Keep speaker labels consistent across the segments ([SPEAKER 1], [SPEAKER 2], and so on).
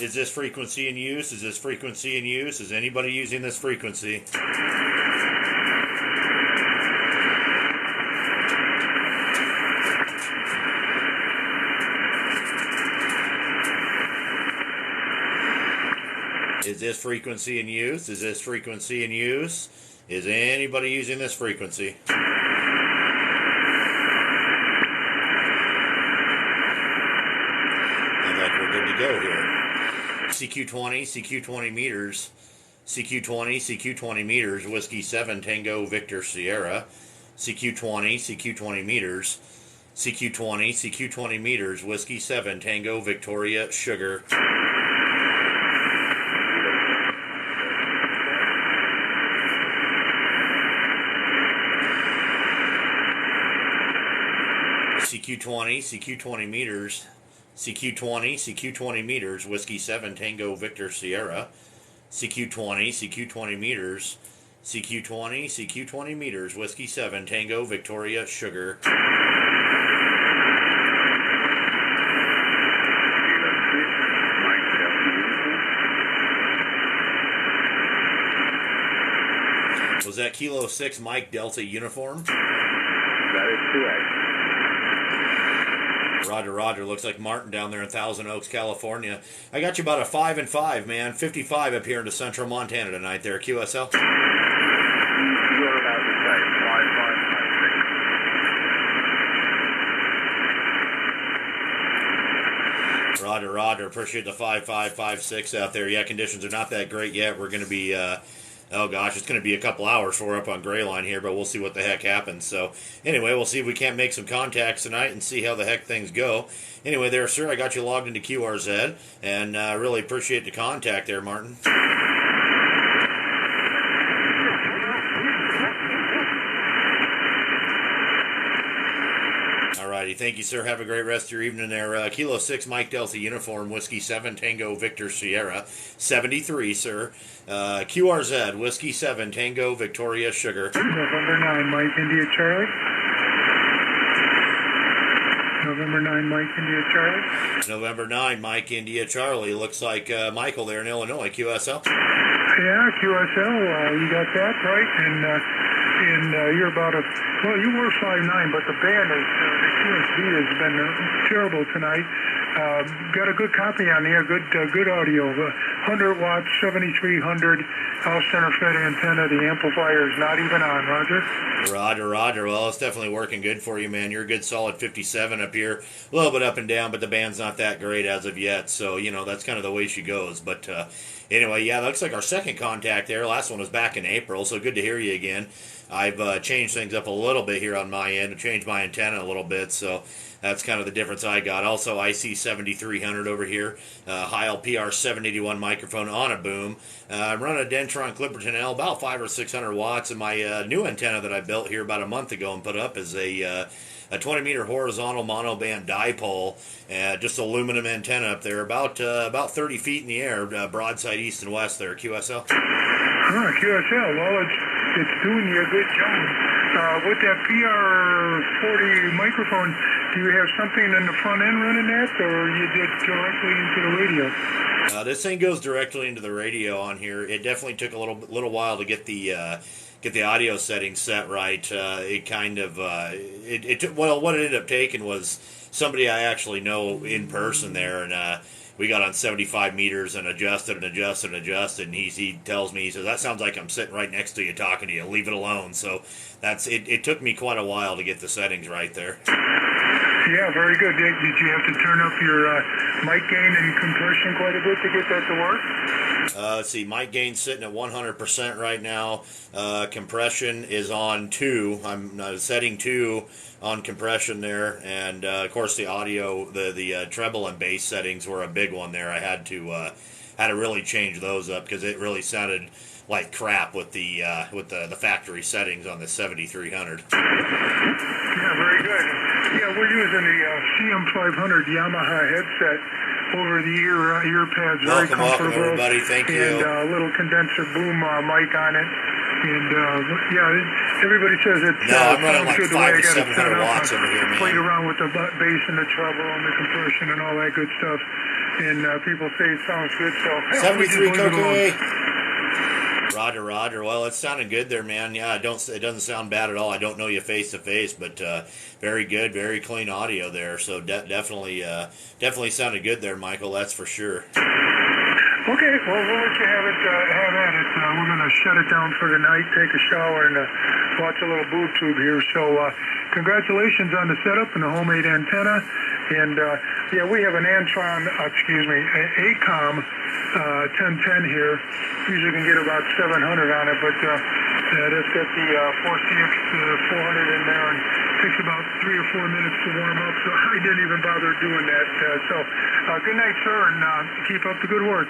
[SPEAKER 1] Is this frequency in use? Is this frequency in use? Is anybody using this frequency? Is this frequency in use? Is this frequency in use? Is anybody using this frequency? Go here. CQ20, CQ20 meters, CQ20, CQ20 meters, Whiskey 7, Tango, Victor, Sierra, CQ20, CQ20 meters, CQ20, CQ20 meters, Whiskey 7, Tango, Victoria, Sugar. CQ20, CQ20 meters, CQ20, CQ20 meters, Whiskey 7, Tango, Victor, Sierra, CQ20, CQ20 meters, CQ20, CQ20 meters, Whiskey 7, Tango, Victoria, Sugar. Was that Kilo 6 Mike Delta uniform?
[SPEAKER 2] That is correct.
[SPEAKER 1] Roger, Roger. Looks like Martin down there in Thousand Oaks, California. I got you about a 5 and 5, man. 55 up here into central Montana tonight there, QSL.
[SPEAKER 2] You're about to say 5556.
[SPEAKER 1] Roger, Roger. Appreciate the 5556 out there. Yeah, conditions are not that great yet. We're going to be, oh gosh, it's going to be a couple hours before we're up on Gray Line here, but we'll see what the heck happens. So anyway, we'll see if we can't make some contacts tonight and see how the heck things go. Anyway, there, sir, I got you logged into QRZ, and really appreciate the contact there, Martin. Alrighty, thank you, sir. Have a great rest of your evening there. Kilo 6 Mike Delta uniform, Whiskey 7 Tango Victor Sierra, 73, sir. QRZ, Whiskey 7 Tango Victoria Sugar.
[SPEAKER 3] November 9 Mike India Charlie. November 9 Mike India Charlie.
[SPEAKER 1] November 9 Mike India Charlie. Looks like Michael there in Illinois, QSL.
[SPEAKER 3] Yeah, QSL, you got that right, and you're about well, you were 5'9", but the band is, the QSB has been terrible tonight. Got a good copy on here, good audio, 100 watts, 7300, house center fed antenna, the amplifier is not even on, Roger.
[SPEAKER 1] Roger, Roger. Well, it's definitely working good for you, man. You're a good solid 57 up here, a little bit up and down, but the band's not that great as of yet, so, you know, that's kind of the way she goes, but anyway, yeah, looks like our second contact there. Last one was back in April, so good to hear you again. I've changed things up a little bit here on my end, changed my antenna a little bit, so that's kind of the difference I got. Also, IC 7300 over here, Heil PR 781 microphone on a boom. I'm running a Dentron Clipperton L, about 500 or 600 watts, and my new antenna that I built here about a month ago and put up is a 20-meter horizontal monoband dipole, just aluminum antenna up there, about 30 feet in the air, broadside east and west there, QSL.
[SPEAKER 3] QSL, well, it's doing you a good job. With that PR40 microphone, do you have something in the front end running that, or you did directly into the radio?
[SPEAKER 1] This thing goes directly into the radio on here. It definitely took a little while to get the audio settings set right. It kind of well, what it ended up taking was somebody I actually know in person there, and we got on 75 meters and adjusted, and he tells me, he says, that sounds like I'm sitting right next to you talking to you, leave it alone. So that's it took me quite a while to get the settings right there.
[SPEAKER 3] Yeah, very good. Did you have to turn up your mic gain and compression quite a bit to get that to work?
[SPEAKER 1] Let's see, mic gain sitting at 100% right now. Compression is on 2. I'm setting 2 on compression there, and of course the audio, the treble and bass settings were a big one there. I had to really change those up because it really sounded like crap with the factory settings on the 7300.
[SPEAKER 3] Yeah, very good. Yeah, we're using the CM500 Yamaha headset over the ear pads. Very comfortable.
[SPEAKER 1] Welcome, everybody. Thank you.
[SPEAKER 3] And a little condenser boom mic on it. And yeah, everybody says it
[SPEAKER 1] No, I'm running
[SPEAKER 3] sounds
[SPEAKER 1] like
[SPEAKER 3] good the way I
[SPEAKER 1] 500 to
[SPEAKER 3] got it set
[SPEAKER 1] 700
[SPEAKER 3] up.
[SPEAKER 1] watts over here, man.
[SPEAKER 3] Played around with the bass and the treble and the compression and all that good stuff. And people say it sounds good, so
[SPEAKER 1] 73
[SPEAKER 3] we just leave it alone.
[SPEAKER 1] Roger, Roger. Well, it sounded good there, man. Yeah, it doesn't sound bad at all. I don't know you face to face, but very good, very clean audio there. So definitely sounded good there, Michael. That's for sure.
[SPEAKER 3] Okay, well, we'll let you have at it. We're going to shut it down for tonight, take a shower, and watch a little boob tube here. So congratulations on the setup and the homemade antenna. And, yeah, we have an ACOM 1010 here. Usually can get about 700 on it, but that's got the 4CX 400 in there, and takes about 3 or 4 minutes to warm up, so I didn't even bother doing that. Good night, sir, and keep up the good work.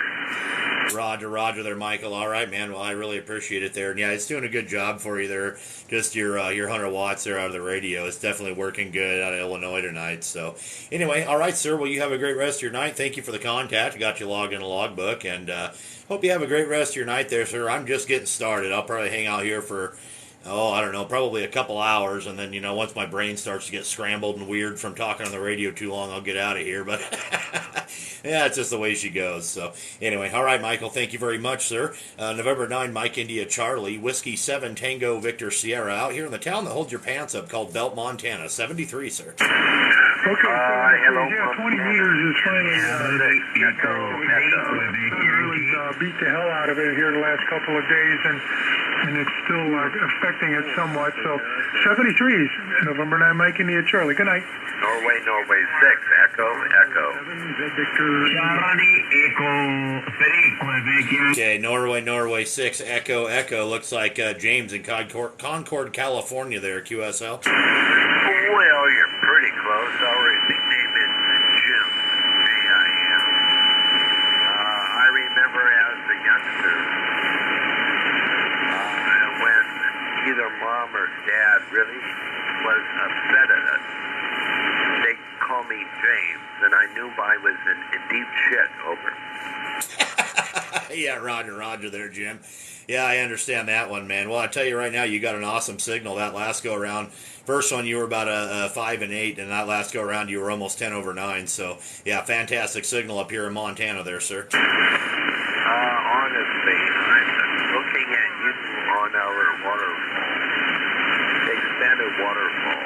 [SPEAKER 1] Roger there, Michael. All right, man. Well, I really appreciate it there. And yeah, it's doing a good job for you there. Just your 100 watts there out of the radio. It's definitely working good out of Illinois tonight. So anyway, all right, sir. Well, you have a great rest of your night. Thank you for the contact. I got you logged in a logbook, and hope you have a great rest of your night there, sir. I'm just getting started. I'll probably hang out here for I don't know, probably a couple hours, and then, once my brain starts to get scrambled and weird from talking on the radio too long, I'll get out of here, but yeah, it's just the way she goes. So anyway, all right, Michael, thank you very much, sir. November 9, Mike India Charlie, Whiskey 7 Tango Victor Sierra, out here in the town that holds your pants up called Belt, Montana, 73, sir.
[SPEAKER 3] Okay,
[SPEAKER 2] hello.
[SPEAKER 3] yeah, 20 meters is finally really beat the hell out of it here the last couple of days, and it's still affecting it somewhat. So 73s, November 9, Mike India Charlie. Good night.
[SPEAKER 2] Norway 6, Echo.
[SPEAKER 1] Okay, Norway 6, Echo. Looks like James in Concord, California there, QSL.
[SPEAKER 2] Well, you're pretty close. Our nickname is Jim, J-I-M. I remember as a youngster, when either mom or dad really was upset at us, they'd call me James, and I knew I was in deep shit, over.
[SPEAKER 1] Yeah, Roger there, Jim. Yeah, I understand that one, man. Well, I tell you right now, you got an awesome signal that last go around. First one, you were about a 5 and 8, and that last go around, you were almost 10 over 9. So, yeah, fantastic signal up here in Montana there, sir.
[SPEAKER 2] Honestly, I'm looking at you on our waterfall, extended waterfall.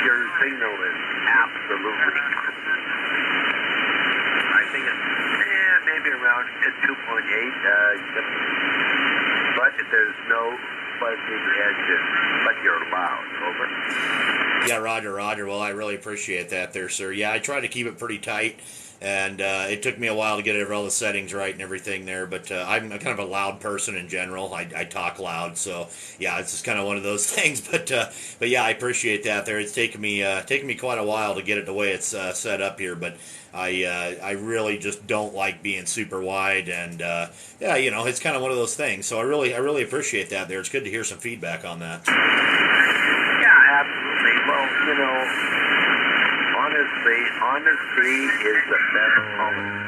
[SPEAKER 2] Your signal is absolutely perfect. I think it's maybe around 2.8, but there's no buzzing edges, but you're loud, over.
[SPEAKER 1] Yeah, Roger. Well, I really appreciate that there, sir. Yeah, I try to keep it pretty tight, and it took me a while to get all the settings right and everything there, but I'm kind of a loud person in general. I talk loud, so yeah, it's just kind of one of those things, but yeah, I appreciate that there. It's taken me quite a while to get it the way it's set up here, but I really just don't like being super wide, and yeah, it's kind of one of those things. So I really appreciate that there. It's good to hear some feedback on that.
[SPEAKER 2] Yeah, absolutely. Well, honestly, honesty is the best policy.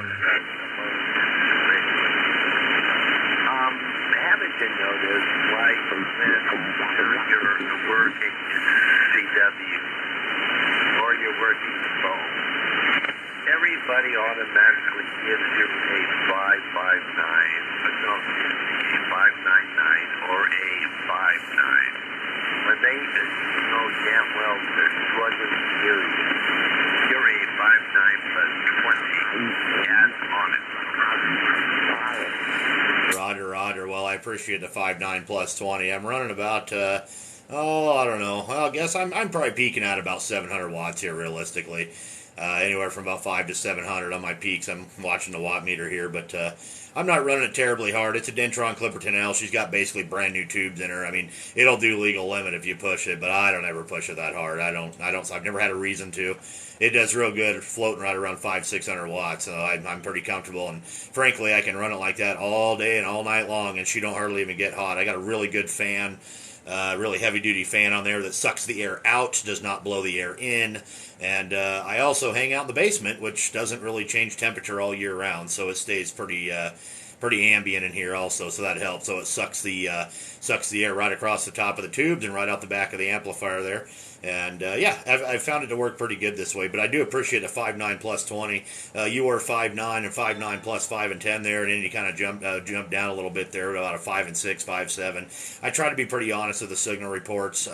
[SPEAKER 2] Haven't you noticed, like when you're working CW or you're working phone, everybody automatically gives you a 599 or a 59. When they know damn well they're struggling to hear you, you're a 59 plus 20 and honest.
[SPEAKER 1] Roger. Well, I appreciate the 5.9 plus 20. I'm running about, I don't know. Well, I guess I'm probably peaking at about 700 watts here, realistically. Anywhere from about 5 to 700 on my peaks. I'm watching the watt meter here, but I'm not running it terribly hard. It's a Dentron Clipperton L. She's got basically brand new tubes in her. I mean, it'll do legal limit if you push it, but I don't ever push it that hard. I've never had a reason to. It does real good floating right around 500-600 watts, so I'm pretty comfortable, and frankly, I can run it like that all day and all night long, and she don't hardly even get hot. I got a really good fan, really heavy-duty fan on there that sucks the air out, does not blow the air in, and I also hang out in the basement, which doesn't really change temperature all year round, so it stays pretty pretty ambient in here also, so that helps. So it sucks the air right across the top of the tubes and right out the back of the amplifier there. And yeah, I've found it to work pretty good this way. But I do appreciate the 5.9 plus 20. You were 5.9 and 5.9 plus 5 and 10 there, and then you kind of jump down a little bit there to about a 5 and 6, 5.7. I try to be pretty honest with the signal reports.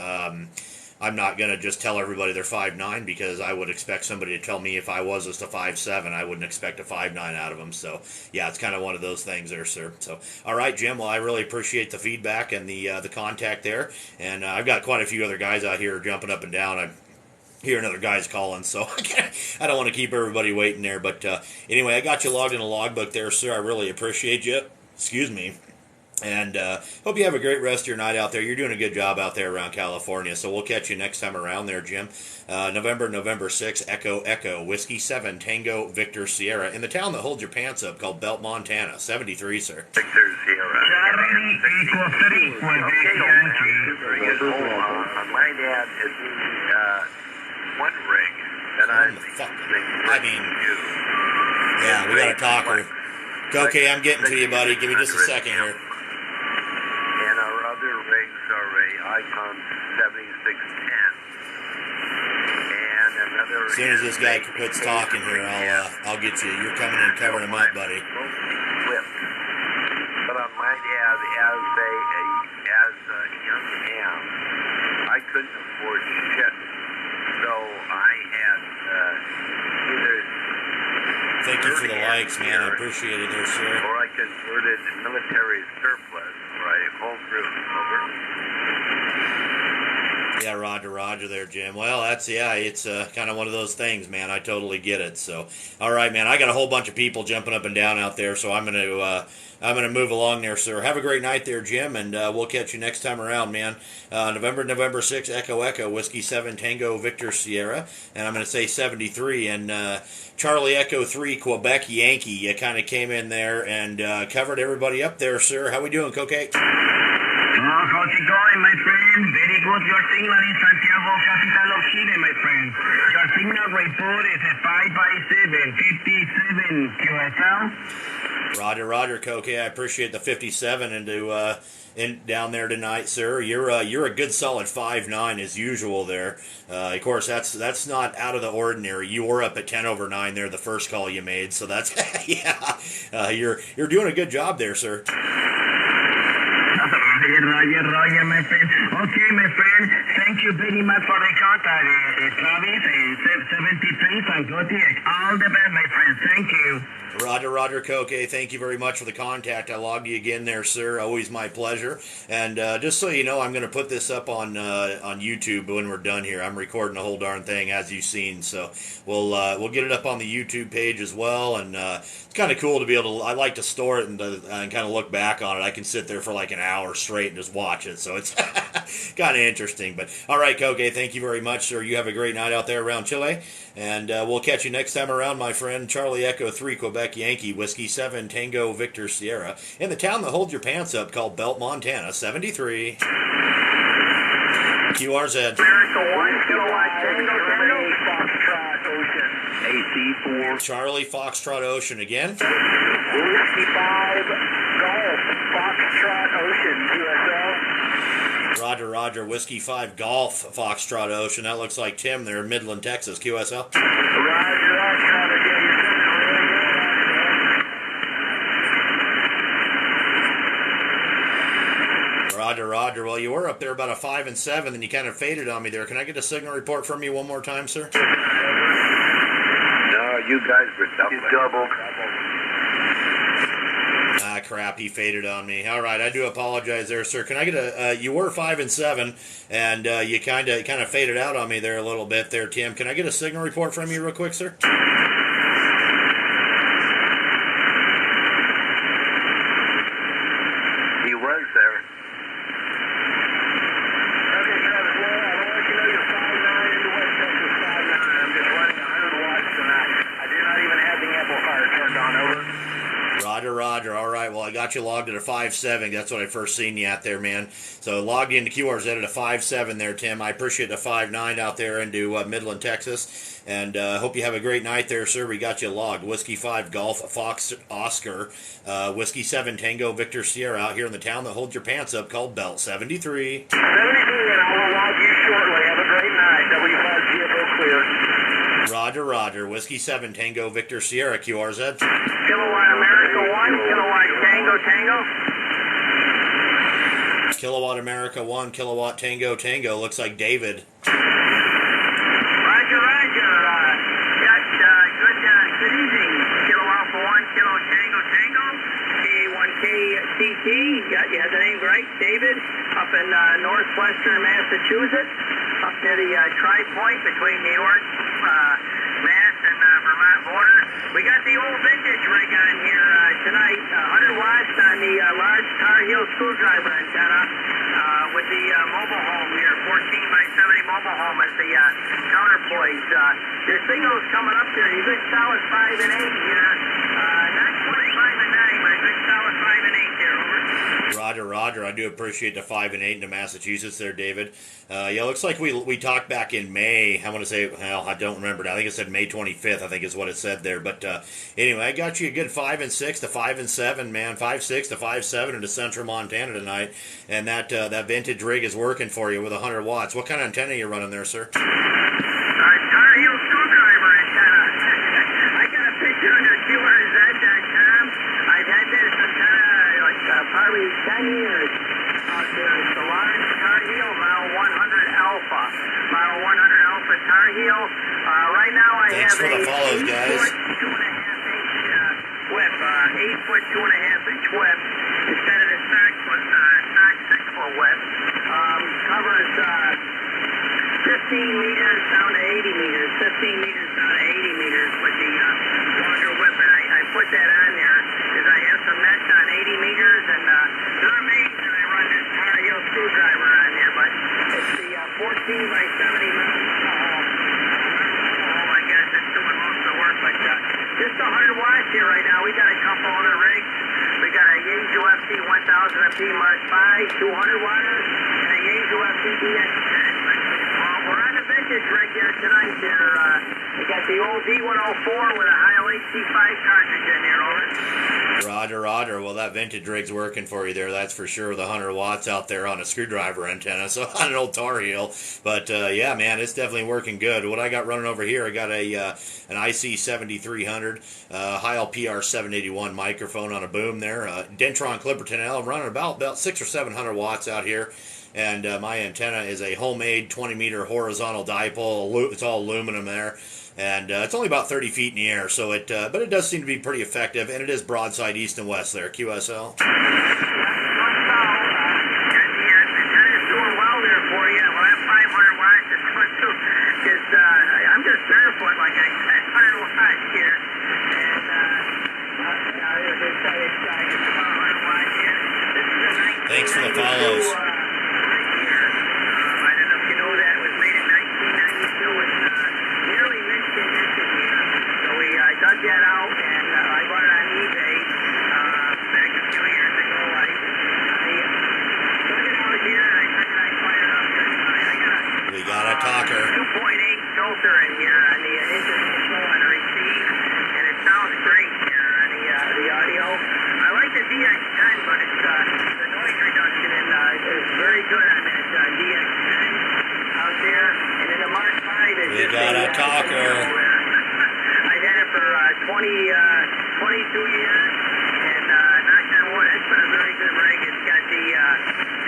[SPEAKER 1] I'm not going to just tell everybody they're 5.9 because I would expect somebody to tell me if I was just a 5.7. I wouldn't expect a 5.9 out of them. So, yeah, it's kind of one of those things there, sir. So, all right, Jim. Well, I really appreciate the feedback and the contact there. And I've got quite a few other guys out here jumping up and down. I'm hearing other guys calling, so I don't want to keep everybody waiting there. But anyway, I got you logged in a logbook there, sir. I really appreciate you. Excuse me. And hope you have a great rest of your night out there. You're doing a good job out there around California. So we'll catch you next time around there, Jim. November 6, Echo, Whiskey 7, Tango, Victor, Sierra, in the town that holds your pants up called Belt, Montana. 73, sir.
[SPEAKER 2] Victor, Sierra.
[SPEAKER 4] Charlie, equal 3 with
[SPEAKER 2] Yankee. My dad is one ring that
[SPEAKER 1] I mean, yeah, we got a talker. Okay, I'm getting to you, buddy. Give me just a second here.
[SPEAKER 2] And our other rigs are a Icon 7610. And another.
[SPEAKER 1] As soon as this guy quits talking here, I'll get you. You're coming in covering him up, buddy.
[SPEAKER 2] But on my dad, as a young man, I couldn't afford shit. So I had either.
[SPEAKER 1] Thank you for the likes, man. I appreciate it there, sir.
[SPEAKER 2] Or I converted military surplus where I home grew over.
[SPEAKER 1] Yeah, Roger there, Jim. Well, it's kind of one of those things, man. I totally get it. So, all right, man. I got a whole bunch of people jumping up and down out there, so I'm gonna move along there, sir. Have a great night there, Jim, and we'll catch you next time around, man. November 6, Echo, Whiskey 7, Tango, Victor, Sierra, and I'm gonna say 73, and Charlie Echo 3, Quebec Yankee. You kind of came in there and covered everybody up there, sir. How we doing, Cocaine?
[SPEAKER 4] How's it going, my friend? Very good. Your signal in Santiago, capital of Chile, my friend. Your signal report is a 5x7, 57 QSL.
[SPEAKER 1] Roger, Cocaine. I appreciate the 57 in down there tonight, sir. You're a good solid 5.9 as usual there. Of course, that's not out of the ordinary. You were up at 10 over 9 there the first call you made, so that's yeah. You're doing a good job there, sir.
[SPEAKER 4] Roger, my friend. Okay, my friend. Thank you very much for the contact, Travis. 73, Sangotti. All the best, my friend. Thank you.
[SPEAKER 1] Roger, Coke. Thank you very much for the contact. I logged you again there, sir. Always my pleasure. And just so you know, I'm going to put this up on YouTube when we're done here. I'm recording the whole darn thing, as you've seen. So we'll get it up on the YouTube page as well. And it's kind of cool to be able to. I like to store it and kind of look back on it. I can sit there for like an hour straight and just watch it. So it's kind of interesting. But all right, Coke. Thank you very much, sir. You have a great night out there around Chile. And we'll catch you next time around, my friend. Charlie Echo 3, Quebec Yankee, Whiskey 7, Tango, Victor, Sierra, in the town that holds your pants up called Belt, Montana, 73. QRZ. Charlie Foxtrot Ocean again.
[SPEAKER 4] Whiskey 5, Golf, Foxtrot Ocean, QSL.
[SPEAKER 1] Roger, Whiskey 5, Golf, Foxtrot Ocean. That looks like Tim there, Midland, Texas, QSL. Roger. Well, you were up there about a 5 and 7, then you kind of faded on me there. Can I get a signal report from you one more time, sir?
[SPEAKER 2] No, you guys were double.
[SPEAKER 1] Ah, crap, he faded on me. All right, I do apologize there, sir. Can I get you were 5 and 7, and you kind of faded out on me there a little bit there, Tim. Can I get a signal report from you real quick, sir?
[SPEAKER 2] He was there.
[SPEAKER 4] Okay, Travis, well, I want to let you know you're 5'9" into West Texas 5'9". I'm just running 100 watts tonight. I do not even have the amplifier turned on, over.
[SPEAKER 1] Roger. All right, well, I got got you logged at a 5.7. That's what I first seen you at there, man. So logged into QRZ at a 5.7 there, Tim. I appreciate the 5.9 out there into Midland, Texas. And hope you have a great night there, sir. We got you logged. Whiskey 5 Golf Fox Oscar, Whiskey 7 Tango Victor Sierra out here in the town that holds your pants up called Belt 73.
[SPEAKER 4] 73, and I will log you shortly. Have a great night. W5 GFO clear.
[SPEAKER 1] Roger, Roger. Whiskey 7 Tango Victor Sierra, QRZ.
[SPEAKER 4] Kilowatt America 1, Kilowatt Tango Tango.
[SPEAKER 1] Kilowatt America 1, Kilowatt Tango Tango. Looks like David.
[SPEAKER 4] Roger, Roger. Good evening. Kilo Alpha 1, Kilo Tango Tango. K1KCT. You had the name right, David. Up in northwestern Massachusetts. Up near the tri-point between New York, Mass, and Vermont border. We got the old vintage rig on here tonight. 100 watts on the large Tar Heel screwdriver antenna with the mobile home here. 14 by 70 mobile home as the counterpoise. Your signal's coming up there. You good solid 5 and 8 here. Not quite 5 and 9, but a good solid 5 and 8 there. Over.
[SPEAKER 1] Roger, Roger. I do appreciate the 5 and 8 into Massachusetts there, David. Yeah, looks like we talked back in May. I want to say, well, I don't remember now. I think it said May 25th, I think is what it said there. But anyway, I got you a good 5 and 6 to 5 and 7, man. 5.6 to 5.7 into Central Montana tonight. And that vintage rig is working for you with 100 watts. What kind of antenna are you running there, sir?
[SPEAKER 4] Tar Heel screwdriver antenna. I got a picture under QRZ.com. I've had this antenna like probably 10 years out there. It's the large Tar Heel Model 100 Alpha. Model 100 Alpha Tar Heel. Right now I
[SPEAKER 1] Thanks
[SPEAKER 4] have
[SPEAKER 1] for the follows,
[SPEAKER 4] a 8
[SPEAKER 1] guys.
[SPEAKER 4] foot, 2.5 inch whip. 8 foot, 2.5 inch whip instead of the stock 6 foot whip. Covers 15 meters down to 80 meters. 15 meters down to 80 meters with the longer whip. And I put that on there because I have some nets on 80 meters, and they're amazed that I run this Tar Heel screwdriver on there. But it's the 14 by 70 I guess it's doing most of the work. But just 100 watts here right now. We got a couple other rigs. We got a Yaesu FT 1000 FT Mark 5 200 watters and a Yaesu FT DX10. We're on the vintage rig here tonight. There, we got the old D104 with a Heil HC5 cartridge in there. Over.
[SPEAKER 1] Roger, Roger. Well, that vintage rig's working for you there. That's for sure with 100 watts out there on a screwdriver antenna. So on an old Tar Heel. But yeah, man, it's definitely working good. What I got running over here, I got an IC 7300 Heil PR 781 microphone on a boom there. Dentron Clipperton L. I'm running about 600 or 700 watts out here. And my antenna is a homemade 20-meter horizontal dipole. It's all aluminum there. And it's only about 30 feet in the air, so but it does seem to be pretty effective, and it is broadside east and west there, QSL.
[SPEAKER 4] The antenna's doing well there for you. Well, that 500 watts is good too. Because I'm just barefoot, like I said, 100 watts here. And it's about 100 watts here. This is a 1992
[SPEAKER 1] Thanks for the follows.
[SPEAKER 4] right here. I don't know if you know that. It was made in 1992. It's nearly mint condition here. So we dug that out, and I bought it on eBay back a few years ago. I dug it out here, and I figured I'd fire it up here tonight. I got
[SPEAKER 1] We got a talker.
[SPEAKER 4] 2.8 filter in here on the interval and receive, and it sounds great here on the audio. I like the DX10, but it's the noise reduction is very good on that DX10 out there. And then the Mark 5 is
[SPEAKER 1] We
[SPEAKER 4] just
[SPEAKER 1] got a talker.
[SPEAKER 4] I've had it for 22 years, and knock on wood, it's been a very good rig. It's got the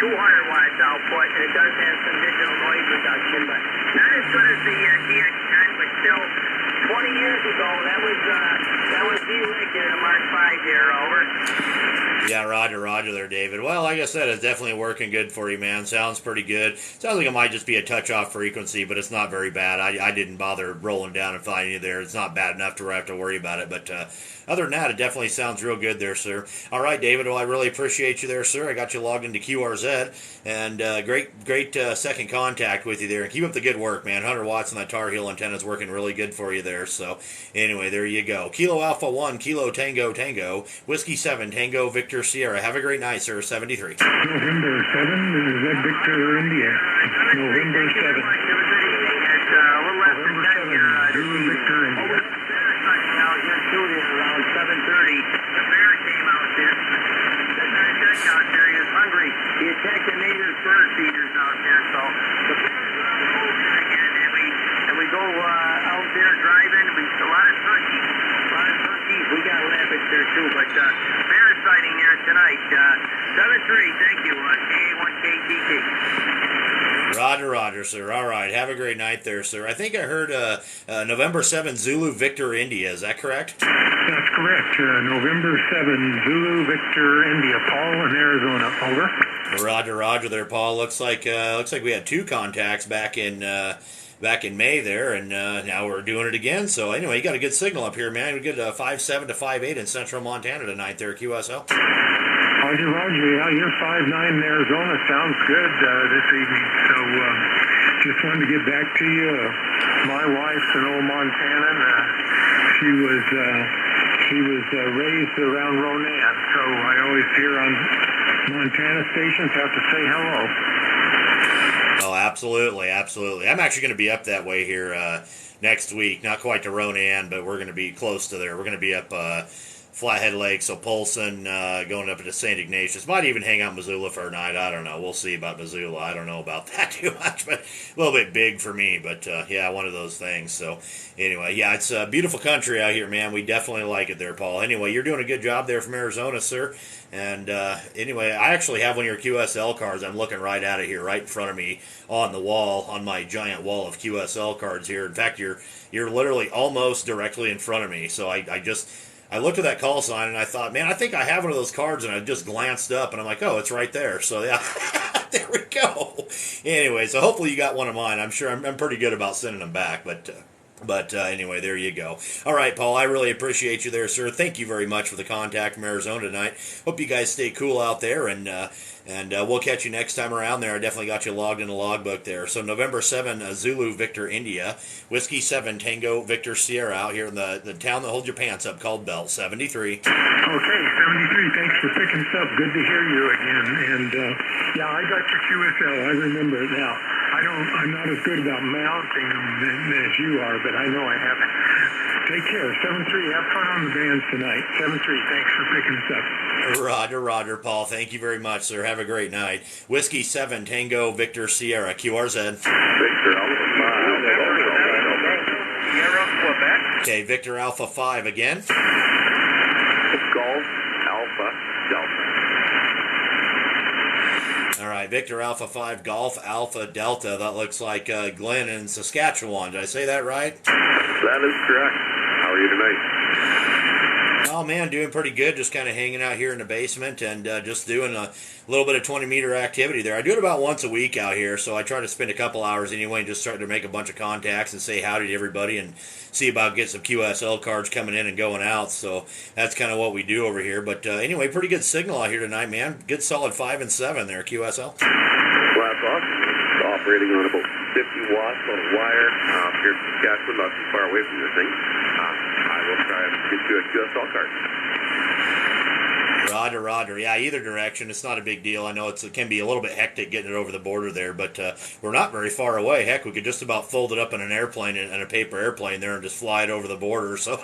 [SPEAKER 4] 200 watts output, and it does have some digital noise reduction, but not as good as the DX10, but still 20 years ago, that was the rig there, the Mark 5 there, over.
[SPEAKER 1] Yeah, Roger there, David. Well, like like I said, it's definitely working good for you, man. Sounds pretty good. Sounds like it might just be a touch off frequency, but it's not very bad. I didn't bother rolling down and finding you there. It's not bad enough to where I have to worry about it. But other than that, it definitely sounds real good there, sir. All right, David. Well, I really appreciate you there, sir. I got you logged into QRZ, and great second contact with you there. And keep up the good work, man. 100 watts on that Tar Heel antenna is working really good for you there. So anyway, there you go. Kilo Alpha 1, Kilo Tango Tango, Whiskey 7, Tango Victor Sierra. Have a great night, sir. 73.
[SPEAKER 3] November 7, is that Victor India? November 7. November 7, Zulu Victor India.
[SPEAKER 2] Out here shooting around 7:30. The bear came out there. The bear check out there. He was hungry. He attacked the native bird feeders out there. So the bears are on the move again, and we go out there driving. A lot of turkeys. A lot of turkeys. We got rabbits there too, but bear sighting there tonight. 7-3. Thank you. KA1KTT.
[SPEAKER 1] Roger, sir. All right. Have a great night there, sir. I think I heard November 7 Zulu Victor India. Is that correct?
[SPEAKER 3] That's correct. November 7, Zulu Victor India. Paul in Arizona. Over.
[SPEAKER 1] Roger there, Paul. Looks like we had two contacts back in May there, and now we're doing it again. So anyway, you got a good signal up here, man. We get 5.7 to 5.8 in central Montana tonight there, QSL.
[SPEAKER 3] Roger. Yeah, you're 5.9 in Arizona. Sounds good this evening. So just wanted to get back to you. My wife's an old Montanan. She was raised around Ronan, so I always hear on Montana stations have to say hello.
[SPEAKER 1] Oh, absolutely. I'm actually going to be up that way here next week. Not quite to Ronan, but we're going to be close to there. We're going to be up Flathead Lake, so Polson, going up to St. Ignatius. Might even hang out in Missoula for a night. I don't know. We'll see about Missoula. I don't know about that too much, but a little bit big for me. But yeah, one of those things. So anyway, yeah, it's a beautiful country out here, man. We definitely like it there, Paul. Anyway, you're doing a good job there from Arizona, sir. And anyway, I actually have one of your QSL cards. I'm looking right at it here, right in front of me on the wall, on my giant wall of QSL cards here. In fact, you're literally almost directly in front of me. So I looked at that call sign and I thought, man, I think I have one of those cards, and I just glanced up and I'm like, oh, it's right there. So yeah, there we go. Anyway, so hopefully you got one of mine. I'm sure I'm pretty good about sending them back, but anyway, there you go. All right, Paul, I really appreciate you there, sir. Thank you very much for the contact from Arizona tonight. Hope you guys stay cool out there, and we'll catch you next time around there. I definitely got you logged in the logbook there. So November 7, Zulu Victor India, Whiskey 7 Tango Victor Sierra out here in the town that holds your pants up called Belt, 73.
[SPEAKER 3] Okay, 73. Thanks for picking us up. Good to hear you again. And yeah, I got your QSL. I remember it now. I'm not as good about mounting them as you are, but I know I haven't. Take care. 7-3. Have fun on the bands tonight. 7-3. Thanks for picking us up.
[SPEAKER 1] Roger, Paul. Thank you very much, sir. Have a great night. Whiskey 7 Tango Victor Sierra, QRZ.
[SPEAKER 2] Victor Alpha 5. Sierra, Quebec.
[SPEAKER 1] Okay, Victor Alpha 5 again.
[SPEAKER 2] Golf Alpha Delta.
[SPEAKER 1] All right, Victor Alpha 5 Golf Alpha Delta. That looks like Glenn in Saskatchewan. Did I say that right?
[SPEAKER 2] That is correct. How are you tonight?
[SPEAKER 1] Oh, man, doing pretty good. Just kind of hanging out here in the basement and just doing a little bit of 20-meter activity there. I do it about once a week out here, so I try to spend a couple hours anyway and just start to make a bunch of contacts and say howdy to everybody and see about getting some QSL cards coming in and going out. So that's kind of what we do over here. But anyway, pretty good signal out here tonight, man. Good solid 5 and 7 there, QSL.
[SPEAKER 2] Flat off. Operating on about 50 watts on a wire here in Saskatchewan, not too far away from your thing. I will try and get you a QSL card.
[SPEAKER 1] Roger. Yeah, either direction. It's not a big deal. I know it can be a little bit hectic getting it over the border there, but we're not very far away. Heck, we could just about fold it up in an airplane, and a paper airplane there, and just fly it over the border. So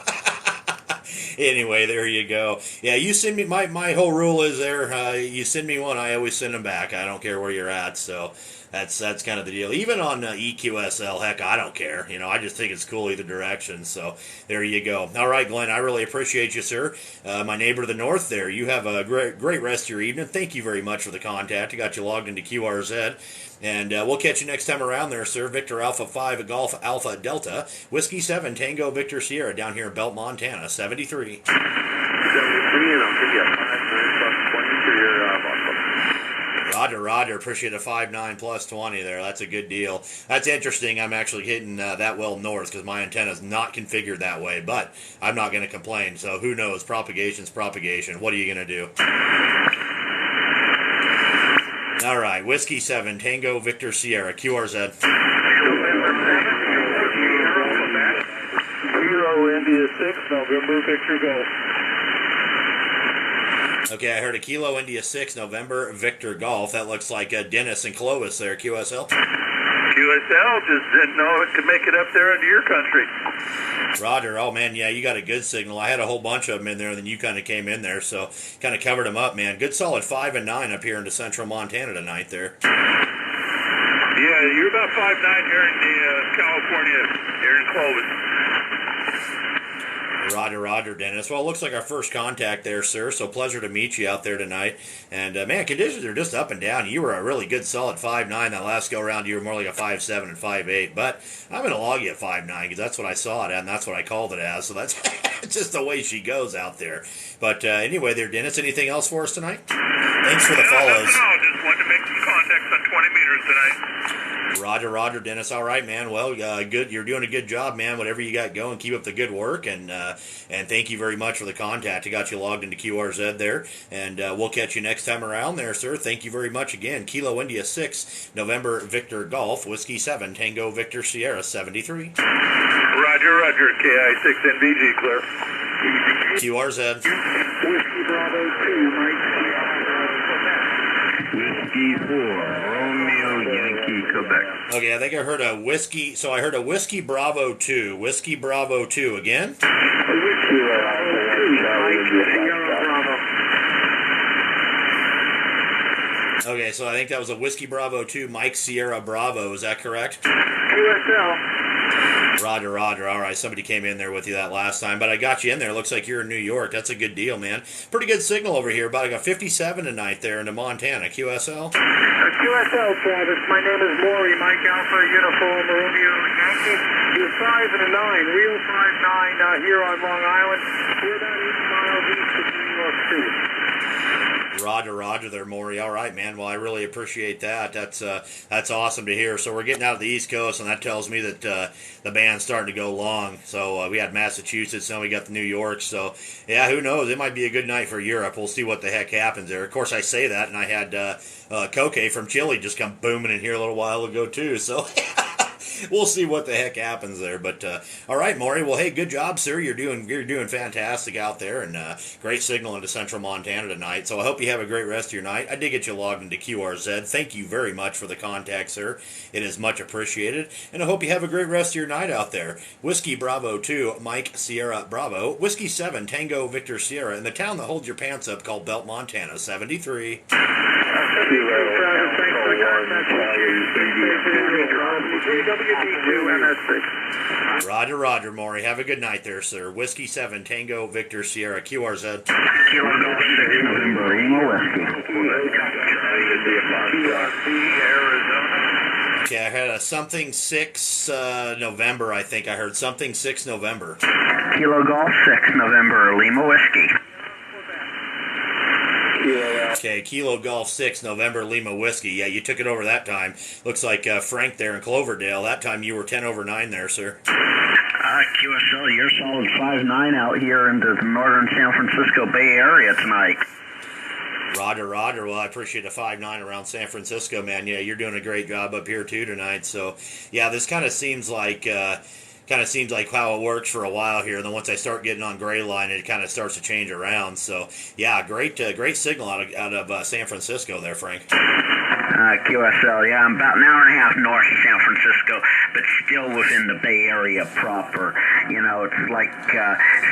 [SPEAKER 1] anyway, there you go. Yeah, you send me, my whole rule is there, you send me one, I always send them back. I don't care where you're at. So that's kind of the deal. Even on EQSL, heck, I don't care. I just think it's cool either direction. So there you go. All right, Glenn, I really appreciate you, sir. My neighbor to the north there. You have a great rest of your evening. Thank you very much for the contact. I got you logged into QRZ. And we'll catch you next time around there, sir. Victor Alpha 5 Golf Alpha Delta, Whiskey 7 Tango Victor Sierra down here in Belt, Montana, 73.
[SPEAKER 2] 73, and I'll give you a 5 plus 20 for your logbook.
[SPEAKER 1] Roger, Roger. Appreciate a 5.9 plus 20 there. That's a good deal. That's interesting. I'm actually hitting that well north because my antenna's not configured that way, but I'm not going to complain. So who knows? Propagation's propagation. What are you going to do? All right. Whiskey 7, Tango Victor Sierra, QRZ.
[SPEAKER 2] Kilo India 6, November Victor Golf.
[SPEAKER 1] Okay, I heard a Kilo India 6, November Victor Golf. That looks like Dennis and Clovis there, QSL.
[SPEAKER 2] QSL just didn't know it could make it up there into your country.
[SPEAKER 1] Roger. Oh, man, yeah, you got a good signal. I had a whole bunch of them in there, and then you kind of came in there, so kind of covered them up, man. Good solid 5 and 9 up here into central Montana tonight there.
[SPEAKER 2] Yeah, you're about 5'9" here in California, here in Clovis.
[SPEAKER 1] Roger, Roger, Dennis. Well, it looks like our first contact there, sir, so pleasure to meet you out there tonight. And, man, conditions are just up and down. You were a really good solid 5'9". That last go-around, you were more like a 5'7" and 5'8". But I'm going to log you at 5'9", because that's what I saw it at, and that's what I called it as. So that's just the way she goes out there. But anyway there, Dennis, anything else for us tonight? Thanks for the follows.
[SPEAKER 2] No, just wanted to make some contacts on 20 meters tonight.
[SPEAKER 1] Roger, Roger, Dennis. All right, man. Well, good. You're doing a good job, man. Whatever you got going, keep up the good work, and thank you very much for the contact. I got you logged into QRZ there, and we'll catch you next time around there, sir. Thank you very much again. Kilo India 6, November Victor Golf, Whiskey 7, Tango Victor Sierra 73.
[SPEAKER 2] Roger, Roger. KI6NVG, clear.
[SPEAKER 1] QRZ.
[SPEAKER 2] Whiskey Bravo 2, Mike.
[SPEAKER 4] Whiskey 4, Romeo Yankee, Quebec.
[SPEAKER 1] Okay, I think I heard a whiskey. So I heard a Whiskey Bravo 2. Whiskey Bravo 2 again.
[SPEAKER 2] Whiskey Bravo 2, Mike Sierra Bravo.
[SPEAKER 1] Okay, so I think that was a Whiskey Bravo 2, Mike Sierra Bravo. Is that correct?
[SPEAKER 2] QSL.
[SPEAKER 1] Roger, Roger. All right, somebody came in there with you that last time, but I got you in there. Looks like you're in New York. That's a good deal, man. Pretty good signal over here. About a 57 tonight there into Montana. QSL?
[SPEAKER 2] QSL, Travis. My name is Maury. Mike Alpha, Uniform, Romeo, Yankee. You're 5 and a 9, real 5'9" here on Long Island. We're about 8 miles east of New York City.
[SPEAKER 1] Roger, Roger there, Maury. All right, man. Well, I really appreciate that. That's awesome to hear. So we're getting out of the East Coast, and that tells me that the band's starting to go long. So we had Massachusetts, now we got the New York. So, yeah, who knows? It might be a good night for Europe. We'll see what the heck happens there. Of course, I say that, and I had Koke from Chile just come booming in here a little while ago, too. So... we'll see what the heck happens there. But all right, Maury. Well, hey, good job, sir. You're doing fantastic out there, and great signal into central Montana tonight. So I hope you have a great rest of your night. I did get you logged into QRZ. Thank you very much for the contact, sir. It is much appreciated, and I hope you have a great rest of your night out there. Whiskey Bravo 2, Mike Sierra Bravo. Whiskey 7, Tango Victor Sierra, in the town that holds your pants up called Belt, Montana, 73. Roger, Roger, Maury. Have a good night there, sir. Whiskey 7, Tango Victor Sierra, QRZ.
[SPEAKER 4] Kilo Golf 6, November Lima Whiskey.
[SPEAKER 1] Okay, I had a something 6 November, I think. I heard something 6 November.
[SPEAKER 4] Kilo Golf 6, November Lima Whiskey.
[SPEAKER 1] Okay, Kilo Golf 6, November Lima Whiskey. Yeah, you took it over that time. Looks like Frank there in Cloverdale. That time you were 10 over 9 there, sir.
[SPEAKER 4] QSL, you're solid 5'9" out here into the northern San Francisco Bay Area tonight.
[SPEAKER 1] Roger, Roger. Well, I appreciate the 5'9" around San Francisco, man. Yeah, you're doing a great job up here, too, tonight. So, yeah, this kind of seems like how it works for a while here. And then once I start getting on gray line, it kind of starts to change around. So, yeah, great signal out of San Francisco there, Frank.
[SPEAKER 4] QSL, yeah, I'm about an hour and a half north of San Francisco, but still within the Bay Area proper. You know, it's like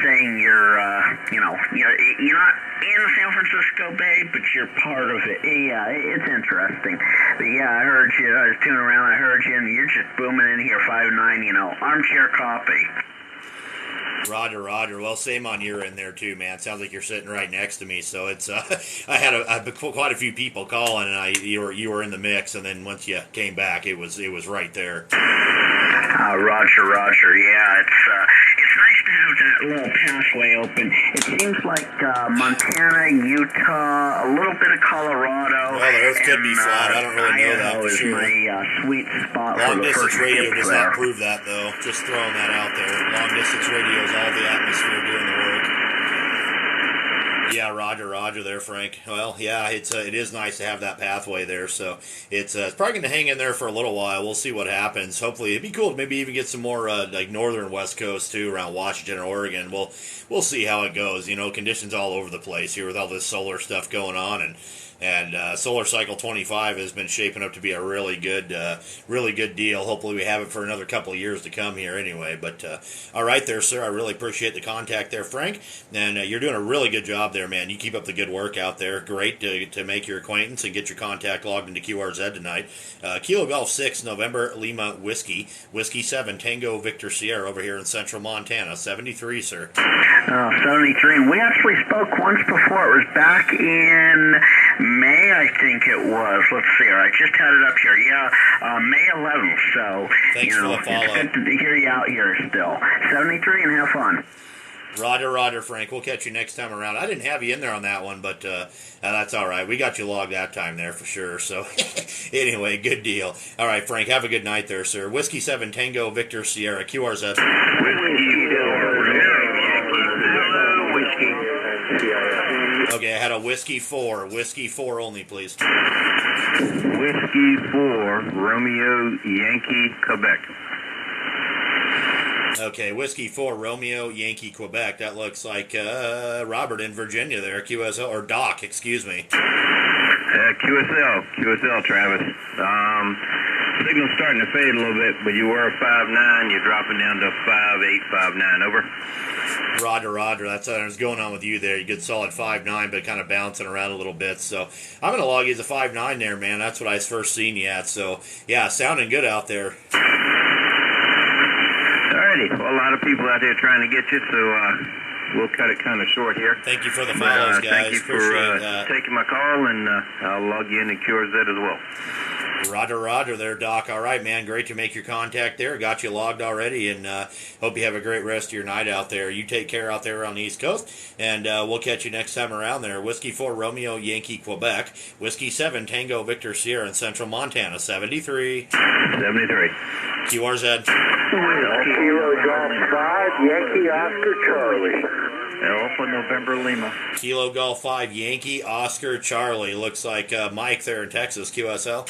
[SPEAKER 4] saying you're not in the San Francisco Bay, but you're part of it. Yeah, it's interesting. But yeah, I heard you. I was tuning around. I heard you, and you're just booming in here, 5'9", armchair copy.
[SPEAKER 1] Roger, Roger. Well, same on your end there too, man. Sounds like you're sitting right next to me. So it's I had quite a few people calling, and you were in the mix, and then once you came back, it was right there.
[SPEAKER 4] Roger. Yeah, it's nice to have that little pathway open. It seems like Montana, Utah, a little bit of Colorado.
[SPEAKER 1] Well, the Earth could be flat. I don't really know that
[SPEAKER 4] Idaho
[SPEAKER 1] for
[SPEAKER 4] is
[SPEAKER 1] sure.
[SPEAKER 4] my sweet spot for
[SPEAKER 1] Long
[SPEAKER 4] the
[SPEAKER 1] distance
[SPEAKER 4] first
[SPEAKER 1] radio
[SPEAKER 4] dip
[SPEAKER 1] does
[SPEAKER 4] there.
[SPEAKER 1] not prove that, though. Just throwing that out there. Long distance radio is all the atmosphere doing the work. Yeah, Roger there, Frank. Well, yeah, it is nice to have that pathway there. So it's probably going to hang in there for a little while. We'll see what happens. Hopefully, it'd be cool to maybe even get some more like northern West Coast too, around Washington or Oregon. We'll see how it goes. You know, conditions all over the place here with all this solar stuff going on, and Solar Cycle 25 has been shaping up to be a really good deal. Hopefully we have it for another couple of years to come here anyway. But all right there, sir. I really appreciate the contact there, Frank. And you're doing a really good job there, man. You keep up the good work out there. Great to make your acquaintance and get your contact logged into QRZ tonight. Kilo Golf 6, November Lima Whiskey. Whiskey 7, Tango Victor Sierra over here in central Montana. 73, sir.
[SPEAKER 4] 73. And we actually spoke once before. It was back in May, I think it was. Let's see. I just had it up here. Yeah, May 11th. So,
[SPEAKER 1] Thanks
[SPEAKER 4] you know,
[SPEAKER 1] for the follow.
[SPEAKER 4] it's good to hear you out here still. 73 and have fun.
[SPEAKER 1] Roger, Frank. We'll catch you next time around. I didn't have you in there on that one, but that's all right. We got you logged that time there for sure. So, anyway, good deal. All right, Frank, have a good night there, sir. Whiskey 7, Tango, Victor, Sierra, QRZ. Okay, I had a Whiskey 4. Whiskey 4 only, please.
[SPEAKER 5] Whiskey 4, Romeo, Yankee, Quebec.
[SPEAKER 1] Okay, Whiskey 4, Romeo, Yankee, Quebec. That looks like Robert in Virginia there, QSL, or Doc, excuse me.
[SPEAKER 5] QSL, Travis. Signal's starting to fade a little bit, but you were 5.9, you're dropping down to 5.8, 5.9, over.
[SPEAKER 1] Roger. That's what's going on with you there. You get solid 5.9, but kind of bouncing around a little bit. So I'm going to log you as a 5.9 there, man. That's what I first seen you at. So, yeah, sounding good out there.
[SPEAKER 5] Alrighty, well, a lot of people out there trying to get you, so we'll cut it kind of short here.
[SPEAKER 1] Thank you for the follows, guys.
[SPEAKER 5] Thank you
[SPEAKER 1] Appreciate
[SPEAKER 5] for
[SPEAKER 1] that.
[SPEAKER 5] taking my call, and I'll log you into QRZ as well.
[SPEAKER 1] Roger there, Doc. All right, man. Great to make your contact there. Got you logged already, and hope you have a great rest of your night out there. You take care out there on the East Coast, and we'll catch you next time around there. Whiskey 4, Romeo, Yankee, Quebec. Whiskey 7, Tango, Victor, Sierra in central Montana. 73.
[SPEAKER 5] 73.
[SPEAKER 1] QRZ.
[SPEAKER 2] Kilo Golf 5, Yankee Oscar Charlie.
[SPEAKER 5] Alpha November Lima.
[SPEAKER 1] Kilo Golf 5, Yankee, Oscar, Charlie. Looks like Mike there in Texas, QSL.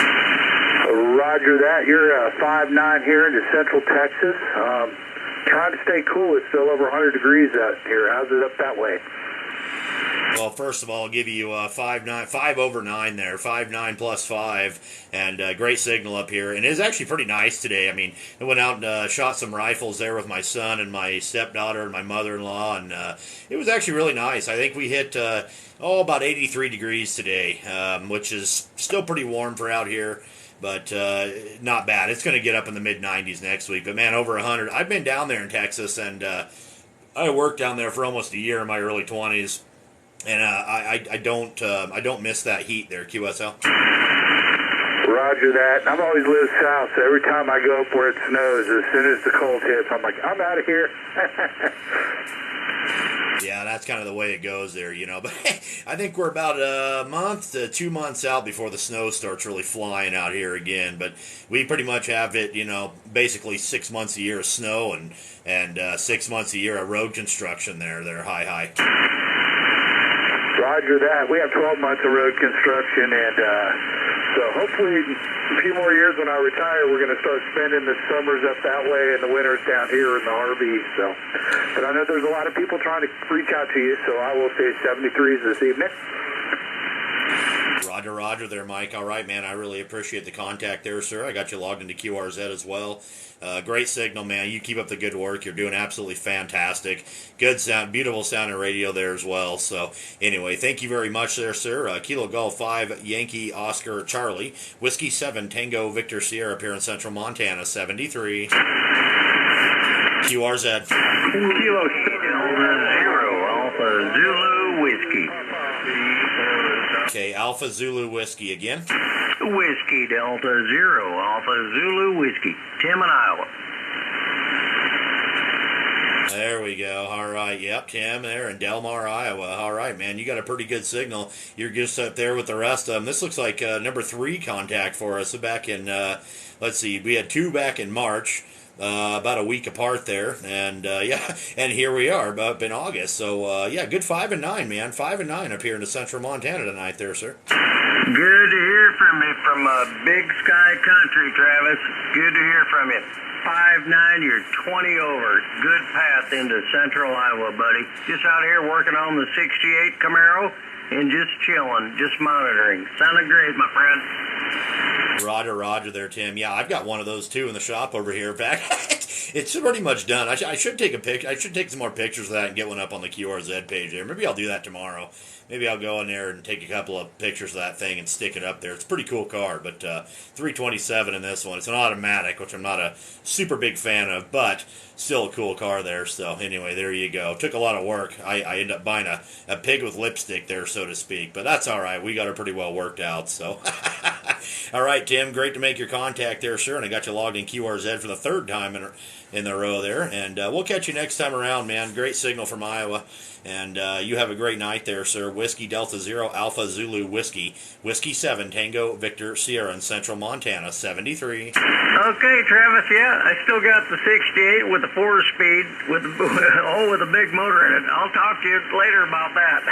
[SPEAKER 2] Roger that. You're 5'9" here into Central Texas. Trying to stay cool. It's still over 100 degrees out here. How's it up that way?
[SPEAKER 1] Well, first of all, I'll give you 5 over 9 there, 5.9 plus 5, and great signal up here. And it is actually pretty nice today. I mean, I went out and shot some rifles there with my son and my stepdaughter and my mother-in-law, and it was actually really nice. I think we hit about 83 degrees today, which is still pretty warm for out here. But not bad. It's going to get up in the mid-90s next week. But, man, over 100. I've been down there in Texas, and I worked down there for almost a year in my early 20s. And I don't miss that heat there, QSL.
[SPEAKER 2] Roger that. I've always lived south, so every time I go up where it snows, as soon as the cold hits, I'm like, I'm out of here.
[SPEAKER 1] Yeah, that's kind of the way it goes there, you know. But I think we're about a month to 2 months out before the snow starts really flying out here again. But we pretty much have it, you know, basically 6 months a year of snow and 6 months a year of road construction there. They're high.
[SPEAKER 2] Roger that. We have 12 months of road construction, and so hopefully a few more years when I retire, we're going to start spending the summers up that way and the winters down here in the RV. So, but I know there's a lot of people trying to reach out to you, so I will say 73s this evening.
[SPEAKER 1] Roger there, Mike. All right, man. I really appreciate the contact there, sir. I got you logged into QRZ as well. Great signal, man. You keep up the good work. You're doing absolutely fantastic. Good sound, beautiful sounding radio there as well. So, anyway, thank you very much there, sir. Kilo Golf 5, Yankee, Oscar, Charlie. Whiskey 7, Tango, Victor, Sierra up here in central Montana. 73. QRZ.
[SPEAKER 4] Kilo 0, Alpha Zulu Whiskey.
[SPEAKER 1] Okay, Alpha Zulu Whiskey again.
[SPEAKER 4] Whiskey Delta 0, Alpha Zulu Whiskey. Tim in Iowa.
[SPEAKER 1] There we go. All right. Yep, Tim there in Delmar, Iowa. All right, man. You got a pretty good signal. You're just up there with the rest of them. This looks like number 3 contact for us back in, let's see, we had 2 back in March. About a week apart there, and yeah, and here we are up in August. So yeah, good 5 and 9, man. 5 and 9 up here in the central Montana tonight, there, sir.
[SPEAKER 2] Good to hear from you from Big Sky Country, Travis. Good to hear from you. 5'9", you're 20 over. Good path into central Iowa, buddy. Just out here working on the 68 Camaro and just chilling, just monitoring. Sounded great, my friend.
[SPEAKER 1] Roger there, Tim. Yeah, I've got one of those too in the shop over here. Back, it's pretty much done. I should take a pic. I should take some more pictures of that and get one up on the QRZ page there. Maybe I'll do that tomorrow. Maybe I'll go in there and take a couple of pictures of that thing and stick it up there. It's a pretty cool car, but 327 in this one. It's an automatic, which I'm not a super big fan of, but still a cool car there. So anyway, there you go. Took a lot of work. I ended up buying a pig with lipstick there, so to speak, but that's all right. We got it pretty well worked out, so. All right, Tim, great to make your contact there, sir, and I got you logged in QRZ for the 3rd time in the row there, and we'll catch you next time around, man. Great signal from Iowa, and you have a great night there, sir. Whiskey Delta Zero Alpha Zulu Whiskey 7 Tango Victor Sierra in central Montana 73.
[SPEAKER 2] Okay, Travis, yeah, I still got the 68 with the 4-speed with a big motor in it. I'll talk to you later about that.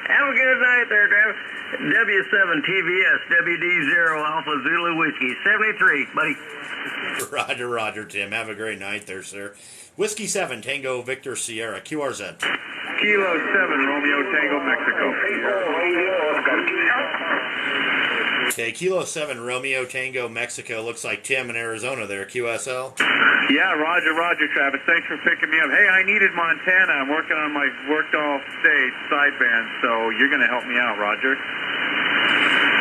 [SPEAKER 2] Have a good night there, Travis. W7 TVS WD0 Alpha Zulu Whiskey 73, buddy.
[SPEAKER 1] Roger, Tim. Have a great night there, sir. Whiskey 7 Tango Victor Sierra QRZ.
[SPEAKER 6] Kilo 7 Romeo Tango Mexico.
[SPEAKER 1] Okay, Kilo 7 Romeo Tango Mexico. Looks like Tim in Arizona there, QSL.
[SPEAKER 6] Yeah, Roger, Travis. Thanks for picking me up. Hey, I needed Montana. I'm working on my worked off stage sideband, so you're going to help me out, Roger.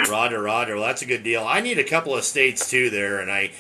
[SPEAKER 1] Roger. Well, that's a good deal. I need a couple of states too there, and I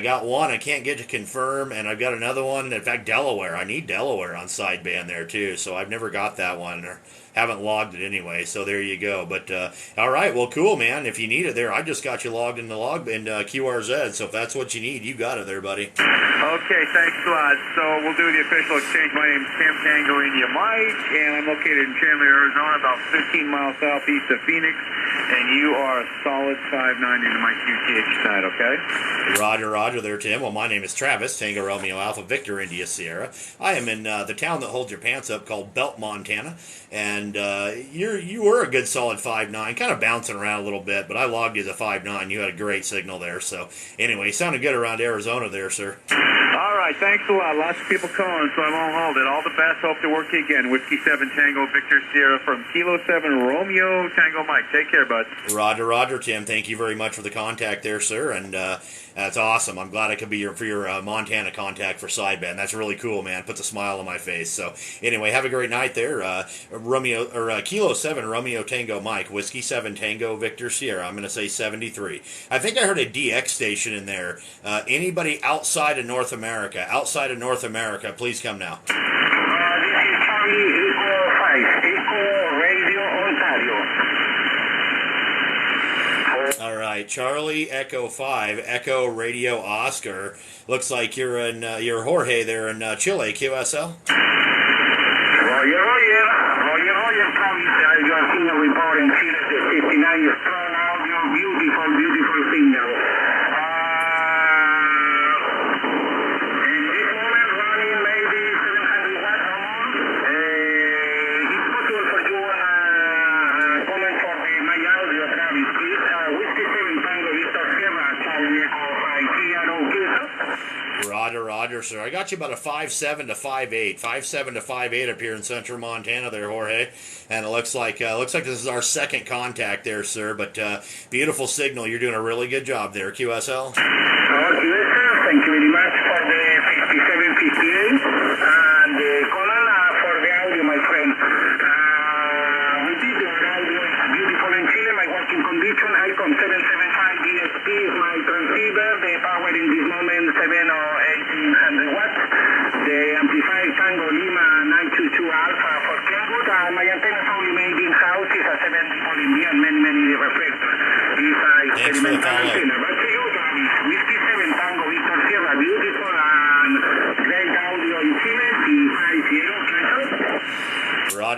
[SPEAKER 1] got one I can't get to confirm, and I've got another one. In fact, Delaware. I need Delaware on sideband there too, so I've never got that one or haven't logged it anyway. So there you go. But all right, well, cool, man. If you need it there, I just got you logged in the QRZ. So if that's what you need, you got it there, buddy.
[SPEAKER 6] Okay, thanks a lot. So we'll do the official exchange. My name's Tim Tango India Mike, and I'm located in Chandler, Arizona, about 15 miles southeast of Phoenix. And you are a solid 5'9" into my QTH tonight, okay?
[SPEAKER 1] Roger there, Tim. Well, my name is Travis, Tango Romeo Alpha Victor India Sierra. I am in the town that holds your pants up called Belt, Montana. And you were a good solid 5'9", kind of bouncing around a little bit, but I logged you as a 5'9". You had a great signal there. So anyway, sounded good around Arizona there, sir.
[SPEAKER 6] All right, thanks a lot. Lots of people calling, so I won't hold it. All the best. Hope to work you again. Whiskey 7 Tango Victor Sierra from Kilo 7 Romeo Tango Mike. Take care, bud.
[SPEAKER 1] Roger, Tim. Thank you very much for the contact there, sir. And that's awesome. I'm glad I could be your Montana contact for sideband. That's really cool, man. Puts a smile on my face. So anyway, have a great night there. Kilo 7 Romeo Tango Mike, Whiskey 7 Tango Victor Sierra. I'm going to say 73. I think I heard a DX station in there. Anybody outside of North America, please come now.
[SPEAKER 2] This is Charlie Echo 5, Echo Radio Ontario.
[SPEAKER 1] All right, Charlie Echo 5, Echo Radio Oscar. Looks like you're Jorge there in Chile, QSL.
[SPEAKER 2] Roger, Travis. Your signal report in Chile 59 strong audio, beautiful signal. In this moment, running maybe 700 watts or more. It's possible for you comment for my audio, Travis, please. Whiskey 7 Tango Victor Sierra, Charlie Echo 5, Kilo,
[SPEAKER 1] Roger, sir. I got you about a 5'7" to 5'8", 5'7" to 5'8" up here in central Montana there, Jorge. And it looks like this is our second contact there, sir. But beautiful signal. You're doing a really good job there, QSL.
[SPEAKER 2] QSL, thank you very much for the 5758 and Conan for the audio, my friend. We did the audio, beautiful in Chile, my working condition, Icon 775 DSP is my transceiver, the power in this moment 7 or 1800 watts. The amplifier Tango Lima 922 Alpha for Kenwood, my antenna only made in-house is a 7 dipole and many reflectors. It's a
[SPEAKER 1] Thanks for the
[SPEAKER 2] experimental
[SPEAKER 1] follow.
[SPEAKER 2] antenna. Back to you, Travis. Whiskey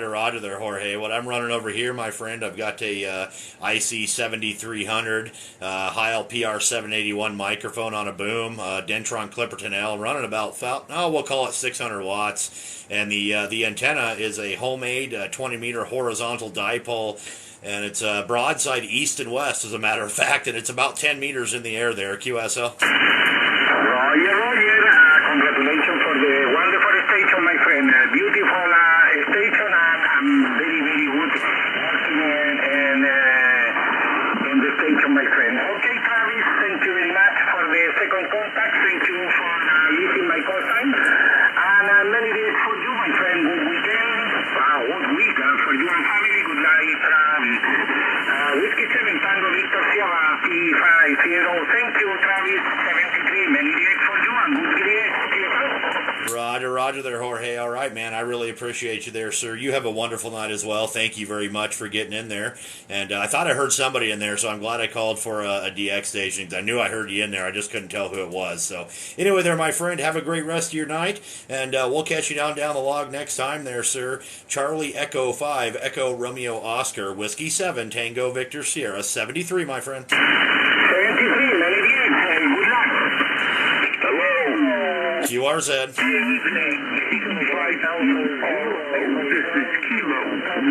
[SPEAKER 1] Roger there, Jorge. What I'm running over here, my friend, I've got a IC 7300 Heil PR 781 microphone on a boom, Dentron Clipperton L, running about, we'll call it 600 watts. And the antenna is a homemade 20-meter horizontal dipole, and it's broadside east and west, as a matter of fact, and it's about 10 meters in the air there, QSL.
[SPEAKER 4] Roger. Congratulations for the wonderful station, my friend. Beautiful station, and I'm very, very good working and on the station, my friend. Okay, Travis, thank you very much for the second contact. Thank you for using my call sign. And many days for you, my friend. Good weekend. Good week for you and family. Good night, Travis. Whiskey 7 Tango Victor Sierra P50. Thank you, Travis. 73. Many days for you and good day.
[SPEAKER 1] Roger there, Jorge. All right, man. I really appreciate you there, sir. You have a wonderful night as well. Thank you very much for getting in there. And I thought I heard somebody in there, so I'm glad I called for a DX station. I knew I heard you in there. I just couldn't tell who it was. So anyway there, my friend, have a great rest of your night, and we'll catch you down the log next time there, sir. Charlie Echo 5, Echo Romeo Oscar, Whiskey 7, Tango Victor Sierra, 73, my friend.
[SPEAKER 4] 73, many days. Good luck. Hello.
[SPEAKER 1] QRZ.
[SPEAKER 6] This is Kilo 1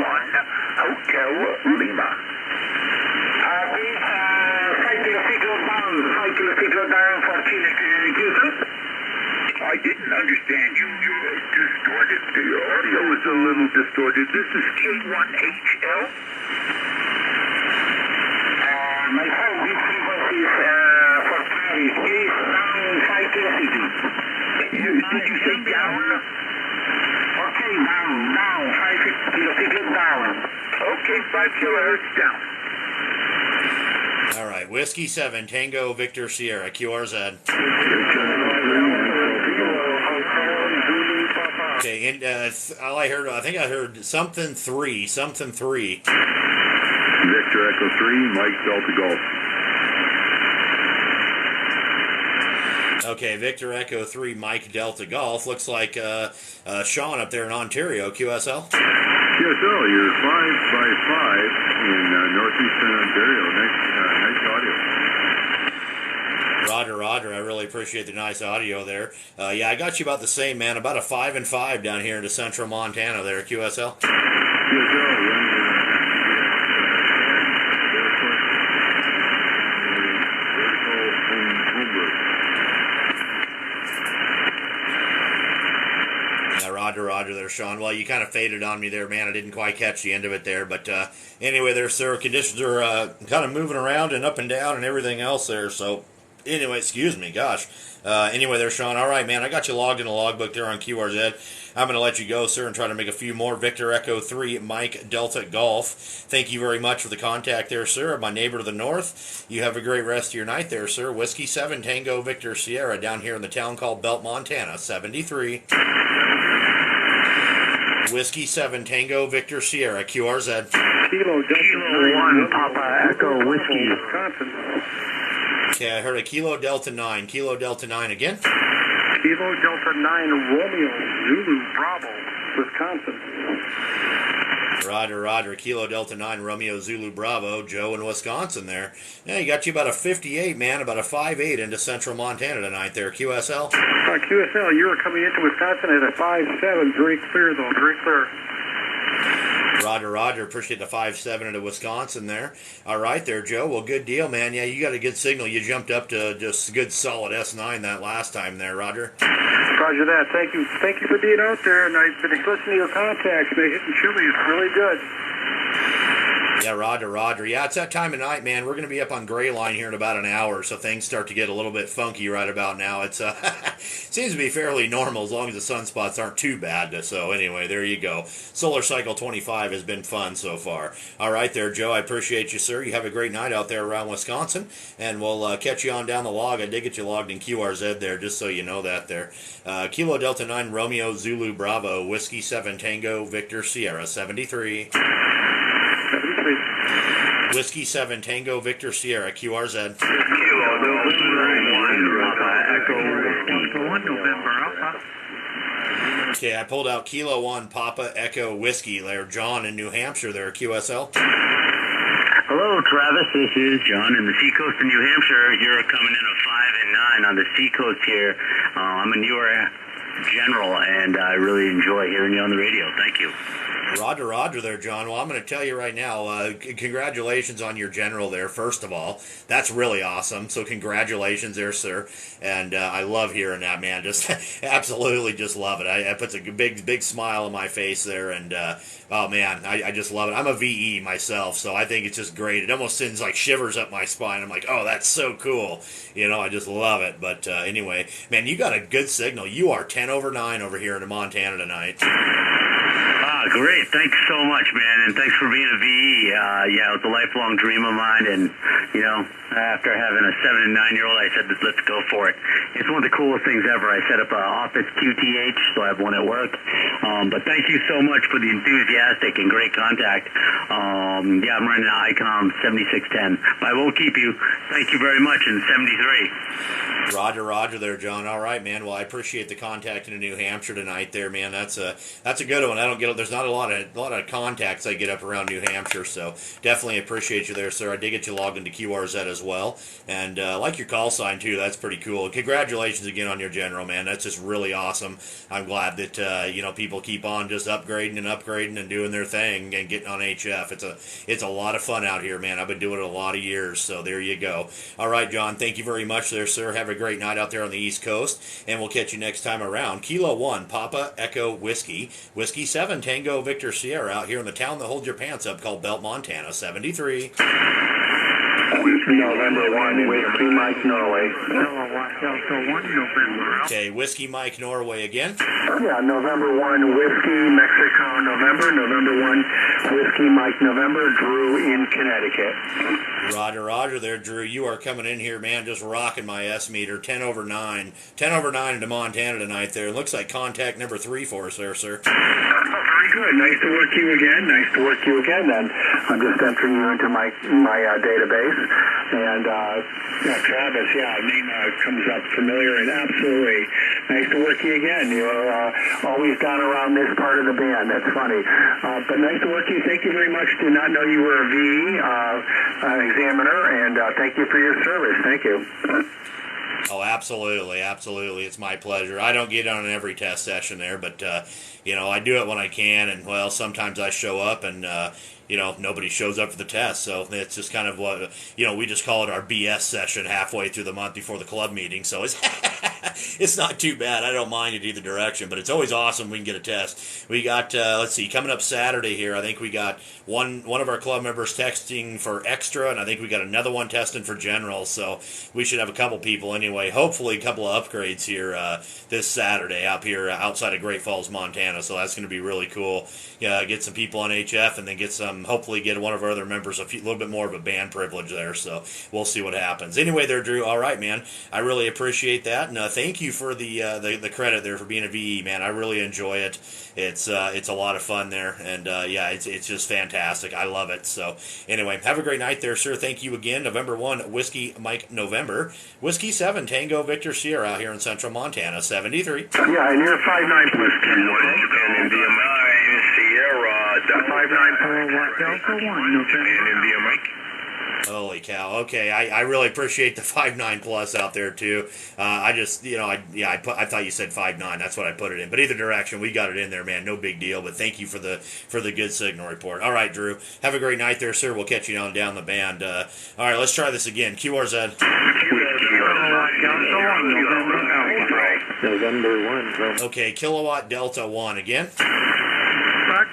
[SPEAKER 6] Hotel Lima.
[SPEAKER 4] Cycle down for Chile, Houston.
[SPEAKER 6] I didn't understand you. You're distorted. The audio is a little distorted. This is K1HL.
[SPEAKER 4] My phone, this frequency is for Paris. Is down Cycle City.
[SPEAKER 6] Did you say down?
[SPEAKER 4] Okay, down. 5 kilometers down.
[SPEAKER 6] Okay, 5 kilohertz down.
[SPEAKER 1] All right, Whiskey 7, Tango Victor Sierra, QRZ. Okay, and all I think I heard something 3.
[SPEAKER 6] Victor Echo 3, Mike Delta Golf.
[SPEAKER 1] Okay, Victor Echo 3, Mike Delta Golf. Looks like Sean up there in Ontario, QSL.
[SPEAKER 6] QSL, you're 555 in northeastern Ontario. Nice audio.
[SPEAKER 1] Roger. I really appreciate the nice audio there. Yeah, I got you about the same, man. About a 5 and 5 down here into central Montana there, QSL.
[SPEAKER 6] QSL,
[SPEAKER 1] Roger there, Sean. Well, you kind of faded on me there, man. I didn't quite catch the end of it there. But anyway there, sir, conditions are kind of moving around and up and down and everything else there. So anyway, excuse me, gosh. Anyway there, Sean. All right, man, I got you logged in a logbook there on QRZ. I'm going to let you go, sir, and try to make a few more. Victor Echo 3, Mike Delta Golf. Thank you very much for the contact there, sir. My neighbor to the north. You have a great rest of your night there, sir. Whiskey 7, Tango Victor Sierra, down here in the town called Belt, Montana, 73. Whiskey 7, Tango Victor Sierra, QRZ.
[SPEAKER 2] Kilo 1, Papa Echo Whiskey, Wisconsin.
[SPEAKER 1] Okay, I heard a Kilo Delta 9. Kilo Delta 9 again.
[SPEAKER 2] Kilo Delta 9, Romeo, Zulu, Bravo, Wisconsin.
[SPEAKER 1] Roger. Kilo Delta 9, Romeo, Zulu, Bravo, Joe in Wisconsin there. Yeah, you got you about a 58, man, about a 5'8 into central Montana tonight there, QSL.
[SPEAKER 2] QSL, you were coming into Wisconsin at a 5'7", very clear though, very clear.
[SPEAKER 1] Roger. Appreciate the 5'7" into Wisconsin there. All right there, Joe. Well, good deal, man. Yeah, you got a good signal. You jumped up to just good solid S9 that last time there, Roger.
[SPEAKER 2] Roger that. Thank you for being out there, and I've been listening to your contacts. They're hitting chili. It's really good.
[SPEAKER 1] Yeah, Roger. Yeah, it's that time of night, man. We're going to be up on Gray Line here in about an hour, so things start to get a little bit funky right about now. It's seems to be fairly normal as long as the sunspots aren't too bad. So anyway, there you go. Solar Cycle 25 has been fun so far. All right there, Joe. I appreciate you, sir. You have a great night out there around Wisconsin, and we'll catch you on down the log. I did get you logged in QRZ there, just so you know that there. Kilo Delta 9, Romeo, Zulu, Bravo, Whiskey 7, Tango, Victor, Sierra, 73. Whiskey 7, Tango, Victor, Sierra, QRZ.
[SPEAKER 2] Kilo Delta 9, Echo Whiskey 1, November Alpha.
[SPEAKER 1] Okay, I pulled out Kilo 1 Papa Echo Whiskey there. John in New Hampshire there, QSL.
[SPEAKER 5] Hello, Travis. This is John in the Seacoast in New Hampshire. You're coming in at 5 and 9 on the Seacoast here. I'm a newer general, and I really enjoy hearing you on the radio. Thank you.
[SPEAKER 1] Roger there, John. Well, I'm going to tell you right now, congratulations on your general there, first of all. That's really awesome. So congratulations there, sir. And I love hearing that, man. Just absolutely just love it. It puts a big smile on my face there. And, oh, man, I just love it. I'm a VE myself, so I think it's just great. It almost sends, like, shivers up my spine. I'm like, oh, that's so cool. You know, I just love it. But anyway, man, you got a good signal. You are 10 over 9 over here in Montana tonight.
[SPEAKER 5] Great. Thanks so much, man, and thanks for being a VE. Yeah, it was a lifelong dream of mine, and, you know, after having a 7 and 9-year-old, I said, let's go for it. It's one of the coolest things ever. I set up an office QTH, so I have one at work. But thank you so much for the enthusiastic and great contact. Yeah, I'm running an ICOM 7610. But I won't keep you. Thank you very much in 73.
[SPEAKER 1] Roger there, John. All right, man. Well, I appreciate the contact in New Hampshire tonight there, man. That's a good one. I don't get, there's not a lot of contacts I get up around New Hampshire, so definitely appreciate you there, sir. I did get you logged into QRZ as well, and like your call sign too. That's pretty cool. Congratulations again on your general, man. That's just really awesome. I'm glad that you know, people keep on just upgrading and doing their thing and getting on HF. It's a lot of fun out here, man. I've been doing it a lot of years, so there you go. All right, John. Thank you very much there, sir. Have a great night out there on the East Coast, and we'll catch you next time around. Kilo 1 Papa Echo Whiskey 7 Tango Victor Sierra out here in the town that holds your pants up called Belt, Montana. 73.
[SPEAKER 2] November 1, Whiskey Mike Norway.
[SPEAKER 3] Delta 1, November.
[SPEAKER 1] Okay, Whiskey Mike Norway again.
[SPEAKER 2] Yeah, November 1, Whiskey Mexico, November 1, Whiskey Mike November, Drew in Connecticut.
[SPEAKER 1] Roger there, Drew. You are coming in here, man, just rocking my S meter. 10 over 9 into Montana tonight there. Looks like contact number 3 for us there, sir.
[SPEAKER 2] Very good. Nice to work you again. Then I'm just entering you into my database. And Travis, name comes up familiar, and absolutely nice to work you again. You're always down around this part of the band. That's funny. But nice to work you. Thank you very much. Did not know you were a VE examiner, and thank you for your service. Thank you.
[SPEAKER 1] Oh, absolutely. It's my pleasure. I don't get on every test session there, but, you know, I do it when I can, and, well, sometimes I show up, and, you know, nobody shows up for the test, so it's just kind of what, you know, we just call it our BS session halfway through the month before the club meeting, so it's not too bad. I don't mind it either direction, but it's always awesome we can get a test. We got, let's see, coming up Saturday here, I think we got one of our club members texting for extra, and I think we got another one testing for general, so we should have a couple people anyway, hopefully a couple of upgrades here this Saturday up here outside of Great Falls, Montana, so that's going to be really cool. Get some people on HF and then get some, hopefully get one of our other members a little bit more of a band privilege there, so we'll see what happens. Anyway there, Drew, all right, man, I really appreciate that, and thank you for the credit there for being a VE, man. I really enjoy it. It's a lot of fun there, and yeah, it's just fantastic. I love it. So anyway, have a great night there, sir. Thank you again. November 1, Whiskey Mike November, Whiskey 7 Tango Victor Sierra out here in Central Montana, 73.
[SPEAKER 2] Yeah, and you're 5'9" plus 10.
[SPEAKER 5] What is Japan India Mike Sierra?
[SPEAKER 2] 5'9"
[SPEAKER 3] Delta 1, November.
[SPEAKER 5] Japan India Mike.
[SPEAKER 1] Holy cow. Okay, I really appreciate the 5'9" plus out there too. I just, you know, I thought you said 5'9". That's what I put it in. But either direction, we got it in there, man. No big deal. But thank you for the good signal report. All right, Drew. Have a great night there, sir. We'll catch you down the band. All right, let's try this again. QRZ.
[SPEAKER 2] November 1.
[SPEAKER 1] Okay, Kilowatt Delta 1 again.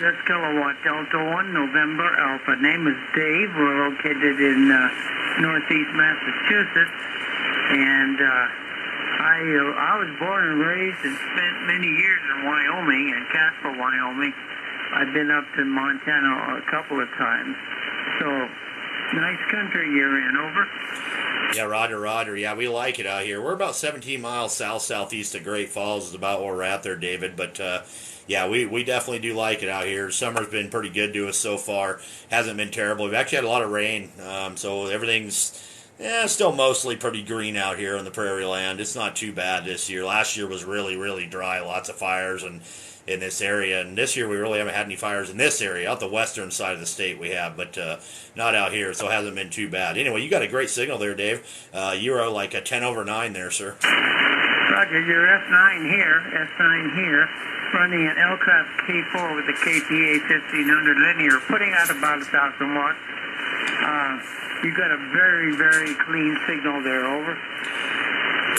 [SPEAKER 3] That's Kilowatt Delta 1, November Alpha. Name is Dave. We're located in northeast Massachusetts. And I was born and raised and spent many years in Wyoming, in Casper, Wyoming. I've been up to Montana a couple of times. So, nice country you're in, over.
[SPEAKER 1] Yeah, Roger. Yeah, we like it out here. We're about 17 miles southeast of Great Falls is about where we're at there, David. But, yeah, we definitely do like it out here. Summer's been pretty good to us so far. Hasn't been terrible. We've actually had a lot of rain, so everything's Yeah, still mostly pretty green out here in the prairie land. It's not too bad this year. Last year was really, really dry. Lots of fires and in this area. And this year we really haven't had any fires in this area. Out the western side of the state we have, but not out here, so it hasn't been too bad. Anyway, you got a great signal there, Dave. You are like a 10 over 9 there, sir.
[SPEAKER 2] Roger, you're S9 here, running an LCAS K4 with a KTA 1500 linear, putting out about 1,000 watts. You got a very, very clean signal there, over.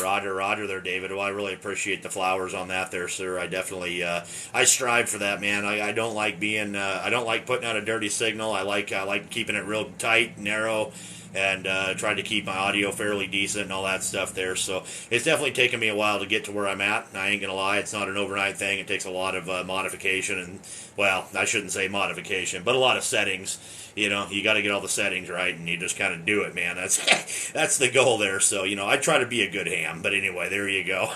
[SPEAKER 1] Roger there, David. Well, I really appreciate the flowers on that there, sir. I definitely, I strive for that, man. I don't like being, I don't like putting out a dirty signal. I like keeping it real tight, narrow, and trying to keep my audio fairly decent and all that stuff there. So it's definitely taken me a while to get to where I'm at. I ain't gonna lie, it's not an overnight thing. It takes a lot of modification and, well, I shouldn't say modification, but a lot of settings. You know, you got to get all the settings right, and you just kind of do it, man. That's the goal there. So, you know, I try to be a good ham, but anyway, there you go.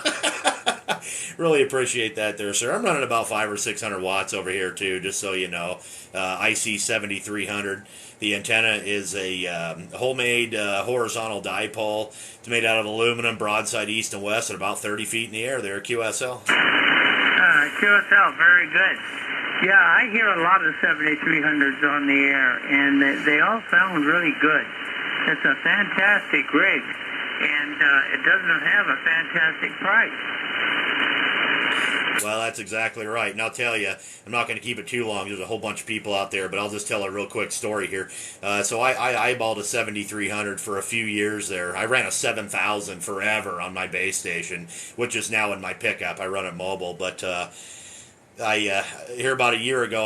[SPEAKER 1] Really appreciate that there, sir. I'm running about 500 or 600 watts over here too, just so you know. IC 7300. The antenna is a homemade horizontal dipole. It's made out of aluminum, broadside east and west, at about 30 feet in the air there, QSL.
[SPEAKER 2] QSL, very good. Yeah, I hear a lot of 7300s on the air, and they all sound really good. It's a fantastic rig, and it doesn't have a fantastic price.
[SPEAKER 1] Well, that's exactly right. And I'll tell you, I'm not going to keep it too long. There's a whole bunch of people out there, but I'll just tell a real quick story here. So I eyeballed a 7300 for a few years there. I ran a 7000 forever on my base station, which is now in my pickup. I run it mobile, but here about a year ago,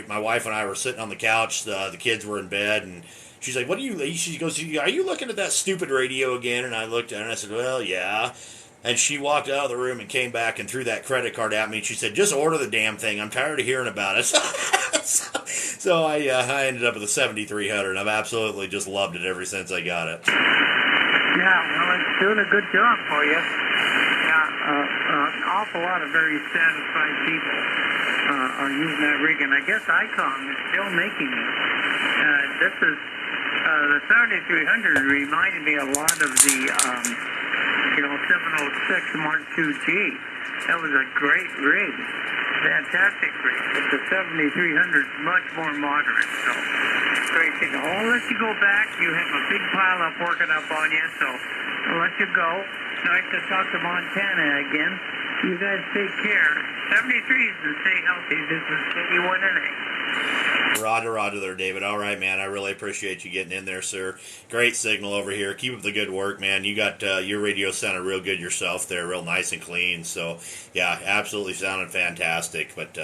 [SPEAKER 1] my wife and I were sitting on the couch. The kids were in bed, and she's like, she goes, are you looking at that stupid radio again? And I looked at her and I said, well, yeah. And she walked out of the room and came back and threw that credit card at me. And she said, just order the damn thing. I'm tired of hearing about it. So I ended up with a 7300, and I've absolutely just loved it ever since I got it.
[SPEAKER 2] Yeah, well, it's doing a good job for you. Yeah, an awful lot of very satisfied people are using that rig, and I guess ICOM is still making it. This is the 7300 reminded me a lot of the 706 Mark II-G. That was a great rig, fantastic rig. But the 7300 is much more moderate, so great thing. I'll let you go back. You have a big pile up working up on you, so I'll let you go. Nice to talk to Montana again. You guys take care. 73s and stay healthy. This is KD1NA.
[SPEAKER 1] Roger there, David. All right, man. I really appreciate you getting in there, sir. Great signal over here. Keep up the good work, man. You got your radio sounded real good yourself there, real nice and clean. So, yeah, absolutely sounding fantastic. But,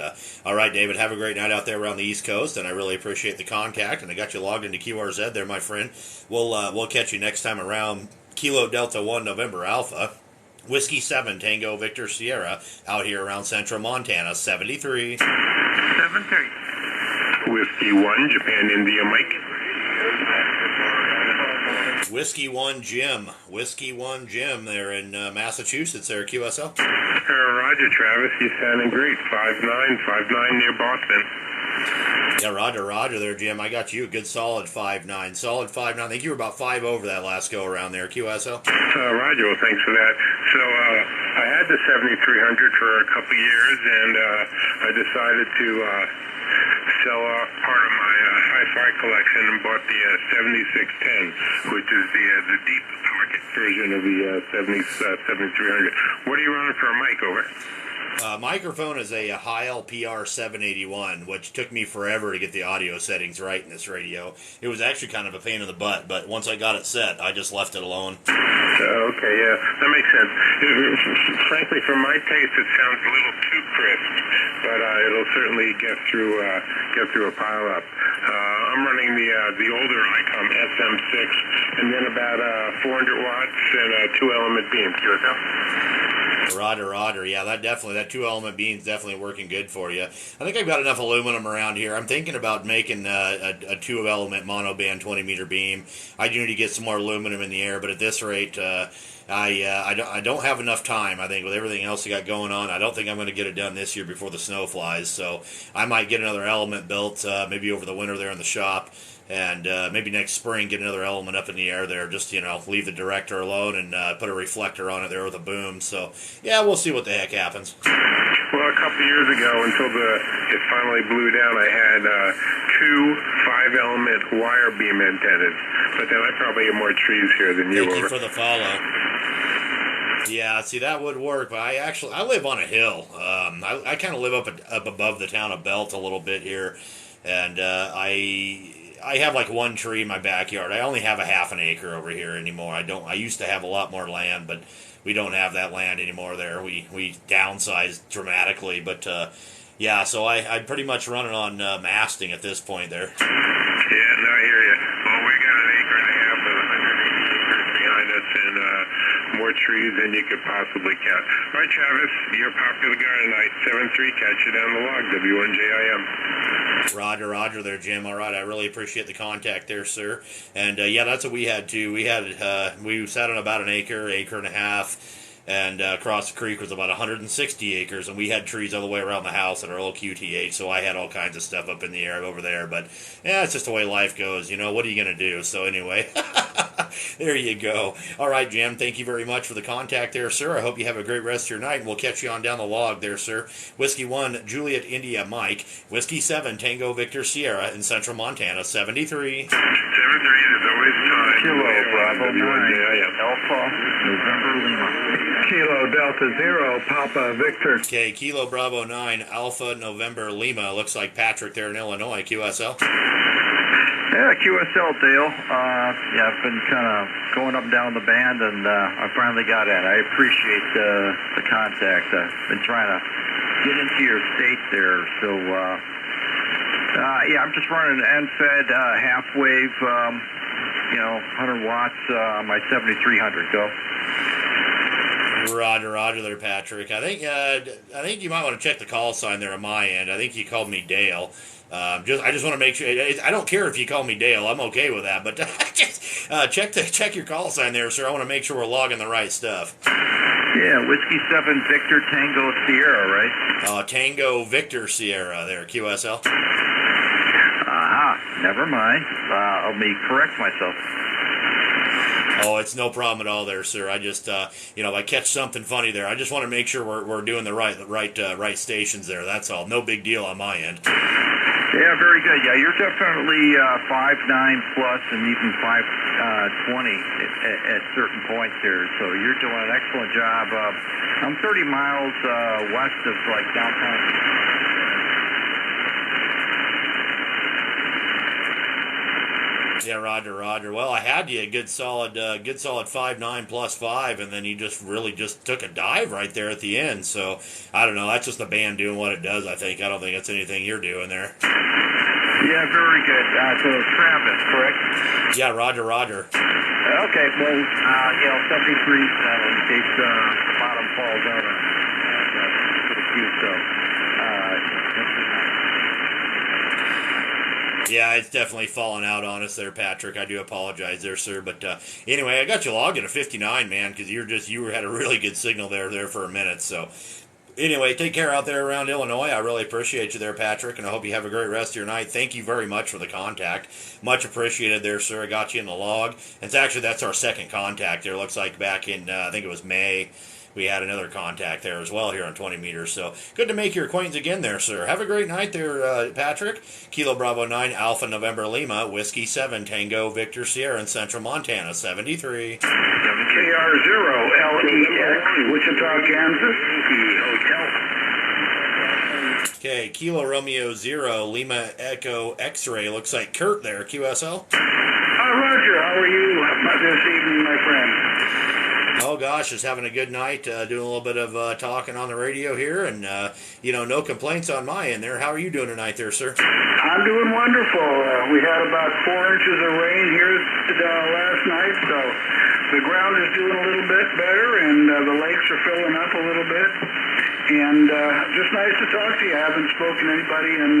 [SPEAKER 1] all right, David, have a great night out there around the East Coast, and I really appreciate the contact, and I got you logged into QRZ there, my friend. We'll catch you next time around. Kilo Delta 1 November Alpha. Whiskey 7 Tango Victor Sierra out here around central Montana. 73.
[SPEAKER 2] 73.
[SPEAKER 7] Whiskey 1 Japan India Mike.
[SPEAKER 1] Whiskey 1 Jim there in Massachusetts there, QSL.
[SPEAKER 7] Roger, Travis, you sounding great. 5'9" near Boston.
[SPEAKER 1] Yeah, Roger there, Jim. I got you a good solid 5'9". Solid 5'9". I think you were about 5 over that last go around there, QSL.
[SPEAKER 7] Roger, well, thanks for that. So I had the 7300 for a couple years, and I decided to sell off part of my hi-fi collection and bought the 7610, which is the deep market version of the 7300. What are you running for a mic, over?
[SPEAKER 1] Microphone is a Heil PR781, which took me forever to get the audio settings right in this radio. It was actually kind of a pain in the butt, but once I got it set, I just left it alone.
[SPEAKER 7] Okay, yeah, that makes sense. Frankly, for my taste, it sounds a little too crisp, but it'll certainly get through a pile-up. I'm running the older ICOM SM6, and then about 400 watts and a 2-element beam.
[SPEAKER 1] Roger. Yeah, that 2-element beam's definitely working good for you. I think I've got enough aluminum around here. I'm thinking about making a 2-element monoband 20-meter beam. I do need to get some more aluminum in the air, but at this rate, I don't have enough time. I think with everything else I got going on, I don't think I'm going to get it done this year before the snow flies. So I might get another element built maybe over the winter there in the shop. And maybe next spring get another element up in the air there. Just, leave the director alone and put a reflector on it there with a boom. So, yeah, we'll see what the heck happens.
[SPEAKER 7] Well, a couple years ago, until it finally blew down, I had 2 5-element wire beam antennas. But then I probably have more trees here than you.
[SPEAKER 1] Thank you for the follow. Yeah, see, that would work, but I live on a hill. I kind of live up above the town of Belt a little bit here, and I have like one tree in my backyard. I only have a half an acre over here anymore. I used to have a lot more land, but we don't have that land anymore there. We downsized dramatically, but yeah, so I'm pretty much running on masting at this point there.
[SPEAKER 7] Yeah, no, I hear you. Well, we got an acre and a half with 180 acres behind us and more trees than you could possibly count. All right, Travis, you're a popular guy tonight. 7-3, catch you down the log, W1JIM.
[SPEAKER 1] Roger there, Jim. All right, I really appreciate the contact there, sir. And yeah, that's what we had too. We sat on about an acre and a half. And across the creek was about 160 acres, and we had trees all the way around the house at our little QTH, so I had all kinds of stuff up in the air over there, but yeah, it's just the way life goes, what are you going to do? So anyway, there you go. All right, Jim, thank you very much for the contact there, sir. I hope you have a great rest of your night, and we'll catch you on down the log there, sir. Whiskey 1, Juliet India Mike, Whiskey 7, Tango Victor Sierra in Central Montana, 73.
[SPEAKER 7] 73, there's always time.
[SPEAKER 2] Kilo Bravo 9, Alpha, November Lima.
[SPEAKER 3] Kilo Delta Zero, Papa Victor.
[SPEAKER 1] Okay, Kilo Bravo 9, Alpha November Lima. Looks like Patrick there in Illinois, QSL.
[SPEAKER 2] Yeah, QSL, Dale. Yeah, I've been kind of going up and down the band, and I finally got in. I appreciate the contact. I've been trying to get into your state there, so yeah, I'm just running an end-fed half wave, 100 watts on my 7300. Go.
[SPEAKER 1] Roger there, Patrick. I think you might want to check the call sign there on my end. I think you called me Dale. I just want to make sure. I don't care if you call me Dale. I'm okay with that. But just check your call sign there, sir. I want to make sure we're logging the right stuff.
[SPEAKER 2] Yeah, Whiskey 7 Victor Tango Sierra, right?
[SPEAKER 1] Tango Victor Sierra there, QSL.
[SPEAKER 2] Never mind. Let me correct myself.
[SPEAKER 1] Oh, it's no problem at all there, sir. I just, if I catch something funny there, I just want to make sure we're doing the right stations there. That's all. No big deal on my end.
[SPEAKER 2] Yeah, very good. Yeah, you're definitely 5.9 plus and even 5.20 at certain points here. So you're doing an excellent job. I'm 30 miles west of downtown.
[SPEAKER 1] Yeah, Roger. Well, I had you a good solid 5.9 plus 5, and then you just took a dive right there at the end. So I don't know. That's just the band doing what it does. I don't think it's anything you're doing there.
[SPEAKER 2] Yeah, very good. So Travis, correct?
[SPEAKER 1] Yeah, Roger.
[SPEAKER 2] Okay, well, 73 in case the bottom falls out for the queue. So.
[SPEAKER 1] Yeah, it's definitely fallen out on us there, Patrick. I do apologize there, sir. But anyway, I got you logged at a 59, man, because you had a really good signal there for a minute. So anyway, take care out there around Illinois. I really appreciate you there, Patrick, and I hope you have a great rest of your night. Thank you very much for the contact. Much appreciated there, sir. I got you in the log. That's our second contact there. Looks like back in, I think it was May. We had another contact there as well here on 20 meters. So good to make your acquaintance again there, sir. Have a great night there, Patrick. Kilo Bravo 9, Alpha November Lima, Whiskey 7, Tango Victor Sierra in Central Montana, 73.
[SPEAKER 2] KR0, LEX, Wichita, Kansas. Hotel.
[SPEAKER 1] Okay, Kilo Romeo 0, Lima Echo X-Ray. Looks like Kurt there, QSL.
[SPEAKER 2] Roger, how are you this evening, my friend?
[SPEAKER 1] Oh gosh, just having a good night, doing a little bit of talking on the radio here, and no complaints on my end there. How are you doing tonight there, sir?
[SPEAKER 2] I'm doing wonderful. We had about 4 inches of rain here last night, so the ground is doing a little bit better, and the lakes are filling up a little bit.
[SPEAKER 3] and just nice to talk to you. I haven't spoken to anybody in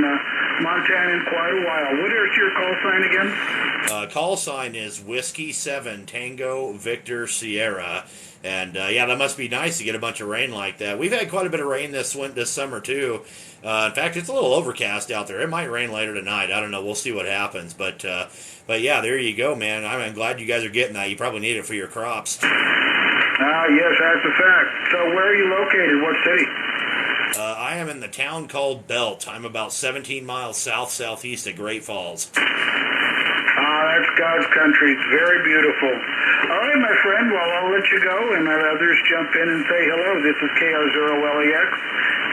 [SPEAKER 3] Montana in quite a while. What is your call sign again?
[SPEAKER 1] Call sign is Whiskey 7 Tango Victor Sierra. And yeah, that must be nice to get a bunch of rain like that. We've had quite a bit of rain this summer too. In fact, it's a little overcast out there. It might rain later tonight. I don't know. We'll see what happens. But yeah, there you go, man. I'm glad you guys are getting that. You probably need it for your crops.
[SPEAKER 3] Yes, that's a fact. So where are you located? What city?
[SPEAKER 1] I am in the town called Belt. I'm about 17 miles southeast of Great Falls.
[SPEAKER 3] That's God's country. It's very beautiful. All right, my friend. Well, I'll let you go and let others jump in and say hello. This is KR0LEX,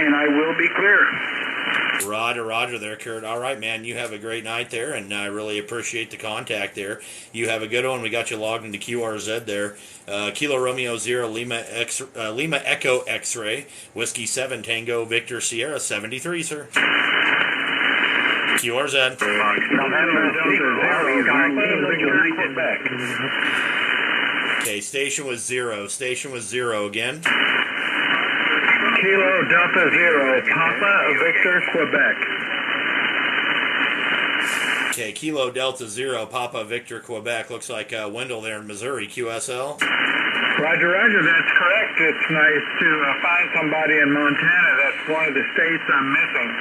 [SPEAKER 3] and I will be clear.
[SPEAKER 1] Roger there, Kurt. All right, man. You have a great night there, and I really appreciate the contact there. You have a good one. We got you logged into QRZ there. Kilo Romeo 0 Lima Echo X-Ray Whiskey 7 Tango Victor Sierra 73, sir. QRZ. Okay, station was 0. Station was 0 again.
[SPEAKER 3] Kilo Delta 0 Papa Victor Quebec.
[SPEAKER 1] Okay, Kilo Delta 0 Papa Victor Quebec. Looks like Wendell there in Missouri. QSL.
[SPEAKER 3] Roger, that's correct. It's nice to find somebody in Montana. That's one of the states I'm missing.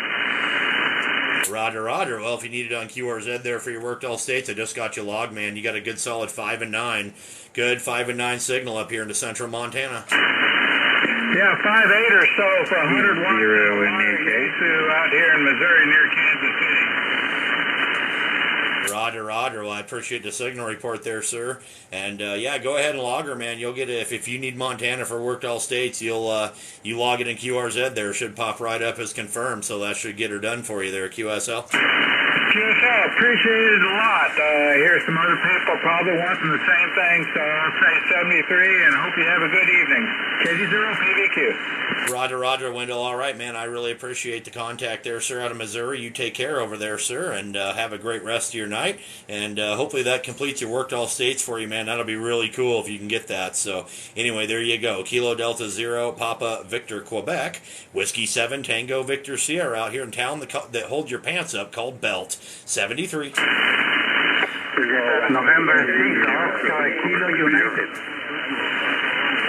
[SPEAKER 1] Roger. Well, if you need it on QRZ there for your worked all states, I just got you logged, man. You got a good solid 5 and 9. Good 5 and 9 signal up here into central Montana.
[SPEAKER 3] Yeah, 5.8 or so for 101. 0 in the case. Out here in Missouri near Kansas City.
[SPEAKER 1] Roger. Well, I appreciate the signal report there, sir. And yeah, go ahead and log her, man. You'll get it if you need Montana for worked all states. You log it in QRZ there. It should pop right up as confirmed. So that should get her done for you there, QSL.
[SPEAKER 3] QSL, appreciate it a lot. I hear some other people probably wanting the same thing, so I'll say 73, and I hope you have a good evening. KG0 PVQ.
[SPEAKER 1] Roger, Wendell. All right, man. I really appreciate the contact there, sir, out of Missouri. You take care over there, sir, and have a great rest of your night. And hopefully that completes your worked all states for you, man. That'll be really cool if you can get that. So anyway, there you go. Kilo Delta 0 Papa Victor Quebec, Whiskey 7 Tango Victor Sierra out here in town that hold your pants up called Belt. 73.
[SPEAKER 3] November 6th, Oscar Kilo United.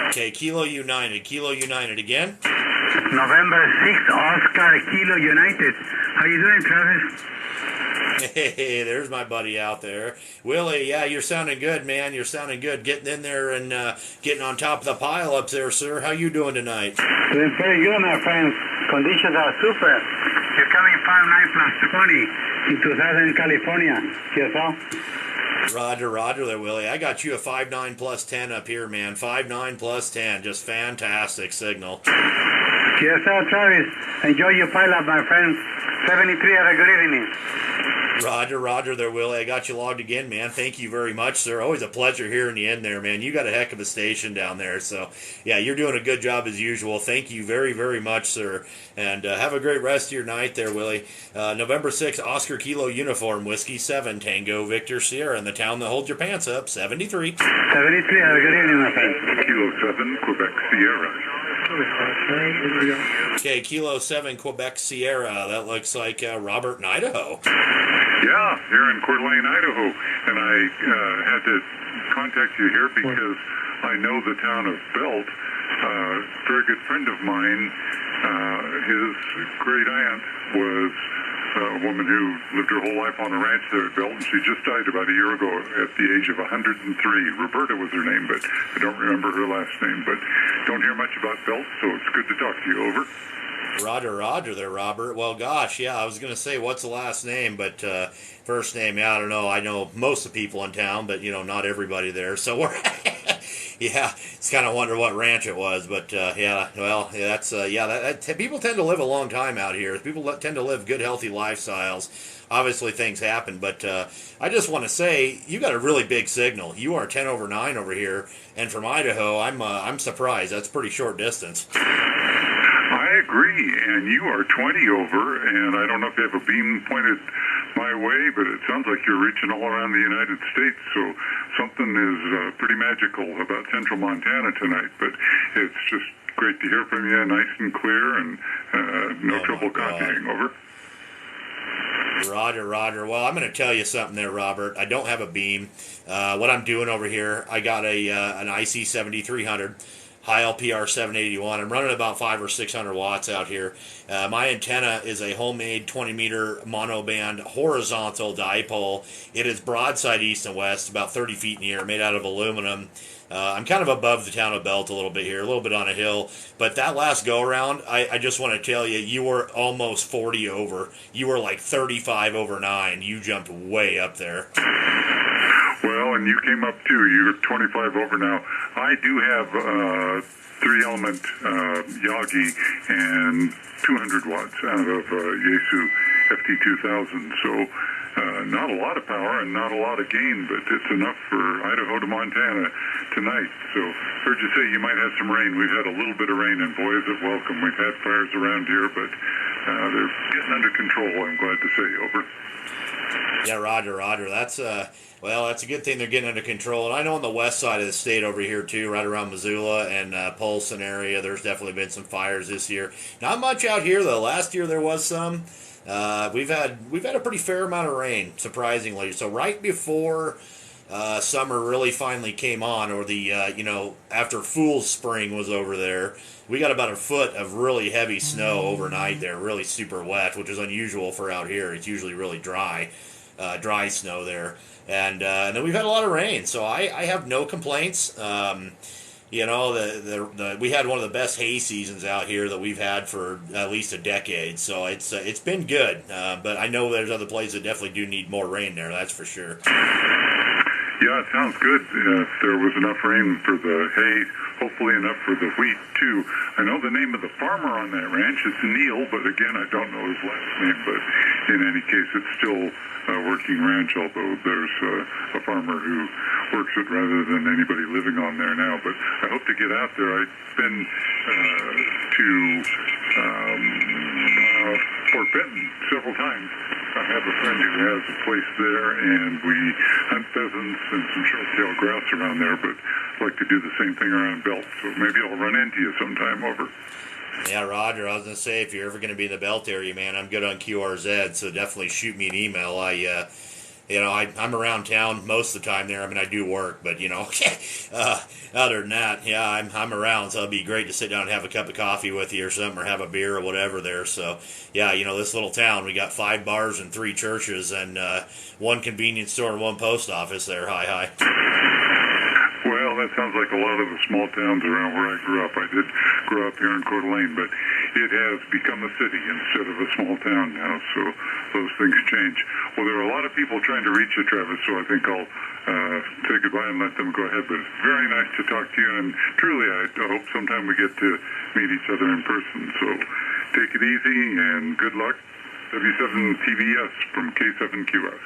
[SPEAKER 1] Okay, Kilo United again.
[SPEAKER 3] November 6th, Oscar Kilo United. How you doing, Travis?
[SPEAKER 1] Hey, there's my buddy out there. Willie, yeah, you're sounding good, man. You're sounding good. Getting in there and getting on top of the pile ups there, sir. How you doing tonight?
[SPEAKER 3] Doing pretty good, my friends. Conditions are super. You're coming 5.9 plus 20 into Southern California. QSL?
[SPEAKER 1] Roger there, Willie. I got you a 5.9 plus 10 up here, man. 5.9 plus 10. Just fantastic signal.
[SPEAKER 3] QSL, Travis. Enjoy your pile up, my friends. 73, have a good evening.
[SPEAKER 1] Roger there, Willie. I got you logged again, man. Thank you very much, sir. Always a pleasure hearing you in there, man. You got a heck of a station down there. So, yeah, you're doing a good job as usual. Thank you very, very much, sir. And have a great rest of your night there, Willie. November 6th, Oscar Kilo Uniform, Whiskey 7, Tango Victor Sierra, in the town that holds your pants up, 73.
[SPEAKER 3] 73, have a good evening, my friend.
[SPEAKER 7] Kilo 7, Quebec Sierra.
[SPEAKER 1] Okay, Kilo 7, Quebec Sierra. That looks like Robert in Idaho.
[SPEAKER 7] Yeah, here in Coeur d'Alene, Idaho. And I had to contact you here because I know the town of Belt. A very good friend of mine, his great aunt was a woman who lived her whole life on a ranch there at Belt, and she just died about a year ago at the age of 103. Roberta was her name, but I don't remember her last name. But don't hear much about Belt, so it's good to talk to you. Over.
[SPEAKER 1] Roger there, Robert. Well, gosh, yeah, I was going to say, what's the last name? But first name, yeah, I don't know. I know most of the people in town, but, not everybody there. So we're, yeah, it's kind of wonder what ranch it was. But, yeah, well, that's, people tend to live a long time out here. People tend to live good, healthy lifestyles. Obviously, things happen, but I just want to say, you got a really big signal. You are 10 over 9 over here, and from Idaho, I'm surprised. That's pretty short distance.
[SPEAKER 7] I agree, and you are 20 over, and I don't know if you have a beam pointed my way, but it sounds like you're reaching all around the United States, so something is pretty magical about central Montana tonight, but it's just
[SPEAKER 8] great to hear from you, nice and clear, and no trouble contacting. Over.
[SPEAKER 1] Roger, Roger. Well, I'm going to tell you something there, Robert. I don't have a beam. What I'm doing over here, I got an IC 7300. High LPR 781. I'm running about 500 or 600 watts out here. My antenna is a homemade 20-meter monoband horizontal dipole. It is broadside east and west, about 30 feet in the air, made out of aluminum. I'm kind of above the town of Belt a little bit here, a little bit on a hill. But that last go-around, I just want to tell you, you were almost 40 over. You were like 35 over 9. You jumped way up there.
[SPEAKER 8] Well, and you came up too. You're 25 over now. I do have 3-element Yagi and 200 watts out of Yaesu FT2000. So not a lot of power and not a lot of gain, but it's enough for Idaho to Montana tonight. So heard you say you might have some rain. We've had a little bit of rain, and boy, is it welcome. We've had fires around here, but they're getting under control, I'm glad to say. Over.
[SPEAKER 1] Yeah, Roger, Roger. That's well, that's a good thing they're getting under control. And I know on the west side of the state over here too, right around Missoula and Polson area, there's definitely been some fires this year. Not much out here though. Last year there was some. We've had a pretty fair amount of rain, surprisingly. So right before summer really finally came on, or the after Fool's Spring was over there, we got about a foot of really heavy snow overnight there, really super wet, which is unusual for out here. It's usually really dry snow there, and then we've had a lot of rain. So I have no complaints. We had one of the best hay seasons out here that we've had for at least a decade. So it's been good. But I know there's other places that definitely do need more rain there. That's for sure.
[SPEAKER 8] Yeah, it sounds good. If there was enough rain for the hay, hopefully enough for the wheat, too. I know the name of the farmer on that ranch. It's Neil, but again, I don't know his last name. But in any case, it's still a working ranch, although there's a farmer who works it rather than anybody living on there now. But I hope to get out there. I've been to Fort Benton several times. I have a friend who has a place there, and we hunt pheasants and some short-tailed grouse around there, but I'd like to do the same thing around Belt, so maybe I'll run into you sometime. Over.
[SPEAKER 1] Yeah, Roger, I was going to say, if you're ever going to be in the Belt area, man, I'm good on QRZ, so definitely shoot me an email. I'm around town most of the time there. I mean, I do work, but, other than that, yeah, I'm around, so it'd be great to sit down and have a cup of coffee with you or something, or have a beer or whatever there. So, yeah, this little town, we got 5 bars and 3 churches and 1 convenience store and 1 post office there. Hi.
[SPEAKER 8] Well, that sounds like a lot of the small towns around where I grew up. I did grow up here in Coeur d'Alene, but it has become a city instead of a small town now, so those things change. Well, there are a lot of people trying to reach you, Travis, so I think I'll say goodbye and let them go ahead. But it's very nice to talk to you, and truly, I hope sometime we get to meet each other in person. So take it easy, and good luck. W7TVS from K7QS.